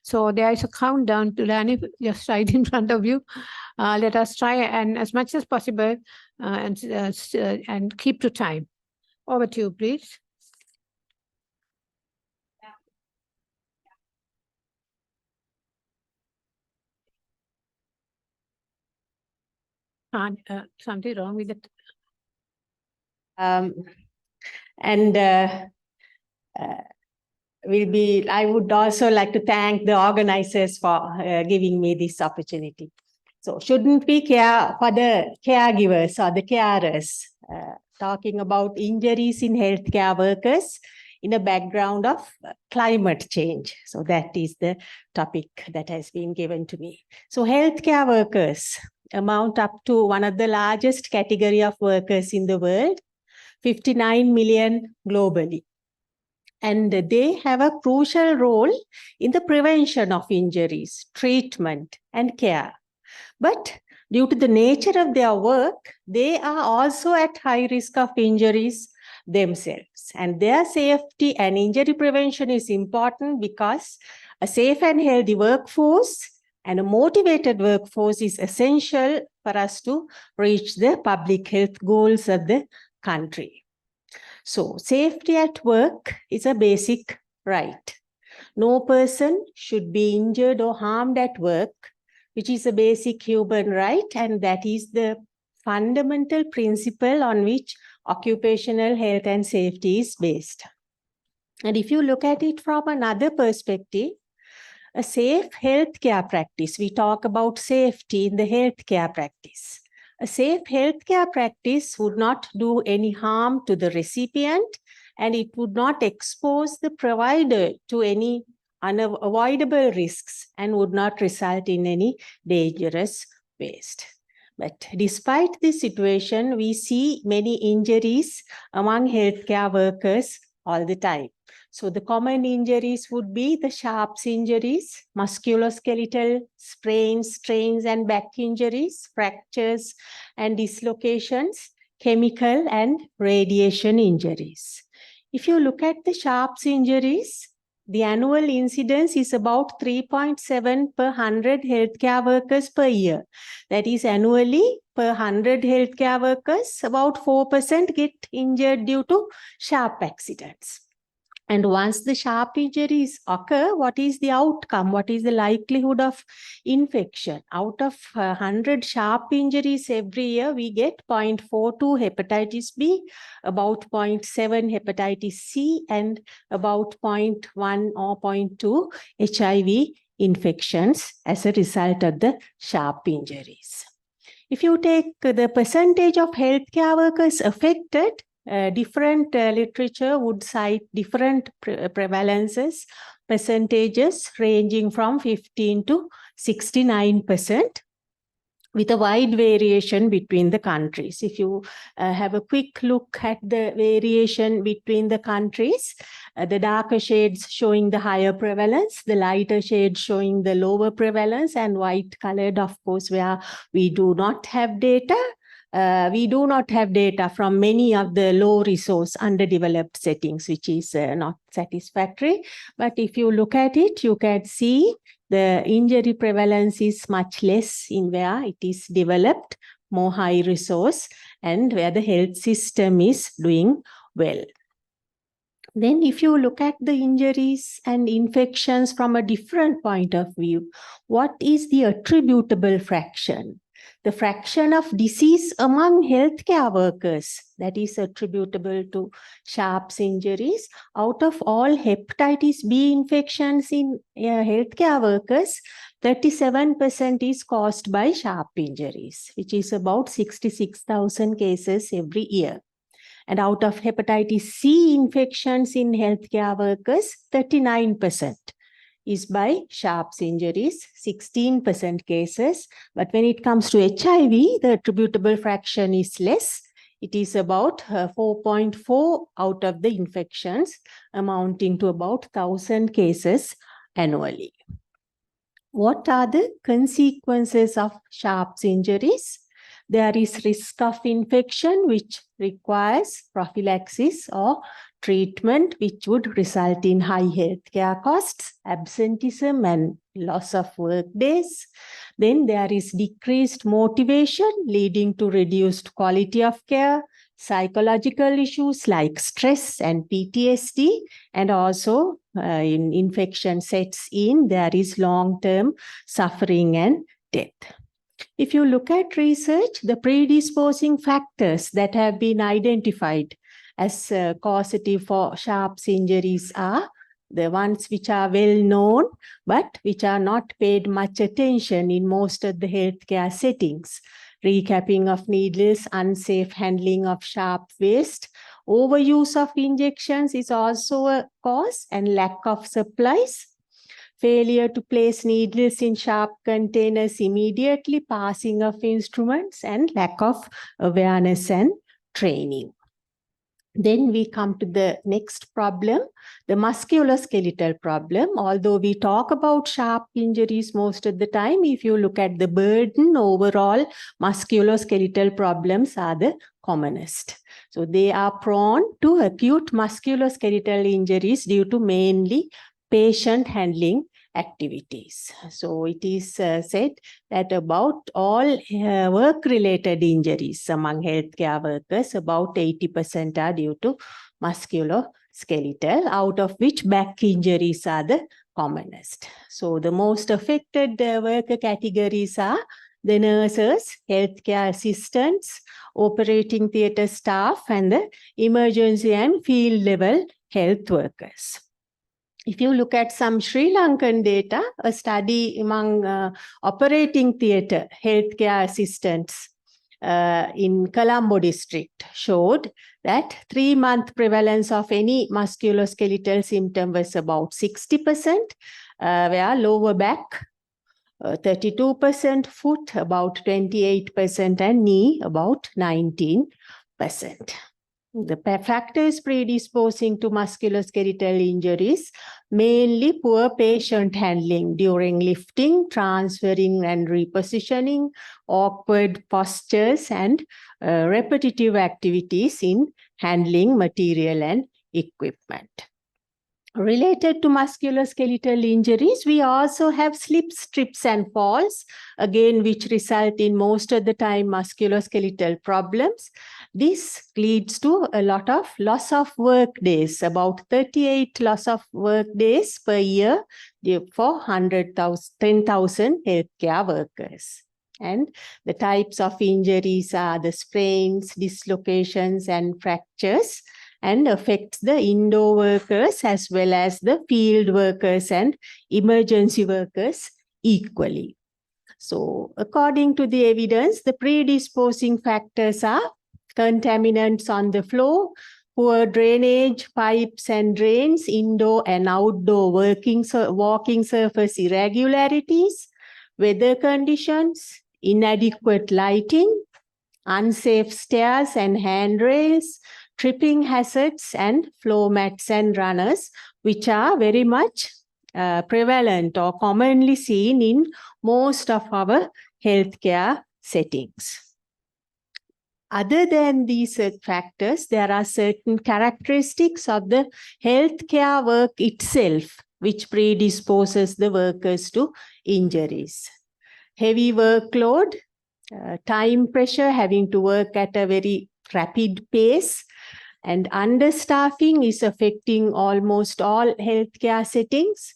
So there is a countdown, Tulani, just right in front of you. Let us try and as much as possible and keep to time. Over to you, please. Something wrong with it. I would also like to thank the organizers for giving me this opportunity. So shouldn't we care for the caregivers or the carers? Talking about injuries in healthcare workers in a background of climate change. So that is the topic that has been given to me. So healthcare workers amount up to one of the largest category of workers in the world, 59 million globally. And they have a crucial role in the prevention of injuries, treatment, and care. But due to the nature of their work, they are also at high risk of injuries themselves. And their safety and injury prevention is important because a safe and healthy workforce and a motivated workforce is essential for us to reach the public health goals of the country. So safety at work is a basic right. No person should be injured or harmed at work, which is a basic human right, and that is the fundamental principle on which occupational health and safety is based. And if you look at it from another perspective, a safe healthcare practice, we talk about safety in the healthcare practice. A safe healthcare practice would not do any harm to the recipient, and it would not expose the provider to any unavoidable risks and would not result in any dangerous waste. But despite this situation, we see many injuries among healthcare workers all the time. So the common injuries would be the sharps injuries, musculoskeletal sprains, strains, and back injuries, fractures and dislocations, chemical and radiation injuries. If you look at the sharps injuries, the annual incidence is about 3.7 per 100 healthcare workers per year. That is, annually per 100 healthcare workers, about 4% get injured due to sharp accidents. And once the sharp injuries occur, what is the outcome? What is the likelihood of infection? Out of 100 sharp injuries every year, we get 0.42 hepatitis B, about 0.7 hepatitis C, and about 0.1 or 0.2 HIV infections as a result of the sharp injuries. If you take the percentage of healthcare workers affected, different literature would cite different prevalences, percentages ranging from 15 to 69%, with a wide variation between the countries. If you have a quick look at the variation between the countries, the darker shades showing the higher prevalence, the lighter shades showing the lower prevalence, and white colored, of course, where we do not have data. We do not have data from many of the low resource underdeveloped settings, which is not satisfactory. But if you look at it, you can see the injury prevalence is much less in where it is developed, more high resource, and where the health system is doing well. Then if you look at the injuries and infections from a different point of view, what is the attributable fraction? The fraction of disease among healthcare workers that is attributable to Sharp's injuries. Out of all hepatitis B infections in healthcare workers, 37% is caused by Sharp injuries, which is about 66,000 cases every year. And out of hepatitis C infections in healthcare workers, 39% is by Sharp's injuries, 16% cases. But when it comes to HIV, the attributable fraction is less. It is about 4.4 out of the infections, amounting to about 1,000 cases annually. What are the consequences of Sharp's injuries? There is risk of infection, which requires prophylaxis or treatment, which would result in high healthcare costs, absenteeism, and loss of work days. Then there is decreased motivation, leading to reduced quality of care, psychological issues like stress and PTSD, and also in infection sets in, there is long-term suffering and death. If you look at research, the predisposing factors that have been identified as causative for Sharp's injuries are the ones which are well known, but which are not paid much attention in most of the healthcare settings. Recapping of needles, unsafe handling of sharp waste, overuse of injections is also a cause, and lack of supplies. Failure to place needles in sharp containers immediately, passing of instruments, and lack of awareness and training. Then we come to the next problem, the musculoskeletal problem. Although we talk about Sharp injuries most of the time, if you look at the burden, overall musculoskeletal problems are the commonest. So they are prone to acute musculoskeletal injuries due to mainly patient handling activities. So it is said that about all work-related injuries among healthcare workers, about 80% are due to musculoskeletal, out of which back injuries are the commonest. So the most affected worker categories are the nurses, healthcare assistants, operating theatre staff, and the emergency and field level health workers. If you look at some Sri Lankan data, a study among operating theatre healthcare assistants in Colombo district showed that 3-month prevalence of any musculoskeletal symptom was about 60%, where lower back 32%, foot about 28%, and knee about 19%. The factors predisposing to musculoskeletal injuries, mainly poor patient handling during lifting, transferring and repositioning, awkward postures, and repetitive activities in handling material and equipment. Related to musculoskeletal injuries, we also have slips, trips, and falls, again, which result in most of the time musculoskeletal problems. This leads to a lot of loss of work days, about 38 loss of work days per year for 10,000 healthcare workers. And the types of injuries are the sprains, dislocations, and fractures, and affects the indoor workers as well as the field workers and emergency workers equally. So according to the evidence, the predisposing factors are contaminants on the floor, poor drainage, pipes and drains, indoor and outdoor walking surface irregularities, weather conditions, inadequate lighting, unsafe stairs and handrails, tripping hazards, and floor mats and runners, which are very much prevalent or commonly seen in most of our healthcare settings. Other than these factors, there are certain characteristics of the healthcare work itself which predisposes the workers to injuries. Heavy workload, time pressure, having to work at a very rapid pace, and understaffing is affecting almost all healthcare settings,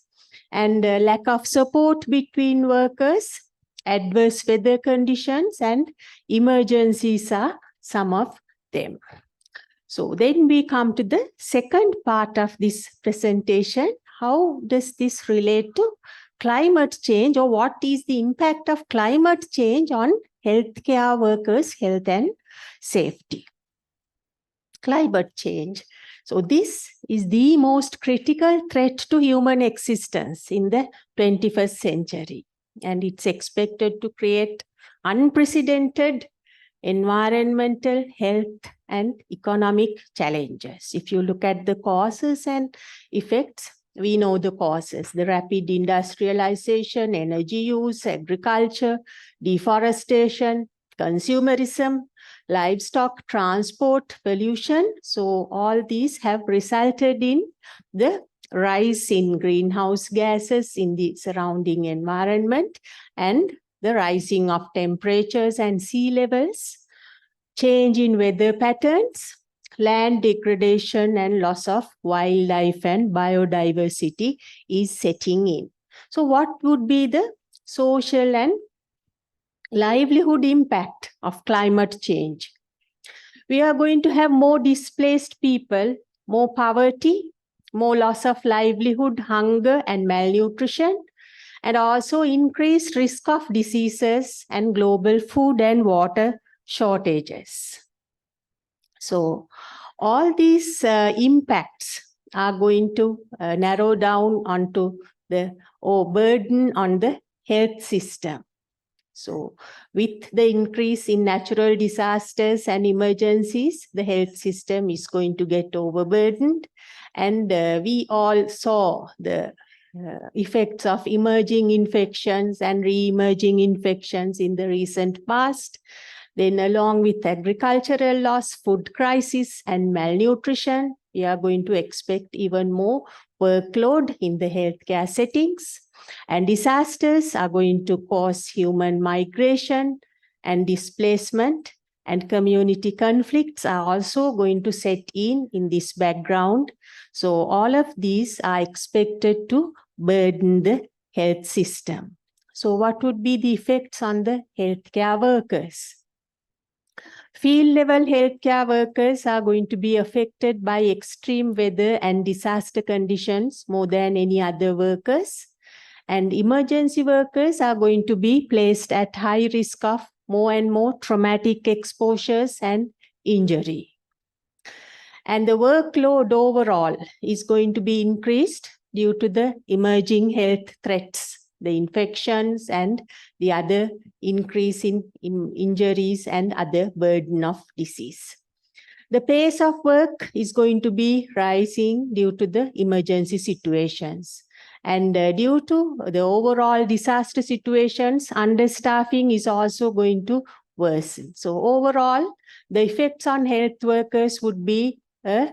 and lack of support between workers, adverse weather conditions, and emergencies are some of them. So then we come to the second part of this presentation. How does this relate to climate change, or what is the impact of climate change on healthcare workers' health and safety? Climate change. So this is the most critical threat to human existence in the 21st century, and it's expected to create unprecedented environmental, health, and economic challenges. If you look at the causes and effects, we know the causes: the rapid industrialization, energy use, agriculture, deforestation, consumerism, livestock transport, pollution. So all these have resulted in the rise in greenhouse gases in the surrounding environment, and the rising of temperatures and sea levels, change in weather patterns, land degradation, and loss of wildlife and biodiversity is setting in. So what would be the social and livelihood impact of climate change? We are going to have more displaced people, more poverty, more loss of livelihood, hunger and malnutrition, and also increased risk of diseases and global food and water shortages. So all these impacts are going to narrow down onto the burden on the health system. So with the increase in natural disasters and emergencies, the health system is going to get overburdened. And we all saw the effects of emerging infections and re-emerging infections in the recent past. Then along with agricultural loss, food crisis, and malnutrition, we are going to expect even more workload in the healthcare settings. And disasters are going to cause human migration and displacement, and community conflicts are also going to set in this background. So all of these are expected to burden the health system. So what would be the effects on the healthcare workers? Field level healthcare workers are going to be affected by extreme weather and disaster conditions more than any other workers. And emergency workers are going to be placed at high risk of more and more traumatic exposures and injury. And the workload overall is going to be increased due to the emerging health threats, the infections and the other increase in injuries and other burden of disease. The pace of work is going to be rising due to the emergency situations. And due to the overall disaster situations, understaffing is also going to worsen. So overall, the effects on health workers would be a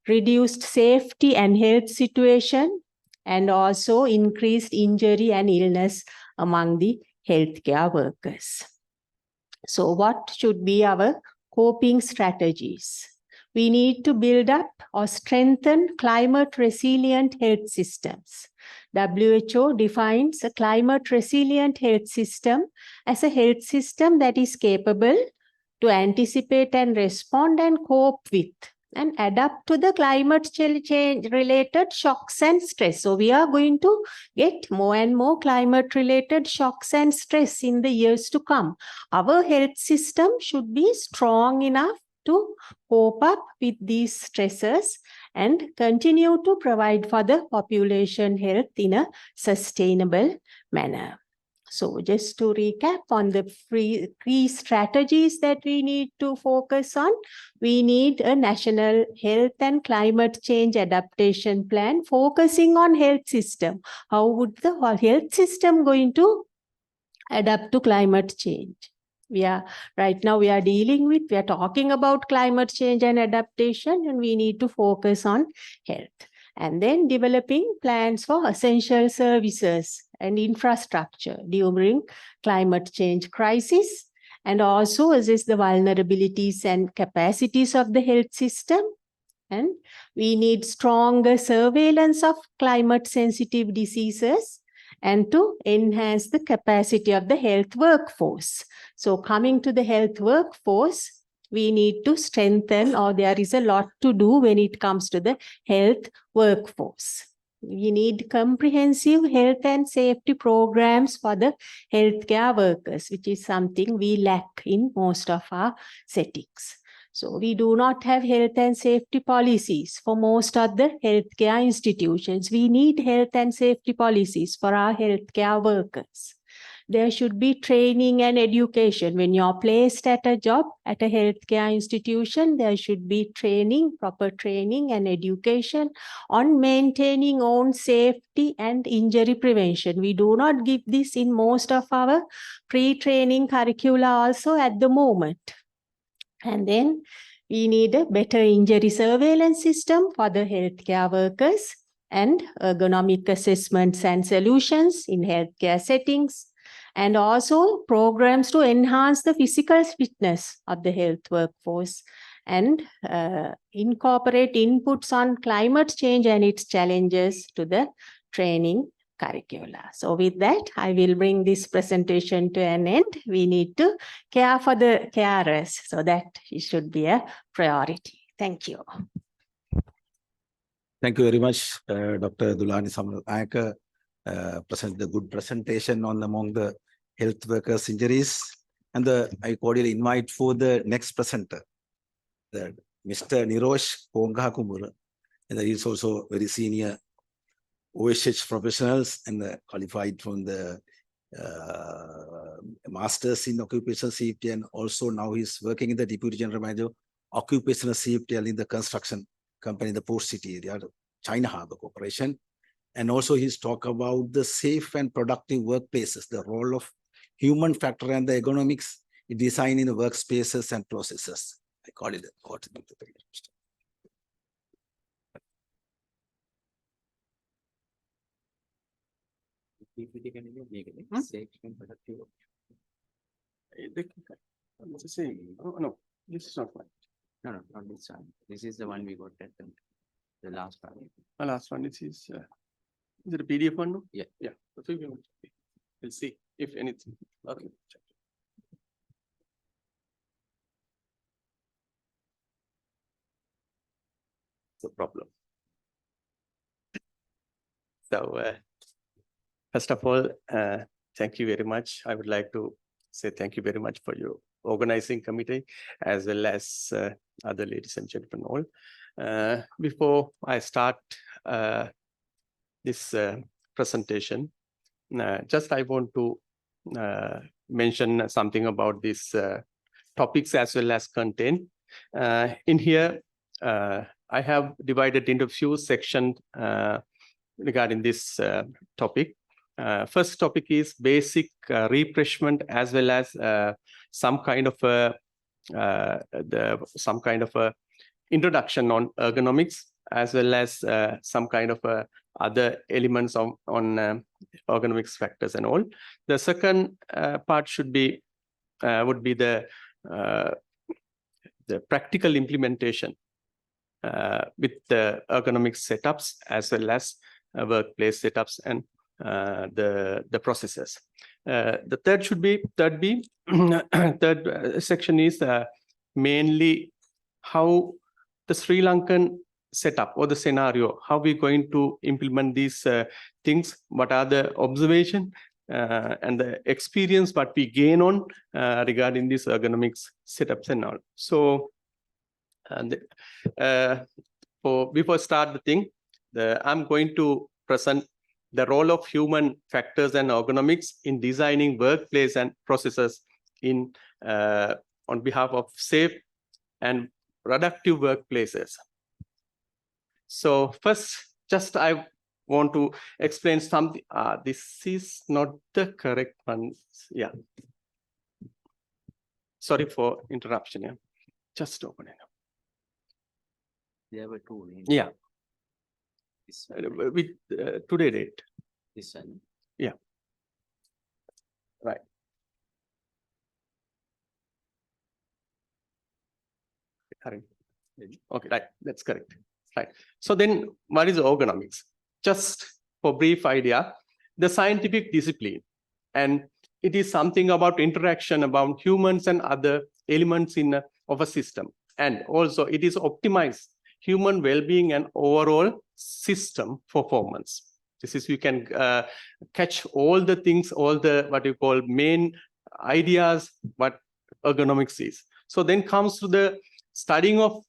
reduced safety and health situation, and also increased injury and illness among the healthcare workers. So what should be our coping strategies? We need to build up or strengthen climate resilient health systems. WHO defines a climate resilient health system as a health system that is capable to anticipate and respond and cope with and adapt to the climate change related shocks and stress. So we are going to get more and more climate related shocks and stress in the years to come. Our health system should be strong enough to cope up with these stresses and continue to provide for the population health in a sustainable manner. So just to recap on the key strategies that we need to focus on, we need a national health and climate change adaptation plan focusing on health system. How would the health system going to adapt to climate change? Right now we are talking about climate change and adaptation, and we need to focus on health. And then developing plans for essential services and infrastructure during climate change crisis, and also assess the vulnerabilities and capacities of the health system. And we need stronger surveillance of climate sensitive diseases and to enhance the capacity of the health workforce. So coming to the health workforce, we need to strengthen, or there is a lot to do when it comes to the health workforce. We need comprehensive health and safety programs for the healthcare workers, which is something we lack in most of our settings. So we do not have health and safety policies for most of the healthcare institutions. We need health and safety policies for our healthcare workers. There should be training and education. When you're placed at a job at a healthcare institution, there should be training, proper training and education on maintaining own safety and injury prevention. We do not give this in most of our pre-training curricula also at the moment. And then we need a better injury surveillance system for the healthcare workers and ergonomic assessments and solutions in healthcare settings, and also programs to enhance the physical fitness of the health workforce and incorporate inputs on climate change and its challenges to the training curricula. So with that, I will bring this presentation to an end. We need to care for the carers, so that it should be a priority. Thank you. Thank you very much, Dr. Dulani Samuel-Anka, present the good presentation on among the health workers' injuries. And I cordially invite for the next presenter, Mr. Nirosh Pongakumura, and he is also very senior OSH professionals and qualified from the Masters in Occupational Safety, and also now he's working in the Deputy General Manager Occupational Safety in the construction company in the Port City area, China Harbour Corporation. And also he's talked about the safe and productive workplaces, the role of human factor and the ergonomics in designing the workspaces and processes. I call it It's the same. Oh, no, this is not one. No, not this one. This is the one we got at the last one. The last one is it a PDF one? No? Yeah. Yeah. We'll see if anything. Okay. The problem. So, first of all, thank you very much. I would like to say thank you very much for your organizing committee, as well as other ladies and gentlemen all. Before I start this presentation, just I want to mention something about these topics as well as content. In here, I have divided into a few sections regarding this topic. First topic is basic refreshment, as well as some kind of a introduction on ergonomics, as well as some kind of other elements on ergonomics factors and all. The second part would be the practical implementation with the ergonomics setups, as well as workplace setups and the processes. The third section is mainly how the Sri Lankan setup or the scenario, how we're going to implement these things, what are the observation and the experience what we gain on regarding these ergonomics setups and all. So And before start the thing, I'm going to present the role of human factors and ergonomics in designing workplace and processes in on behalf of safe and productive workplaces. So first, just I want to explain something. This is not the correct one. Yeah. Sorry for interruption. Yeah. Just open it up. There were two. Yeah. This With today date. This one. Yeah. Right. Correct. Okay, right. That's correct. Right. So then what is ergonomics? Just for brief idea, the scientific discipline, and it is something about interaction about humans and other elements of a system. And also it is optimize human well-being and overall system performance. This is, you can catch all the things, all the what you call main ideas, what ergonomics is. So then comes to the studying of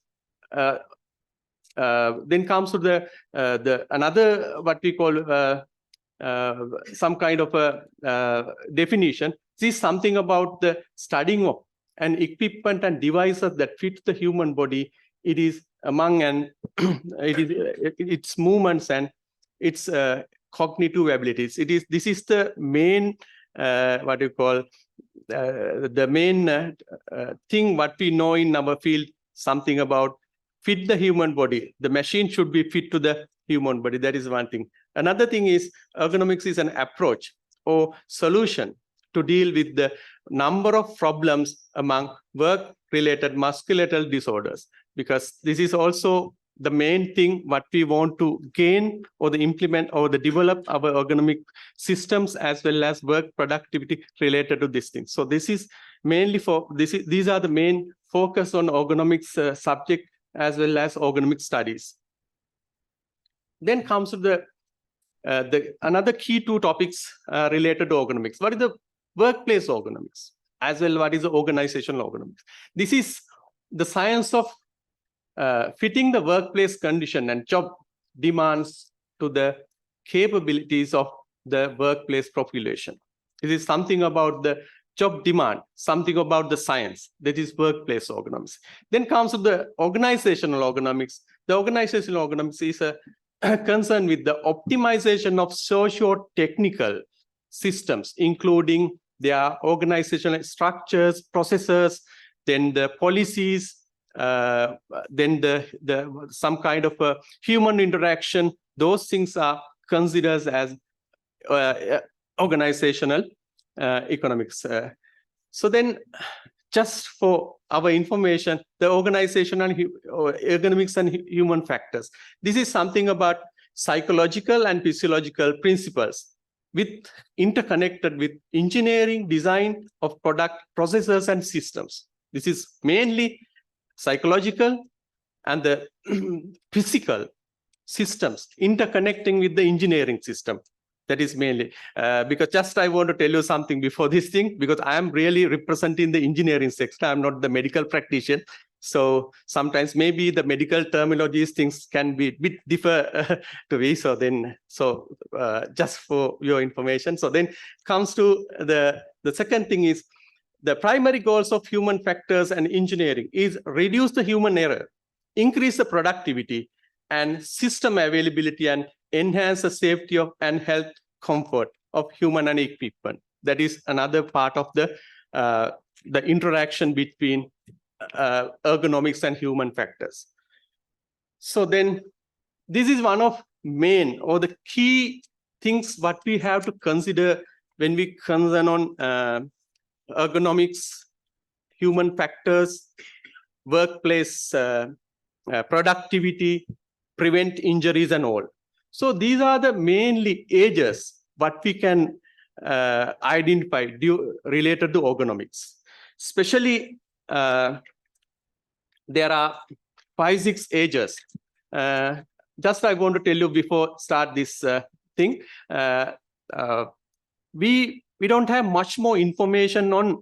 then comes to the another what we call some kind of a definition. This is something about the studying of an equipment and devices that fit the human body. It is among and it is its movements and its cognitive abilities. This is the main what you call the main thing what we know in our field, something about fit the human body. The machine should be fit to the human body. That is one thing. Another thing is ergonomics is an approach or solution to deal with the number of problems among work-related musculoskeletal disorders, because this is also the main thing what we want to gain or the implement or the develop our ergonomic systems as well as work productivity related to this thing. So this is mainly for this. These are the main focus on ergonomics subject as well as ergonomic studies. Then comes to the another key two topics related to ergonomics. What is the workplace ergonomics? As well, what is the organizational ergonomics? This is the science of fitting the workplace condition and job demands to the capabilities of the workplace population. It is something about the job demand, something about the science, that is workplace ergonomics. Then comes to the organizational ergonomics. The organizational ergonomics is a concern with the optimization of socio-technical systems, including their organizational structures, processes, then the policies, then the some kind of a human interaction. Those things are considered as organizational economics. So then, just for our information, the organizational ergonomics and human factors. This is something about psychological and physiological principles with interconnected with engineering, design of product, processes, and systems. This is mainly psychological and the physical systems interconnecting with the engineering system. That is mainly because just I want to tell you something before this thing, because I am really representing the engineering sector. I'm not the medical practitioner. So sometimes maybe the medical terminologies things can be a bit differ to me. So then, just for your information. So then comes to the second thing is the primary goals of human factors and engineering is reduce the human error, increase the productivity and system availability, and enhance the safety of and health comfort of human and equipment. That is another part of the interaction between ergonomics and human factors. So then this is one of main or the key things what we have to consider when we concern on ergonomics, human factors, workplace productivity, prevent injuries and all. So these are the mainly ages what we can identify related to ergonomics. Especially there are 5-6 ages. Just I want to tell you before start this thing. We don't have much more information on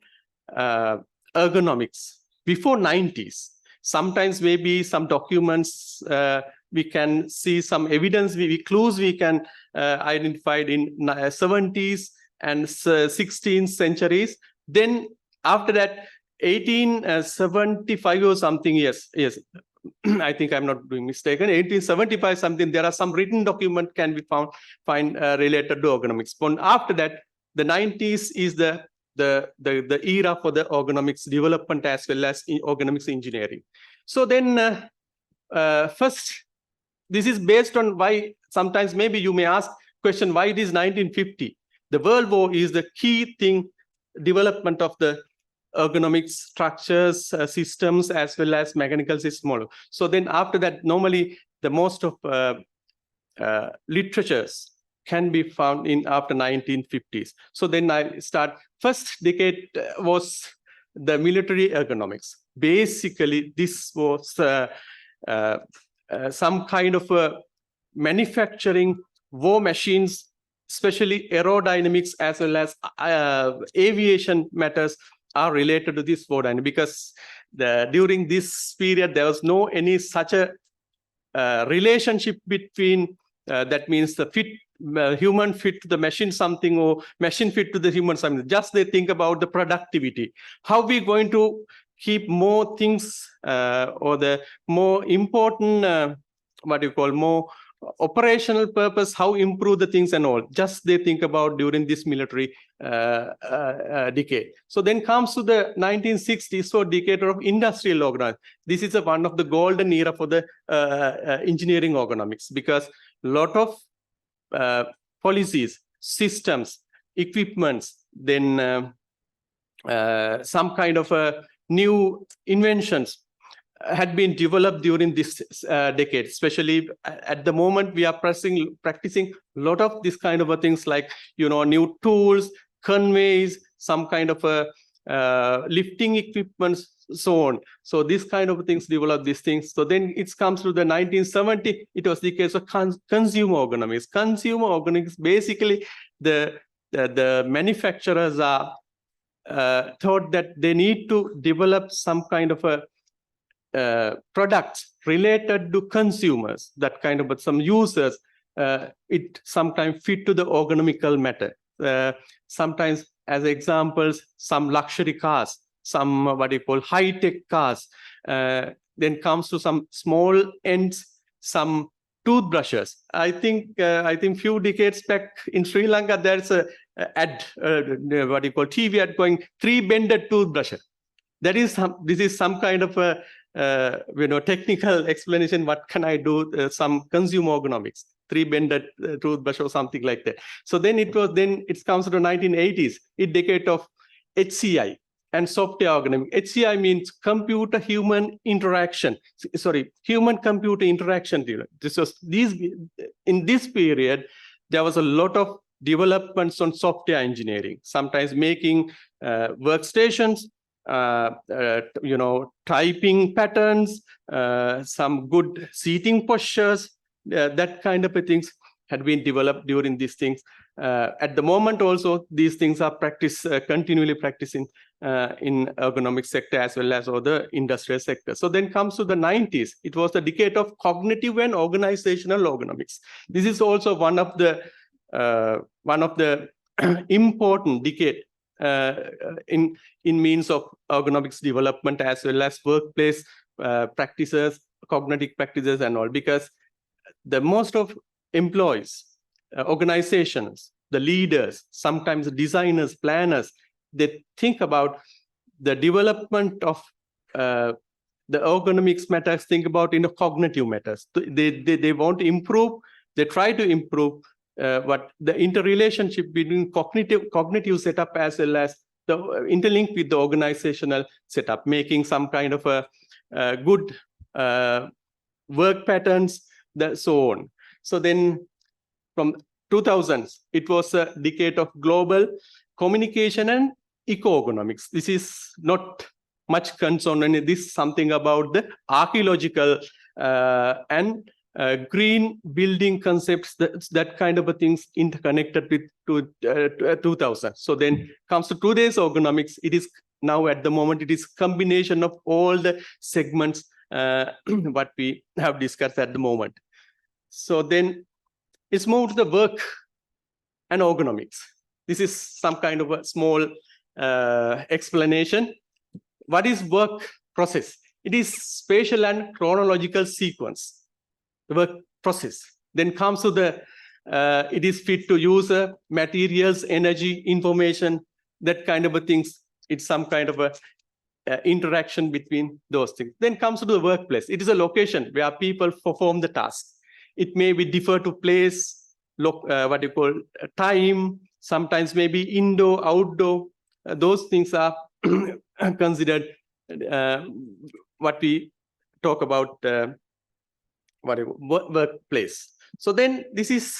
ergonomics before 90s. sometimes maybe some documents we can see some evidence, clues we can identify in 70s and 16th centuries. Then after that, 1875 or something, yes, I think I'm not being mistaken. 1875 something, there are some written document can be find related to ergonomics. But after that, the 90s is the era for the ergonomics development as well as ergonomics engineering. So then first, this is based on why sometimes maybe you may ask question why it is 1950. The World War is the key thing, development of the ergonomic structures, systems, as well as mechanical system. So then after that, normally the most of literatures can be found in after 1950s. So then I start, first decade was the military ergonomics. Basically, this was some kind of manufacturing war machines, especially aerodynamics as well as aviation matters are related to this war dynamics, because during this period there was no any such a relationship between that means the human fit to the machine something or machine fit to the human something. Just they think about the productivity. How we going to keep more things or the more important what you call more operational purpose, how improve the things and all. Just they think about during this military decade. So then comes to the 1960s, so decade of industrial ergonomics. This is one of the golden era for the engineering ergonomics, because a lot of policies, systems, equipments, then some kind of new inventions had been developed during this decade. Especially at the moment, we are practicing a lot of this kind of things like, new tools, conveys, some kind of lifting equipments, so on. So this kind of things develop these things. So then it comes to the 1970, it was the case of consumer ergonomics. Consumer ergonomics, basically the manufacturers are thought that they need to develop some kind of products related to consumers, that kind of, but some users, it sometimes fit to the ergonomical matter. Sometimes, as examples, some luxury cars, some what you call high-tech cars. Then comes to some small ends, some toothbrushes. I think few decades back in Sri Lanka, there's a ad, what you call TV ad going 3-bended toothbrushes. That is this is some kind of a technical explanation. What can I do? Some consumer ergonomics, 3-bended toothbrush or something like that. So then it comes to the 1980s, decade of HCI and software ergonomics. HCI means computer-human interaction. Sorry, human-computer interaction. In this period, there was a lot of developments on software engineering. Sometimes making workstations, typing patterns, some good seating postures, that kind of things had been developed during these things. At the moment also, these things are continually practicing in ergonomic sector as well as other industrial sector. So then comes to the 90s. It was the decade of cognitive and organizational ergonomics. This is also one of the important decade in means of ergonomics development as well as workplace practices, cognitive practices and all, because the most of employees, organizations, the leaders, sometimes the designers, planners, they think about the development of the ergonomics matters, think about in the cognitive matters. They want to improve, they try to improve what the interrelationship between cognitive setup as well as the interlink with the organizational setup, making some kind of a good work patterns, so on. So then from 2000s, it was a decade of global communication and eco-ergonomics. This is not much concern, and this is something about the archaeological and green building concepts, that kind of things interconnected with 2000. So then comes to today's ergonomics. It is now at the moment, it is combination of all the segments what we have discussed at the moment. So then it's moved to the work and ergonomics. This is some kind of a small explanation. What is work process? It is spatial and chronological sequence, the work process. Then comes to the, it is fit to user, materials, energy, information, that kind of a things. It's some kind of a interaction between those things. Then comes to the workplace. It is a location where people perform the task. It may be differ to place, what you call time, sometimes maybe indoor, outdoor. Those things are considered what we talk about workplace. So then this is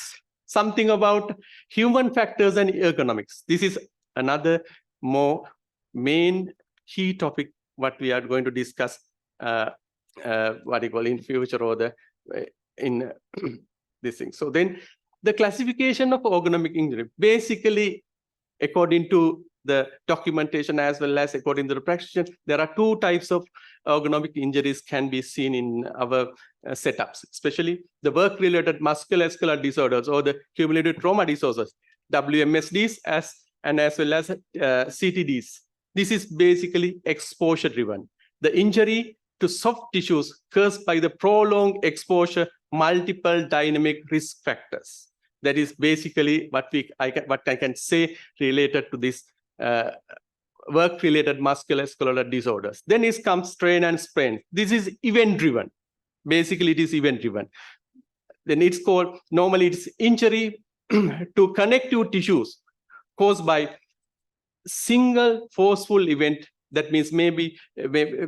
something about human factors and ergonomics. This is another more main key topic what we are going to discuss what you call in future or the in this thing. So then the classification of ergonomic injury, basically according to the documentation as well as according to the practitioner, there are two types of ergonomic injuries can be seen in our setups, especially the work-related musculoskeletal disorders or the cumulative trauma disorders, WMSDs and as well as CTDs. This is basically exposure-driven. The injury to soft tissues caused by the prolonged exposure, multiple dynamic risk factors. That is basically what I can say related to this work-related musculoskeletal disorders. Then it comes strain and sprain. This is event-driven. Basically, it is event-driven. Then it's called, normally it's injury to connective tissues caused by single forceful event. That means maybe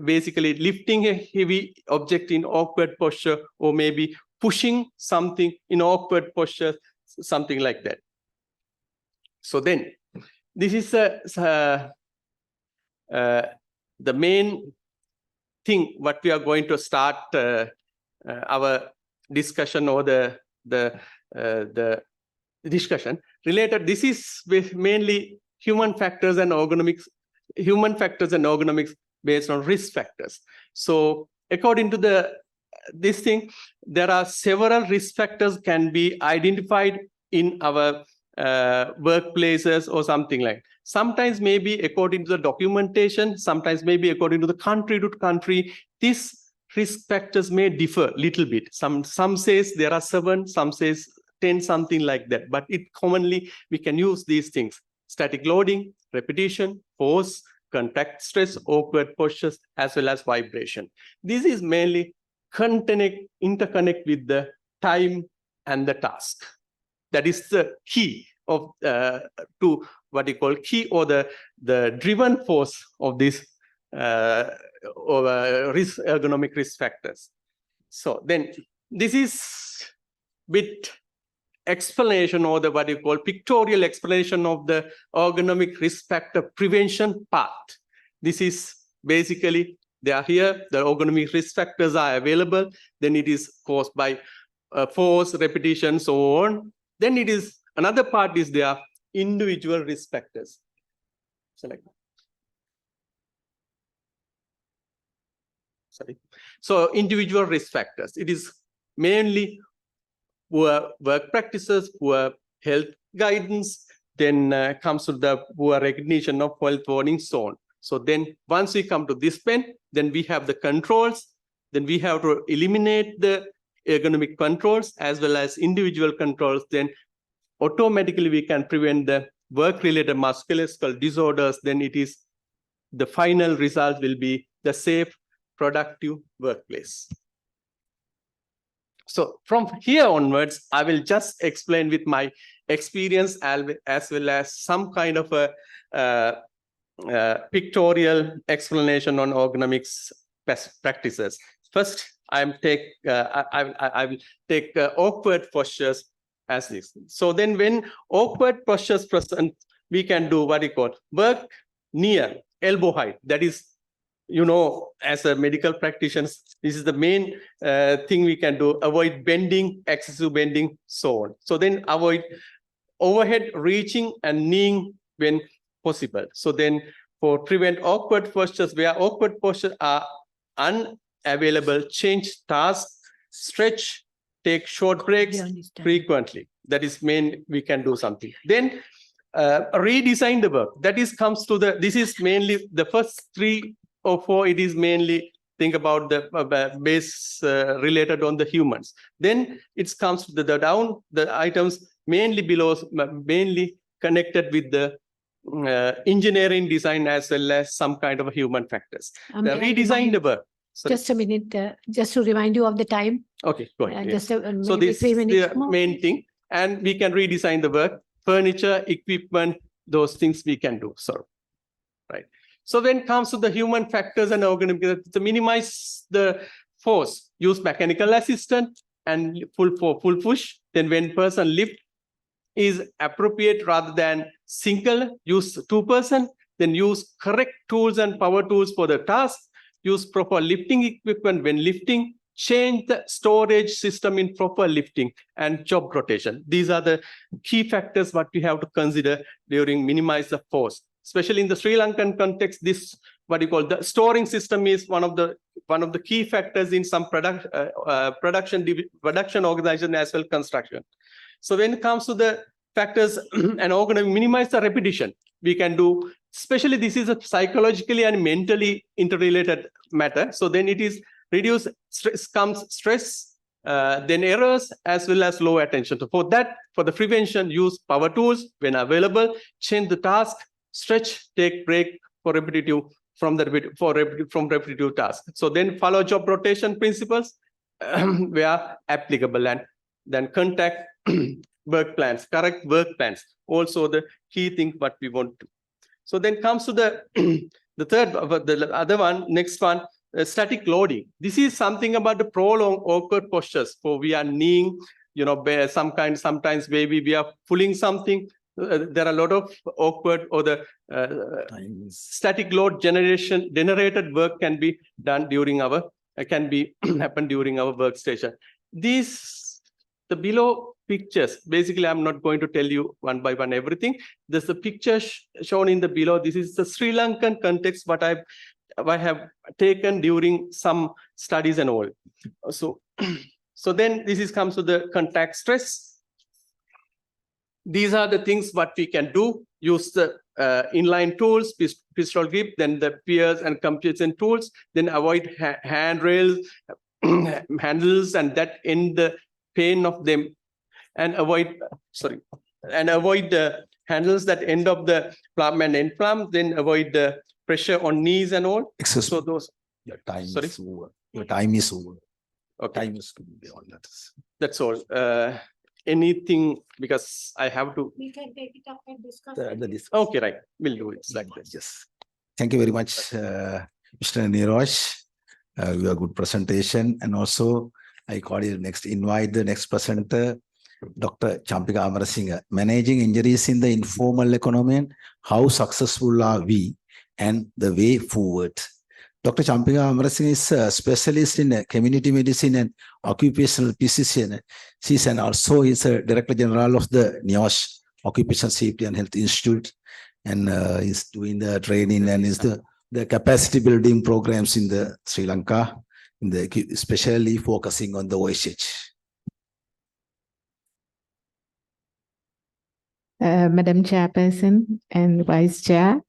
basically lifting a heavy object in awkward posture or maybe pushing something in awkward posture, something like that. So then this is the main thing what we are going to start our discussion or the discussion related. This is with mainly human factors and ergonomics based on risk factors. So according to this thing, there are several risk factors can be identified in our workplaces or something like. Sometimes maybe according to the documentation, sometimes maybe according to the country to country, these risk factors may differ a little bit. Some says there are 7, some says 10, something like that. But it commonly we can use these things: static loading, repetition, force, contact stress, awkward postures, as well as vibration. This is mainly interconnect with the time and the task. That is the key of to what you call key or the driven force of this ergonomic risk factors. So then this is bit explanation or the what you call pictorial explanation of the ergonomic risk factor prevention part. This is basically they are here, the ergonomic risk factors are available, then it is caused by force, repetition, so on. Then it is another part is there individual risk factors. Select. Sorry. So individual risk factors. It is mainly poor work practices, poor health guidance, then comes to the poor recognition of health warning zone. So then once we come to this pen, then we have the controls, then we have to eliminate the ergonomic controls as well as individual controls, then automatically we can prevent the work-related musculoskeletal disorders. Then it is the final result will be the safe, productive workplace. So from here onwards, I will just explain with my experience as well as some kind of a pictorial explanation on ergonomics best practices. First, I will take awkward postures as this. So then when awkward postures present, we can do what you call work near elbow height. That is, you know, as a medical practitioner, this is the main thing we can do. Avoid bending, excessive bending, so on. So then avoid overhead reaching and kneeing when possible. So then for prevent awkward postures where awkward postures are unavailable, change tasks, stretch, take short breaks frequently. That is main, we can do something. Then redesign the work. That is comes to the, this is mainly the first 3 or 4, it is mainly think about the base related on the humans. Then it comes to the down, the items mainly below, mainly connected with the engineering design as well as some kind of human factors. The redesign the work. Sorry. Just a minute, just to remind you of the time. Okay, go ahead. Just Yes. So maybe this 3 is minutes the more. main thing, and we can redesign the work, furniture, equipment, those things we can do. So, right. So when it comes to the human factors and organism, to minimize the force, use mechanical assistant and full push. Then when person lift is appropriate rather than single, use 2 person. Then use correct tools and power tools for the task. Use proper lifting equipment when lifting. Change the storage system in proper lifting and job rotation. These are the key factors what we have to consider during minimize the force. Especially in the Sri Lankan context, this what you call the storing system is one of the key factors in some production organization as well construction. So when it comes to the factors and minimize the repetition, we can do, especially this is a psychologically and mentally interrelated matter. So then it is reduce stress, then errors as well as low attention. So for that, for the prevention, use power tools when available, change the task, stretch, take break for repetitive from repetitive tasks. So then follow job rotation principles where applicable, and then contact work plans, correct work plans. Also the key thing what we want to. So then comes to the the other one, next one, static loading. This is something about the prolonged awkward postures. For we are kneeing, sometimes maybe we are pulling something. There are a lot of awkward or the static load generated work can be done during our happen during our workstation. The below pictures, basically I'm not going to tell you one by one everything. There's the picture shown in the below. This is the Sri Lankan context what I have taken during some studies and all. So then this comes to the contact stress. These are the things what we can do. Use the inline tools, pistol grip, then the piers and comparison tools, then avoid handrails, handles, and that end the pain of them, and avoid the handles that end up the plumb and end plumb, then avoid the pressure on knees and all. Excuse so me. those. Your time Sorry? is over. Your time is over. Okay. Time is beyond that. That's all. Anything, because I have to. We can take it up and discuss. Okay, right. We'll do it like that. Yes. Thank you very much, Mr. Niraj. Your good presentation. And also, I call you next, invite the next presenter, Dr. Champika Amarasinghe. Managing injuries in the informal economy, and how successful are we and the way forward. Dr. Champika Amarasinghe is a specialist in community medicine and occupational physician. She's also is a Director General of the NIOSH, Occupational Safety and Health Institute, and is doing the training and is the capacity building programs in the Sri Lanka, especially focusing on the OSH. Madam Chairperson and Vice Chair,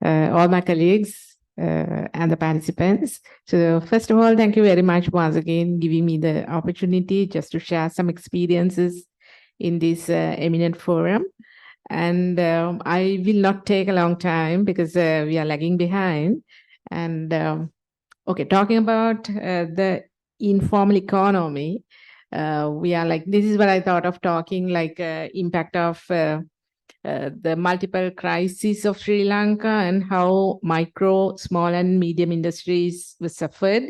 all my colleagues, and the participants. So first of all, thank you very much once again giving me the opportunity just to share some experiences in this eminent forum. And I will not take a long time because we are lagging behind. And okay, talking about the informal economy, we are like, this is what I thought of talking, like impact of the multiple crises of Sri Lanka and how micro, small and medium industries were suffered.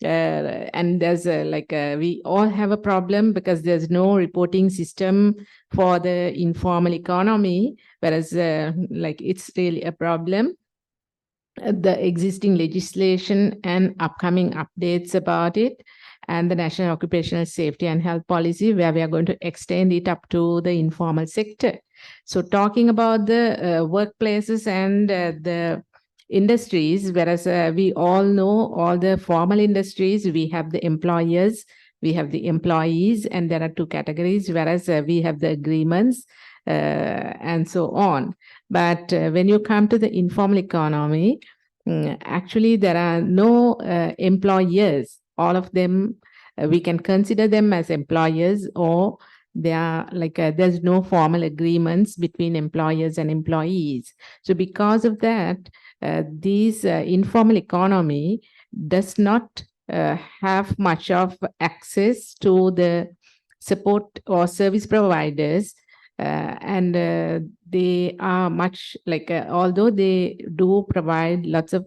And there's we all have a problem because there's no reporting system for the informal economy, whereas it's really a problem. The existing legislation and upcoming updates about it, and the National Occupational Safety and Health Policy, where we are going to extend it up to the informal sector. So talking about the workplaces and the industries, whereas we all know all the formal industries, we have the employers, we have the employees, and there are two categories, whereas we have the agreements and so on. But when you come to the informal economy, actually there are no employers. All of them, we can consider them as employers, or they are like there's no formal agreements between employers and employees. So because of that, these informal economy does not have much of access to the support or service providers, and they are much like although they do provide lots of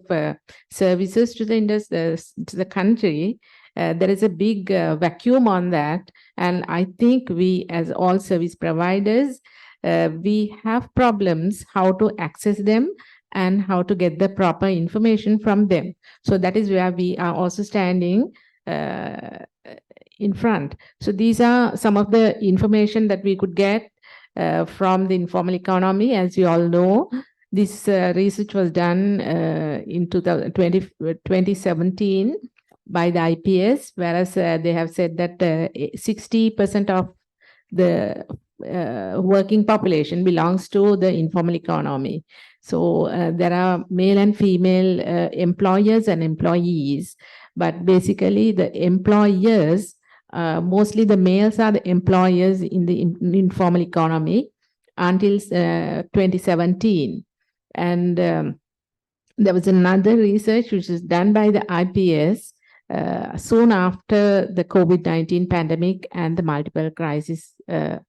services to the country, there is a big vacuum on that. And I think we, as all service providers, we have problems how to access them and how to get the proper information from them. So that is where we are also standing in front. So these are some of the information that we could get from the informal economy. As you all know, this research was done in 2017 by the IPS, whereas they have said that 60% of the working population belongs to the informal economy. So there are male and female employers and employees, but basically the employers, mostly the males are the employers in the informal economy until 2017. And there was another research which is done by the IPS soon after the COVID-19 pandemic and the multiple crises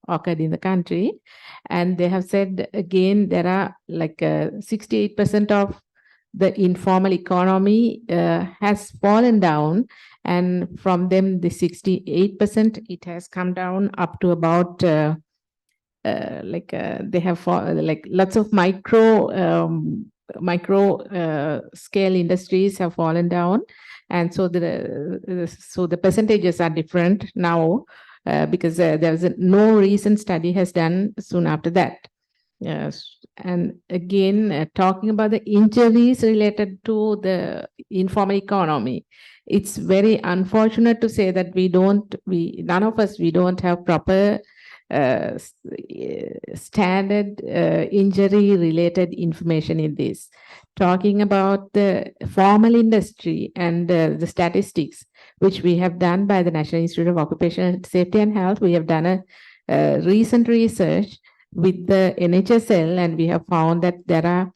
occurred in the country. And they have said, again, there are like 68% of the informal economy has fallen down. And from them, the 68%, it has come down up to about they have like lots of micro scale industries have fallen down. And so the percentages are different now because there's no recent study has done soon after that. Yes. And again, talking about the injuries related to the informal economy, it's very unfortunate to say that none of us don't have proper standard injury related information in this. Talking about the formal industry and the statistics, which we have done by the National Institute of Occupational Safety and Health, we have done a recent research with the NHSL, and we have found that there are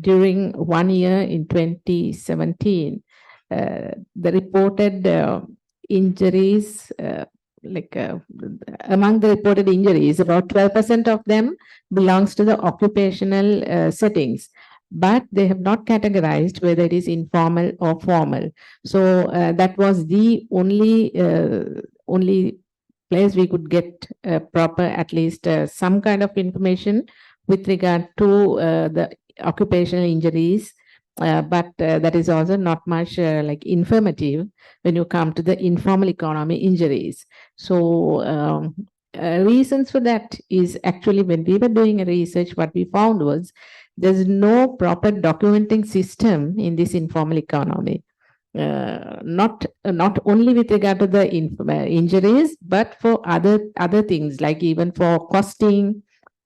during 1 year in 2017, the reported injuries, among the reported injuries, about 12% of them belongs to the occupational settings, but they have not categorized whether it is informal or formal. So that was the only place we could get proper, at least some kind of information with regard to the occupational injuries. But that is also not much informative when you come to the informal economy injuries. So reasons for that is actually when we were doing a research, what we found was there's no proper documenting system in this informal economy. Not only with regard to the injuries, but for other things, like even for costing,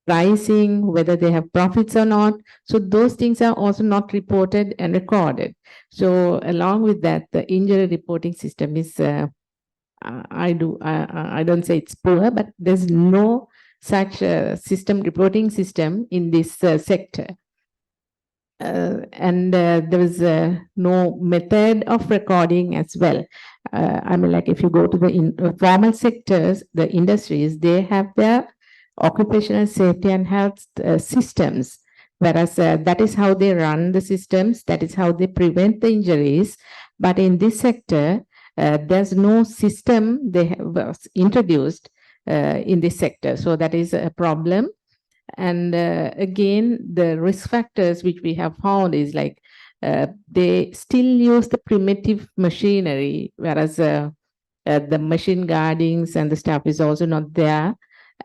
pricing, whether they have profits or not. So those things are also not reported and recorded. So along with that, the injury reporting system is, I don't say it's poor, but there's no such reporting system in this sector. And there is no method of recording as well. I mean, like if you go to the formal sectors, the industries, they have their occupational safety and health systems, whereas that is how they run the systems, that is how they prevent the injuries. But in this sector, there's no system they have introduced in this sector. So that is a problem. And again, the risk factors which we have found is like they still use the primitive machinery, whereas the machine guardings and the stuff is also not there.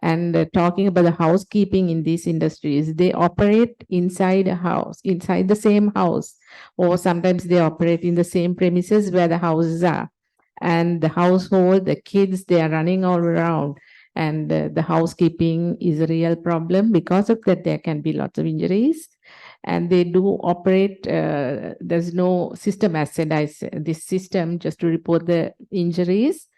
And talking about the housekeeping in these industries, they operate inside a house, inside the same house, or sometimes they operate in the same premises where the houses are. And the household, the kids, they are running all around. And the housekeeping is a real problem. Because of that, there can be lots of injuries. And they do operate, there's no system as said, this system just to report the injuries.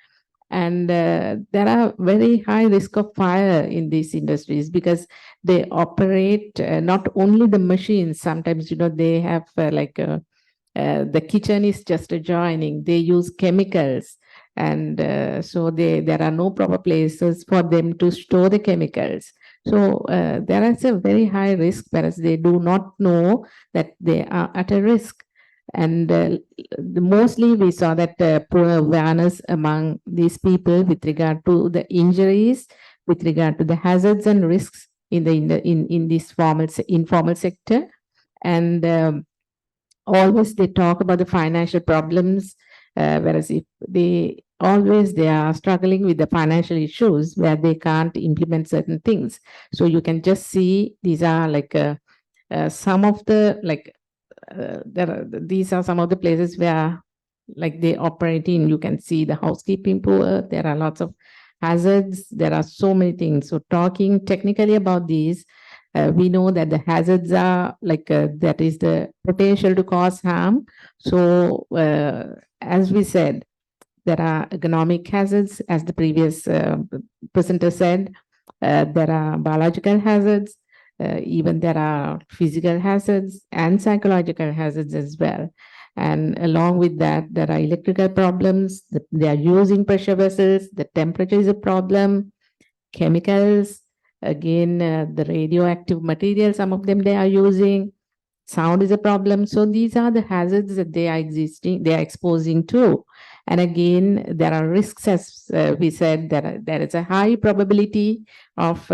And there are very high risk of fire in these industries because they operate not only the machines, sometimes, they have the kitchen is just adjoining, they use chemicals. And so there are no proper places for them to store the chemicals. So there is a very high risk, whereas they do not know that they are at a risk. And mostly we saw that poor awareness among these people with regard to the injuries, with regard to the hazards and risks in this informal sector. And always they talk about the financial problems, whereas if they are struggling with the financial issues where they can't implement certain things. So you can just see these are some of the these are some of the places where they operate in. You can see the housekeeping poor, there are lots of hazards, there are so many things. So talking technically about these, we know that the hazards are that is the potential to cause harm. So as we said, there are economic hazards, as the previous presenter said. There are biological hazards, even there are physical hazards and psychological hazards as well. And along with that, there are electrical problems. They are using pressure vessels. The temperature is a problem. Chemicals, again, the radioactive material, some of them they are using. Sound is a problem. So these are the hazards that they are exposing to. And again, there are risks, as we said, there is a high probability of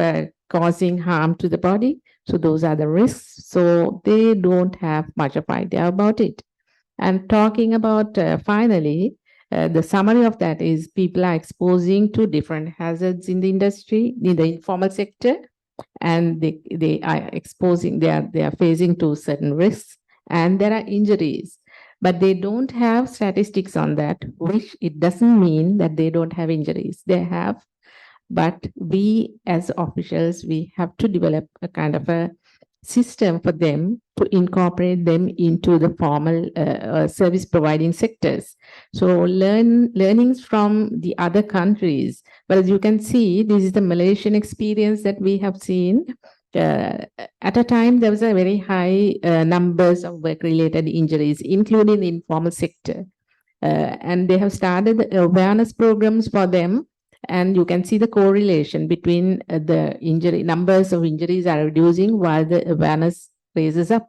causing harm to the body. So those are the risks. So they don't have much of idea about it. And talking about finally, the summary of that is people are exposing to different hazards in the industry, in the informal sector, and they are facing to certain risks, and there are injuries, but they don't have statistics on that, which it doesn't mean that they don't have injuries. They have, but we as officials, we have to develop a kind of a system for them to incorporate them into the formal service providing sectors. So learnings from the other countries. But as you can see, this is the Malaysian experience that we have seen. At a time, there was a very high numbers of work-related injuries, including the informal sector. And they have started awareness programs for them. And you can see the correlation between the injury numbers of injuries are reducing while the awareness raises up.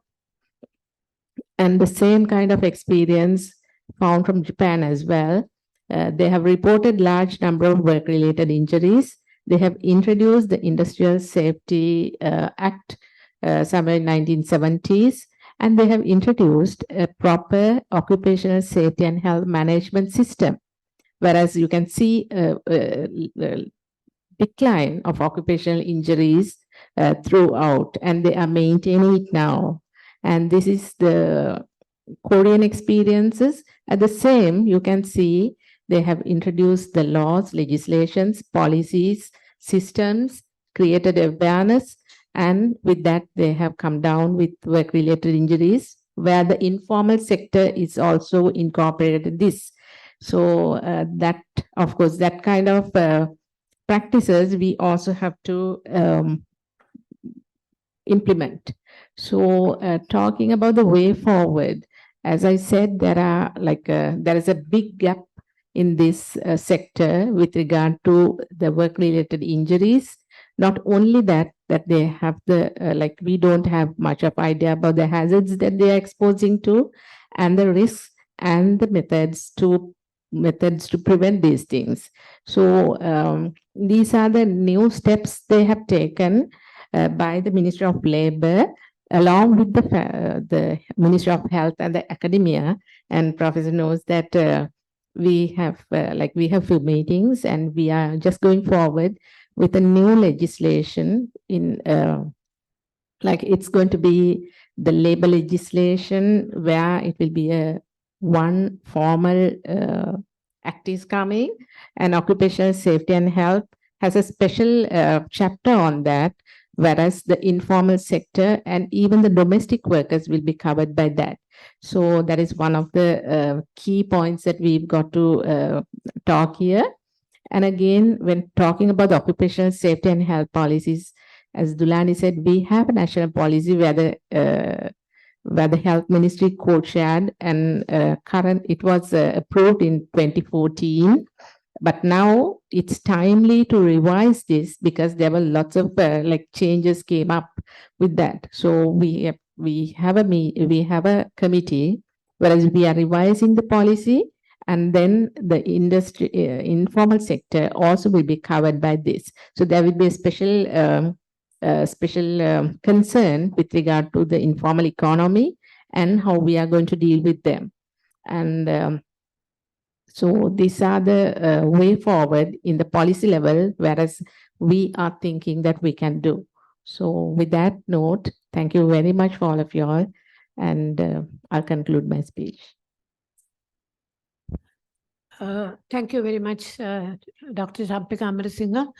And the same kind of experience found from Japan as well. They have reported large number of work-related injuries. They have introduced the Industrial Safety Act somewhere in 1970s, and they have introduced a proper occupational safety and health management system. Whereas you can see decline of occupational injuries throughout, and they are maintaining it now. And this is the Korean experiences. At the same, you can see they have introduced the laws, legislations, policies, systems, created awareness, and with that, they have come down with work-related injuries, where the informal sector is also incorporated in this. So that, of course, that kind of practices we also have to implement. So talking about the way forward, as I said, there is a big gap in this sector with regard to the work-related injuries. Not only that they have we don't have much of idea about the hazards that they are exposing to, and the risks and the methods to prevent these things. So these are the new steps they have taken by the Ministry of Labor, along with the Ministry of Health and the academia. And Professor knows that we have few meetings, and we are just going forward with a new legislation in like it's going to be the labor legislation where it will be a one formal act is coming, and occupational safety and health has a special chapter on that, whereas the informal sector and even the domestic workers will be covered by that. So that is one of the key points that we've got to talk here. And again, when talking about the occupational safety and health policies, as Dulani said, we have a national policy where the health ministry co-chaired, and current it was approved in 2014. But now it's timely to revise this because there were lots of like changes came up with that. So we have a committee, whereas we are revising the policy, and then the industry informal sector also will be covered by this. So there will be a special concern with regard to the informal economy and how we are going to deal with them. And so these are the way forward in the policy level, whereas we are thinking that we can do. So with that note, thank you very much for all of you all, and I'll conclude my speech. Thank you very much, Dr. Sampika Amarasinghe.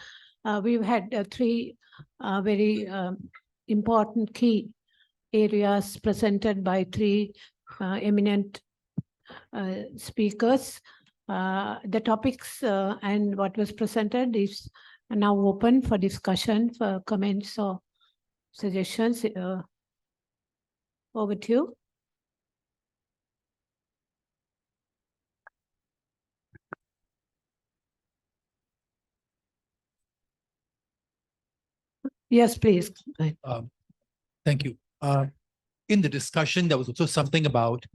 We've had three very important key areas presented by three eminent speakers. The topics and what was presented is now open for discussion, for comments or suggestions. Over to you. Yes, please. Thank you. In the discussion, there was also something about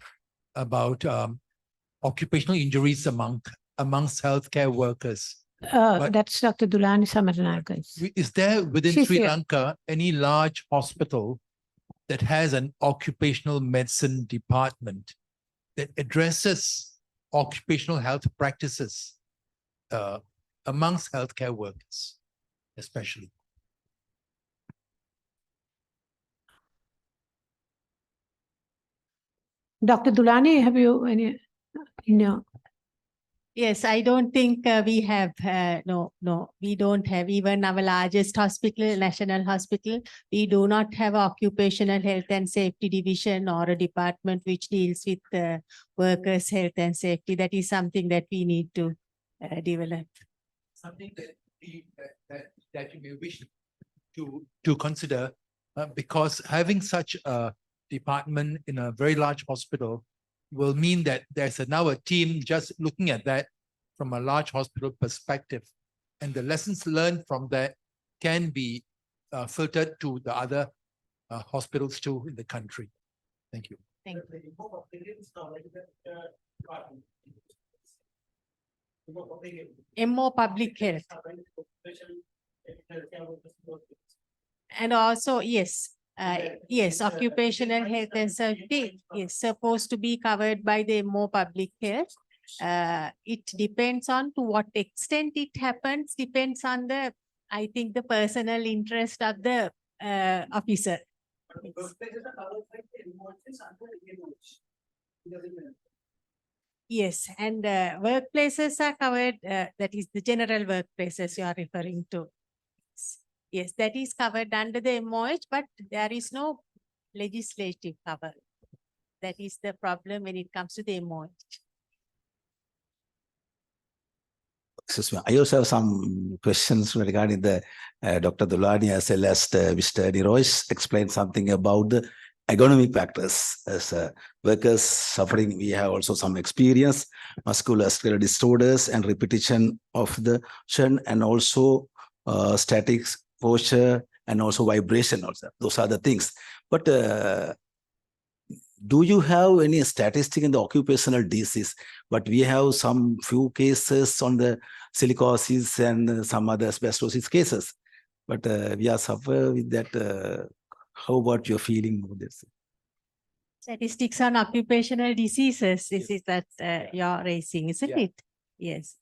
occupational injuries amongst healthcare workers. That's Dr. Dulani Samaranayake. Is there within She's Sri here. Lanka any large hospital that has an occupational medicine department that addresses occupational health practices amongst healthcare workers, especially? Dr. Dulani, have you any? No. Yes, I don't think we have, no, we don't have. Even our largest hospital, National Hospital, we do not have occupational health and safety division or a department which deals with workers' health and safety. That is something that we need to develop. Something that you may wish to consider, because having such a department in a very large hospital will mean that there's now a team just looking at that from a large hospital perspective, and the lessons learned from that can be filtered to the other hospitals too in the country. Thank you. Thank you. MO Public Health. And also, yes, yes, occupational health and safety is supposed to be covered by the MO Public Health. It depends on to what extent it happens, depends on the, I think, the personal interest of the officer. Yes, and workplaces are covered, that is the general workplaces you are referring to. Yes, that is covered under the MOH, but there is no legislative cover. That is the problem when it comes to the MOH. Excuse me. I also have some questions regarding the Dr. Dulani as well as Mr. Nirosh explained something about the ergonomic factors. As workers suffering, we have also some experience, musculoskeletal disorders and repetition of the churn, and also static posture and also vibration also. Those are the things. But do you have any statistic in the occupational disease? But we have some few cases on the silicosis and some other asbestosis cases. But we are suffering with that. How about your feeling of this? Statistics on occupational diseases, this is that you're raising, isn't it? Yes.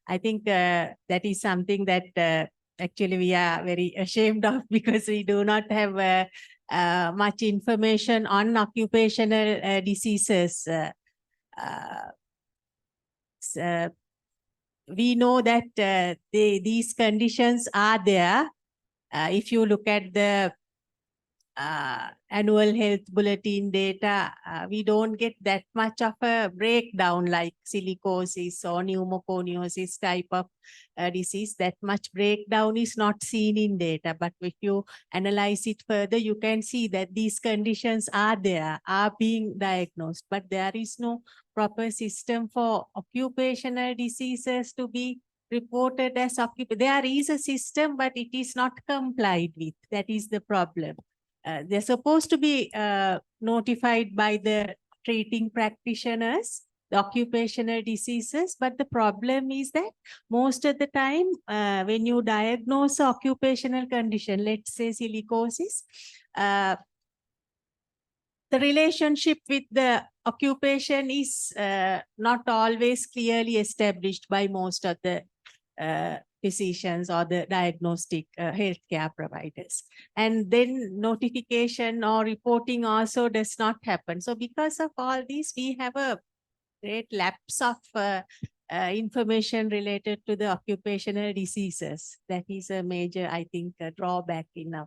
I think that is something that actually we are very ashamed of because we do not have much information on occupational diseases. We know that these conditions are there. If you look at the annual health bulletin data, we don't get that much of a breakdown like silicosis or pneumoconiosis type of disease. That much breakdown is not seen in data. But if you analyze it further, you can see that these conditions are there, are being diagnosed, but there is no proper system for occupational diseases to be reported as occupational. There is a system, but it is not complied with. That is the problem. They're supposed to be notified by the treating practitioners, the occupational diseases, but the problem is that most of the time when you diagnose an occupational condition, let's say silicosis, the relationship with the occupation is not always clearly established by most of the physicians or the diagnostic healthcare providers. And then notification or reporting also does not happen. So because of all this, we have a great lapse of information related to the occupational diseases. That is a major, I think, drawback in our.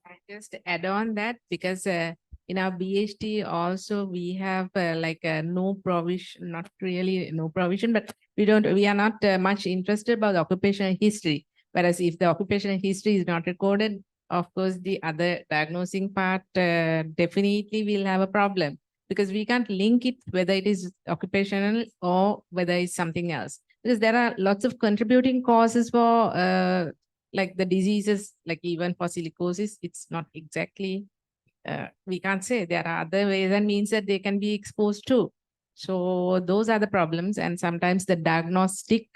I just add on that because in our BHT also we have no provision, not really no provision, but we are not much interested about the occupational history. Whereas if the occupational history is not recorded, of course, the other diagnosing part definitely will have a problem because we can't link it whether it is occupational or whether it's something else. Because there are lots of contributing causes for like the diseases, like even for silicosis, it's not exactly, we can't say. There are other ways and means that they can be exposed to. So those are the problems. And sometimes the diagnostic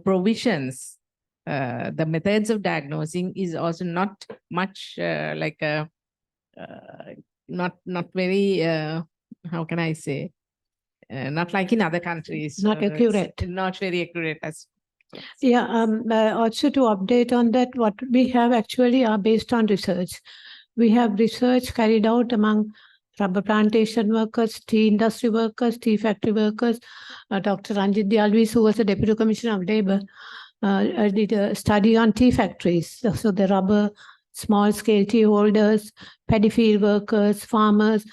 provisions, the methods of diagnosing is also not much not very, how can I say, not like in other countries. Not accurate. Not very accurate as. Yeah, also to update on that, what we have actually are based on research. We have research carried out among rubber plantation workers, tea industry workers, tea factory workers. Dr. Ranjit Dialvis, who was the Deputy Commissioner of Labour, did a study on tea factories. So the rubber, small-scale tea holders, paddy field workers, farmers,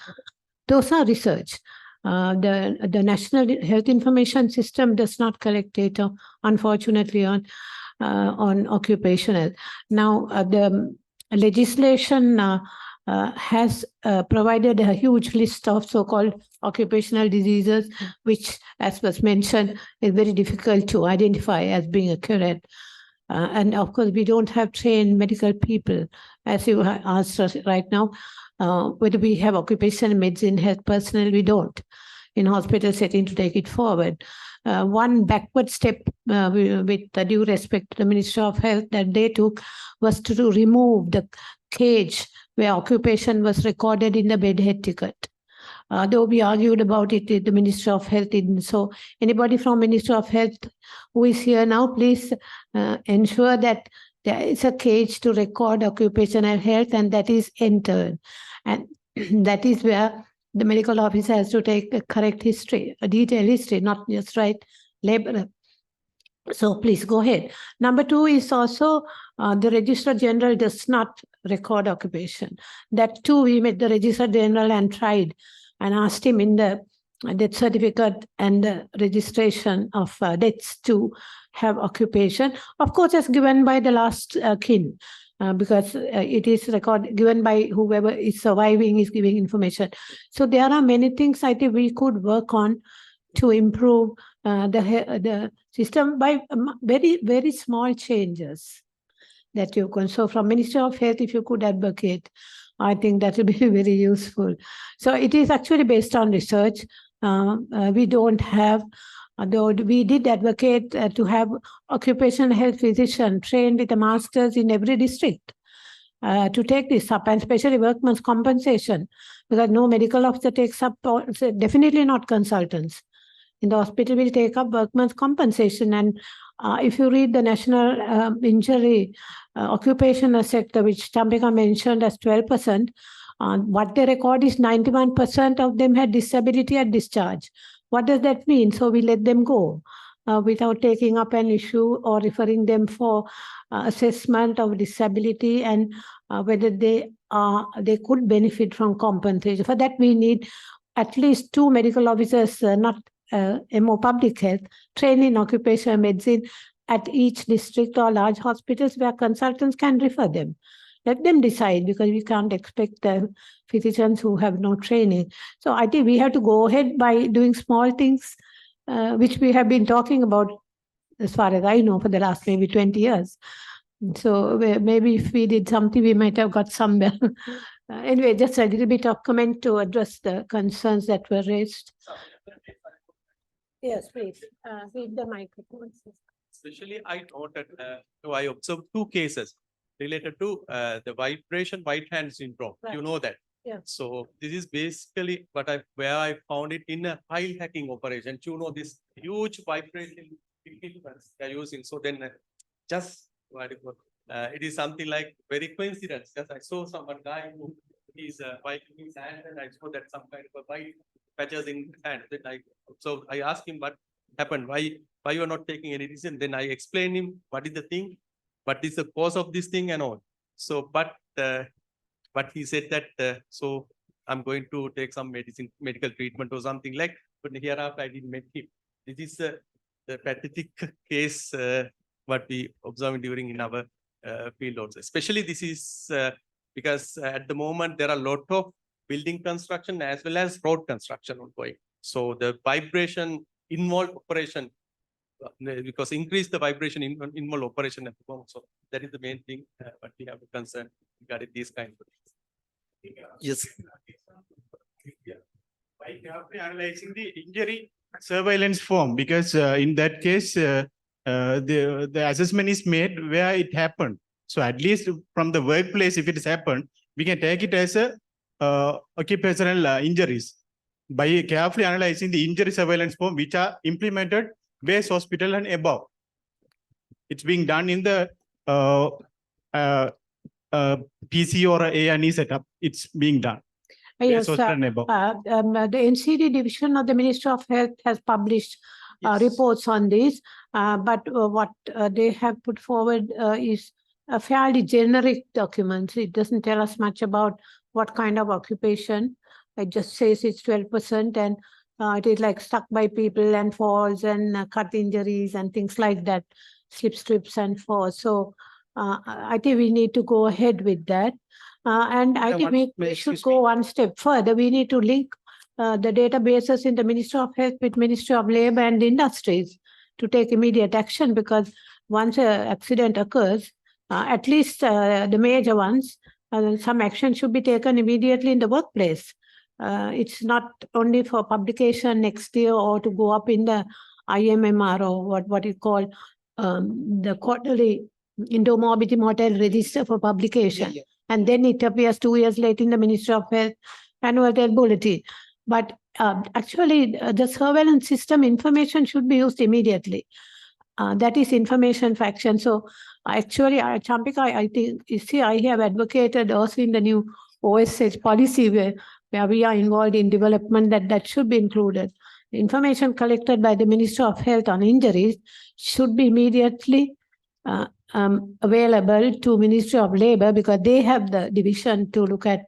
those are research. The National Health Information System does not collect data, unfortunately, on occupational. Now, the legislation has provided a huge list of so-called occupational diseases, which, as was mentioned, is very difficult to identify as being accurate. And of course, we don't have trained medical people, as you asked us right now. Whether we have occupational medicine health personnel, we don't in hospital setting to take it forward. One backward step with due respect to the Ministry of Health that they took was to remove the cage where occupation was recorded in the bedhead ticket. Though we argued about it, the Ministry of Health didn't. So anybody from Ministry of Health who is here now, please ensure that there is a cage to record occupational health and that is entered. And that is where the medical officer has to take a correct history, a detailed history, not just write labor. So please go ahead. Number two is also the Registrar General does not record occupation. That too, we met the Registrar General and tried and asked him in the death certificate and the registration of deaths to have occupation. Of course, as given by the last kin, because it is given by whoever is surviving is giving information. So there are many things I think we could work on to improve the system by very, very small changes that you can. So from Ministry of Health, if you could advocate, I think that will be very useful. So it is actually based on research. We don't have, though we did advocate to have occupational health physician trained with a master's in every district to take this up, and especially workmen's compensation, because no medical officer takes up, definitely not consultants. in the hospital will take up workman's compensation. And if you read the national injury occupational sector, which Champika mentioned as 12%, what they record is 91% of them had disability at discharge. What does that mean? So we let them go without taking up an issue or referring them for assessment of disability and whether they could benefit from compensation. For that, we need at least 2 medical officers, not MO Public Health, trained in occupational medicine at each district or large hospitals where consultants can refer them. Let them decide, because we can't expect the physicians who have no training. So I think we have to go ahead by doing small things, which we have been talking about, as far as I know, for the last maybe 20 years. So maybe if we did something, we might have got somewhere. Anyway, just a little bit of comment to address the concerns that were raised. Yes, please. Read the microphone. Especially, I noted, I observed 2 cases related to the vibration white hand syndrome. Right. You know that. Yeah. So this is basically where I found it in a file hacking operation. You know, this huge vibration equipment they are using. So then just it is something like very coincidence. Just I saw some guy who is wiping his hand, and I saw that some kind of a white patches in his hand. Then so I asked him what happened, why you are not taking any decision. Then I explained him what is the thing, what is the cause of this thing and all. So but he said that so I'm going to take some medical treatment or something like. But hereafter I didn't meet him. This is the pathetic case what we observed during in our field also. Especially this is because at the moment there are a lot of building construction as well as road construction ongoing. So the vibration involved operation, because increase the vibration involved operation at the moment. So that is the main thing what we have to concern regarding these kind of things. Yes. By carefully analyzing the injury surveillance form, because in that case, the assessment is made where it happened. So at least from the workplace, if it has happened, we can take it as a occupational injuries. By carefully analyzing the injury surveillance form, which are implemented base hospital and above. It's being done in the PC or A&E setup. It's being done. Yes, Base hospital and above. the NCD division of the Ministry of Health has published reports on this, but what they have put forward is a fairly generic document. It doesn't tell us much about what kind of occupation. It just says it's 12%, and it is like stuck by people and falls and cut injuries and things like that, slip strips and falls. So I think we need to go ahead with that. And I think we should go one step further. We need to link the databases in the Ministry of Health with Ministry of Labor and Industries to take immediate action, because once an accident occurs, at least the major ones, some action should be taken immediately in the workplace. It's not only for publication next year or to go up in the IMMR or what you call the quarterly Indo-Morbidity Mortality Register for publication. And then it appears 2 years later in the Ministry of Health Annual Health Bulletin. But actually, the surveillance system information should be used immediately. That is information faction. So actually, Champika, I think, you see, I have advocated also in the new OSH policy where we are involved in development that should be included. Information collected by the Ministry of Health on injuries should be immediately available to Ministry of Labor, because they have the division to look at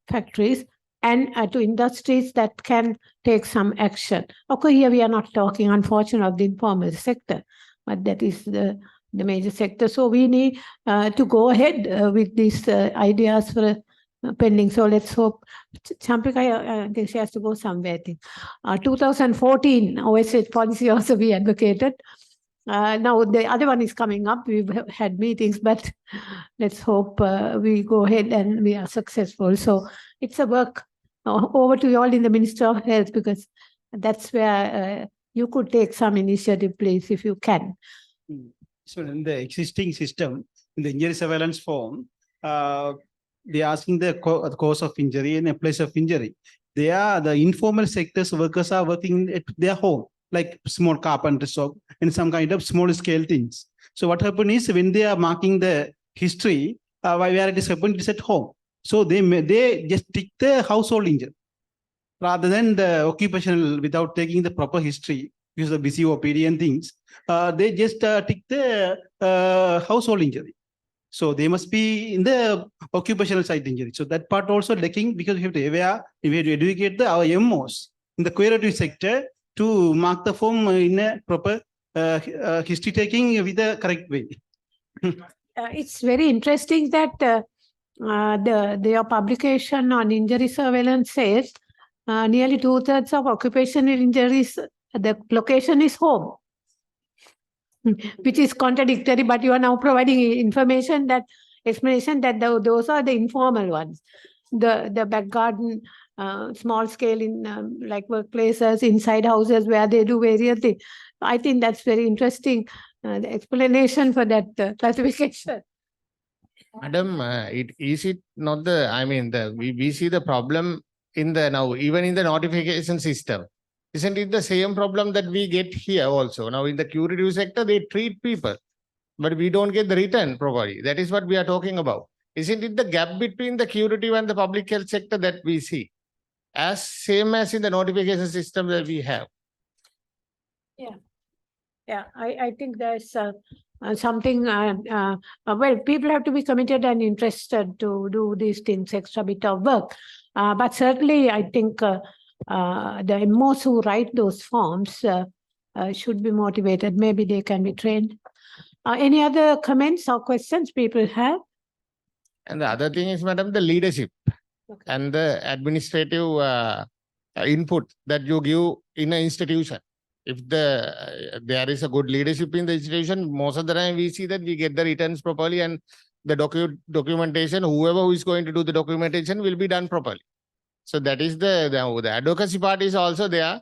factories, and to industries that can take some action. Okay, here we are not talking, unfortunately, of the informal sector, but that is the major sector. So we need to go ahead with these ideas for pending. So let's hope. Champika, I think she has to go somewhere. 2014 OSH policy also we advocated. Now the other one is coming up. We've had meetings, but let's hope we go ahead and we are successful. So it's a work over to you all in the Ministry of Health, because that's where you could take some initiative, please, if you can. So in the existing system, in the injury surveillance form, they are asking the cause of injury and a place of injury. They are the informal sectors workers are working at their home. like small carpenter shop and some kind of small scale things. So what happened is when they are marking the history, where it is happened, it is at home. So they just tick the household injury rather than the occupational without taking the proper history, because of busy OPD and things. They just tick the household injury. So they must be in the occupational site injury. So that part also lacking, because we have to educate our MOs in the curative sector to mark the form in a proper history taking with the correct way. It's very interesting that their publication on injury surveillance says nearly 2/3 of occupational injuries, the location is home, which is contradictory, but you are now providing information that explanation that those are the informal ones. The back garden, small scale in like workplaces, inside houses where they do various things. I think that's very interesting, the explanation for that classification. Madam, is it not the, I mean, we see the problem in the now, even in the notification system. Isn't it the same problem that we get here also? Now in the curative sector, they treat people, but we don't get the return properly. That is what we are talking about. Isn't it the gap between the curative and the public health sector that we see? As same as in the notification system that we have. Yeah, I think there's something, well, people have to be committed and interested to do these things, extra bit of work. But certainly, I think the MOs who write those forms should be motivated. Maybe they can be trained. Any other comments or questions people have? And the other thing is, madam, the leadership and the administrative input that you give in an institution. If there is a good leadership in the institution, most of the time we see that we get the returns properly, and the documentation, whoever who is going to do the documentation will be done properly. So that is the advocacy part is also there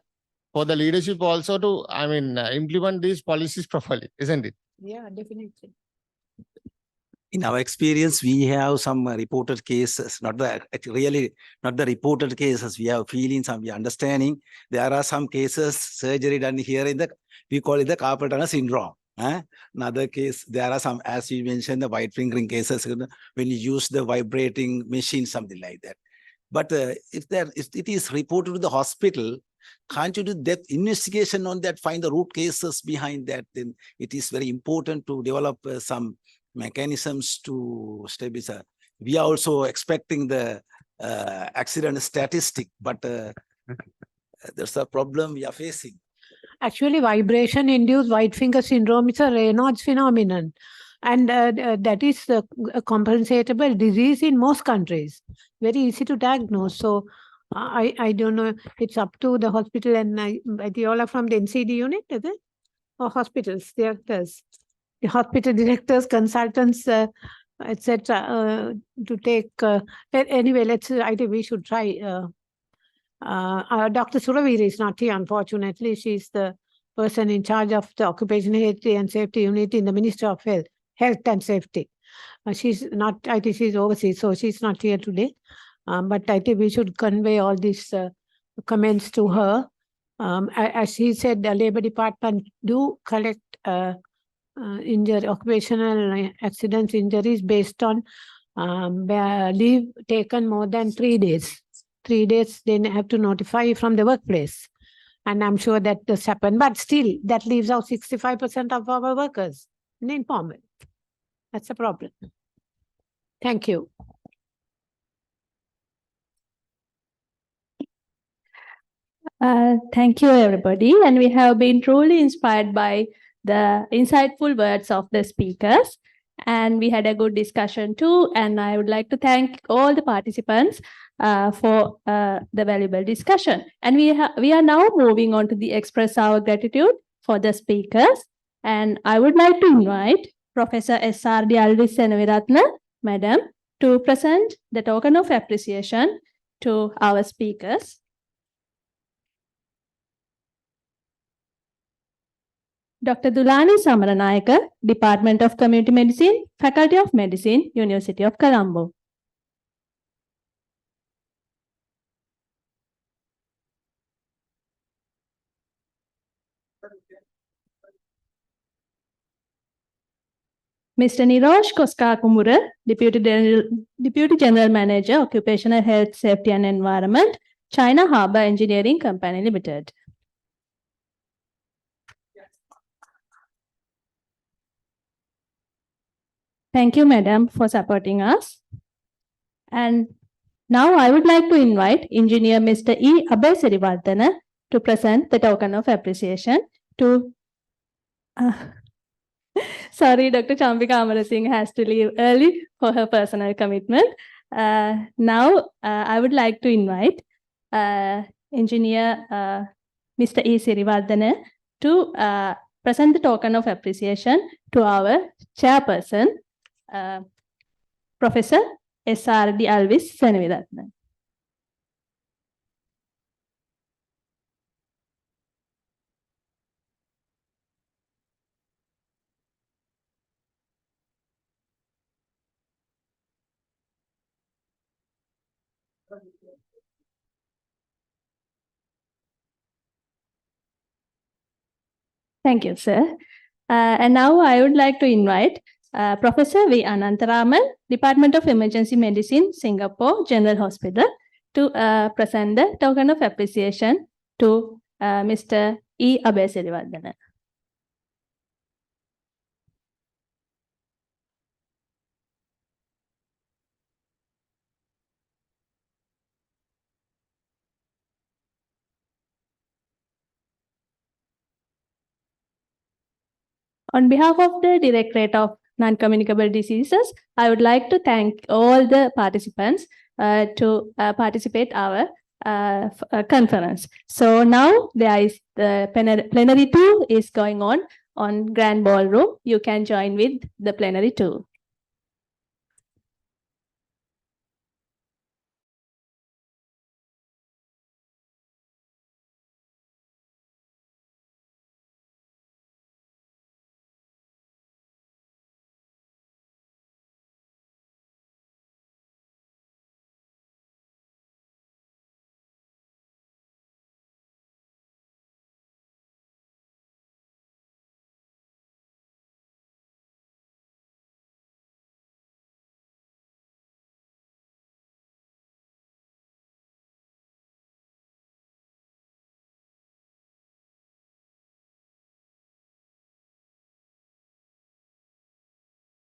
for the leadership also to, I mean, implement these policies properly, isn't it? Yeah, definitely. In our experience, we have some reported cases, not the reported cases. We have feelings and we understanding. There are some cases, surgery done here in we call it the carpal tunnel syndrome. Another case, there are some, as you mentioned, the white fingering cases, when you use the vibrating machine, something like that. But if it is reported to the hospital, can't you do depth investigation on that, find the root cases behind that? Then it is very important to develop some mechanisms to stabilize. We are also expecting the accident statistic, but there's a problem we are facing. Actually, vibration-induced white finger syndrome is a Raynaud's phenomenon. And that is a compensatable disease in most countries. Very easy to diagnose. So I don't know, it's up to the hospital, and I think all are from the NCD unit, is it? Or hospitals, directors. The hospital directors, consultants, etc. To take, anyway, I think we should try. Dr. Suraviri is not here, unfortunately. She's the person in charge of the Occupational Health and Safety Unit in the Ministry of Health and Safety. She's not, I think she's overseas, so she's not here today. But I think we should convey all these comments to her. As she said, the Labour Department do collect occupational accidents injuries based on leave taken more than 3 days. 3 days, they have to notify from the workplace. And I'm sure that does happen. But still, that leaves out 65% of our workers in informal. That's a problem. Thank you. Thank you, everybody. And we have been truly inspired by the insightful words of the speakers. And we had a good discussion too. And I would like to thank all the participants for the valuable discussion. And we are now moving on to express our gratitude for the speakers. And I would like to invite Professor S.R.D. Alvis Senaviratna, Madam, to present the token of appreciation to our speakers. Dr. Dulani Samaranayaka, Department of Community Medicine, Faculty of Medicine, University of Colombo. Mr. Nirosh Koskakumura, Deputy General Manager, Occupational Health, Safety and Environment, China Harbour Engineering Company Limited. Thank you, Madam, for supporting us. And now I would like to invite Engineer Mr. E. Abhay Sirivardhana to present the token of appreciation to sorry, Dr. Chambika Amarasinghe has to leave early for her personal commitment. Now, I would like to invite Engineer Mr. E. Sirivardhana to present the token of appreciation to our chairperson, Professor S.R.D. Alvis Seneviratne. Thank you, sir. And now I would like to invite Professor V. Anantaraman, Department of Emergency Medicine, Singapore General Hospital, to present the token of appreciation to Mr. E. Abhay Sirivardhana. On behalf of the Directorate of Non-Communicable Diseases, I would like to thank all the participants to participate our conference. So now there is the plenary 2 is going on Grand Ballroom. You can join with the plenary 2.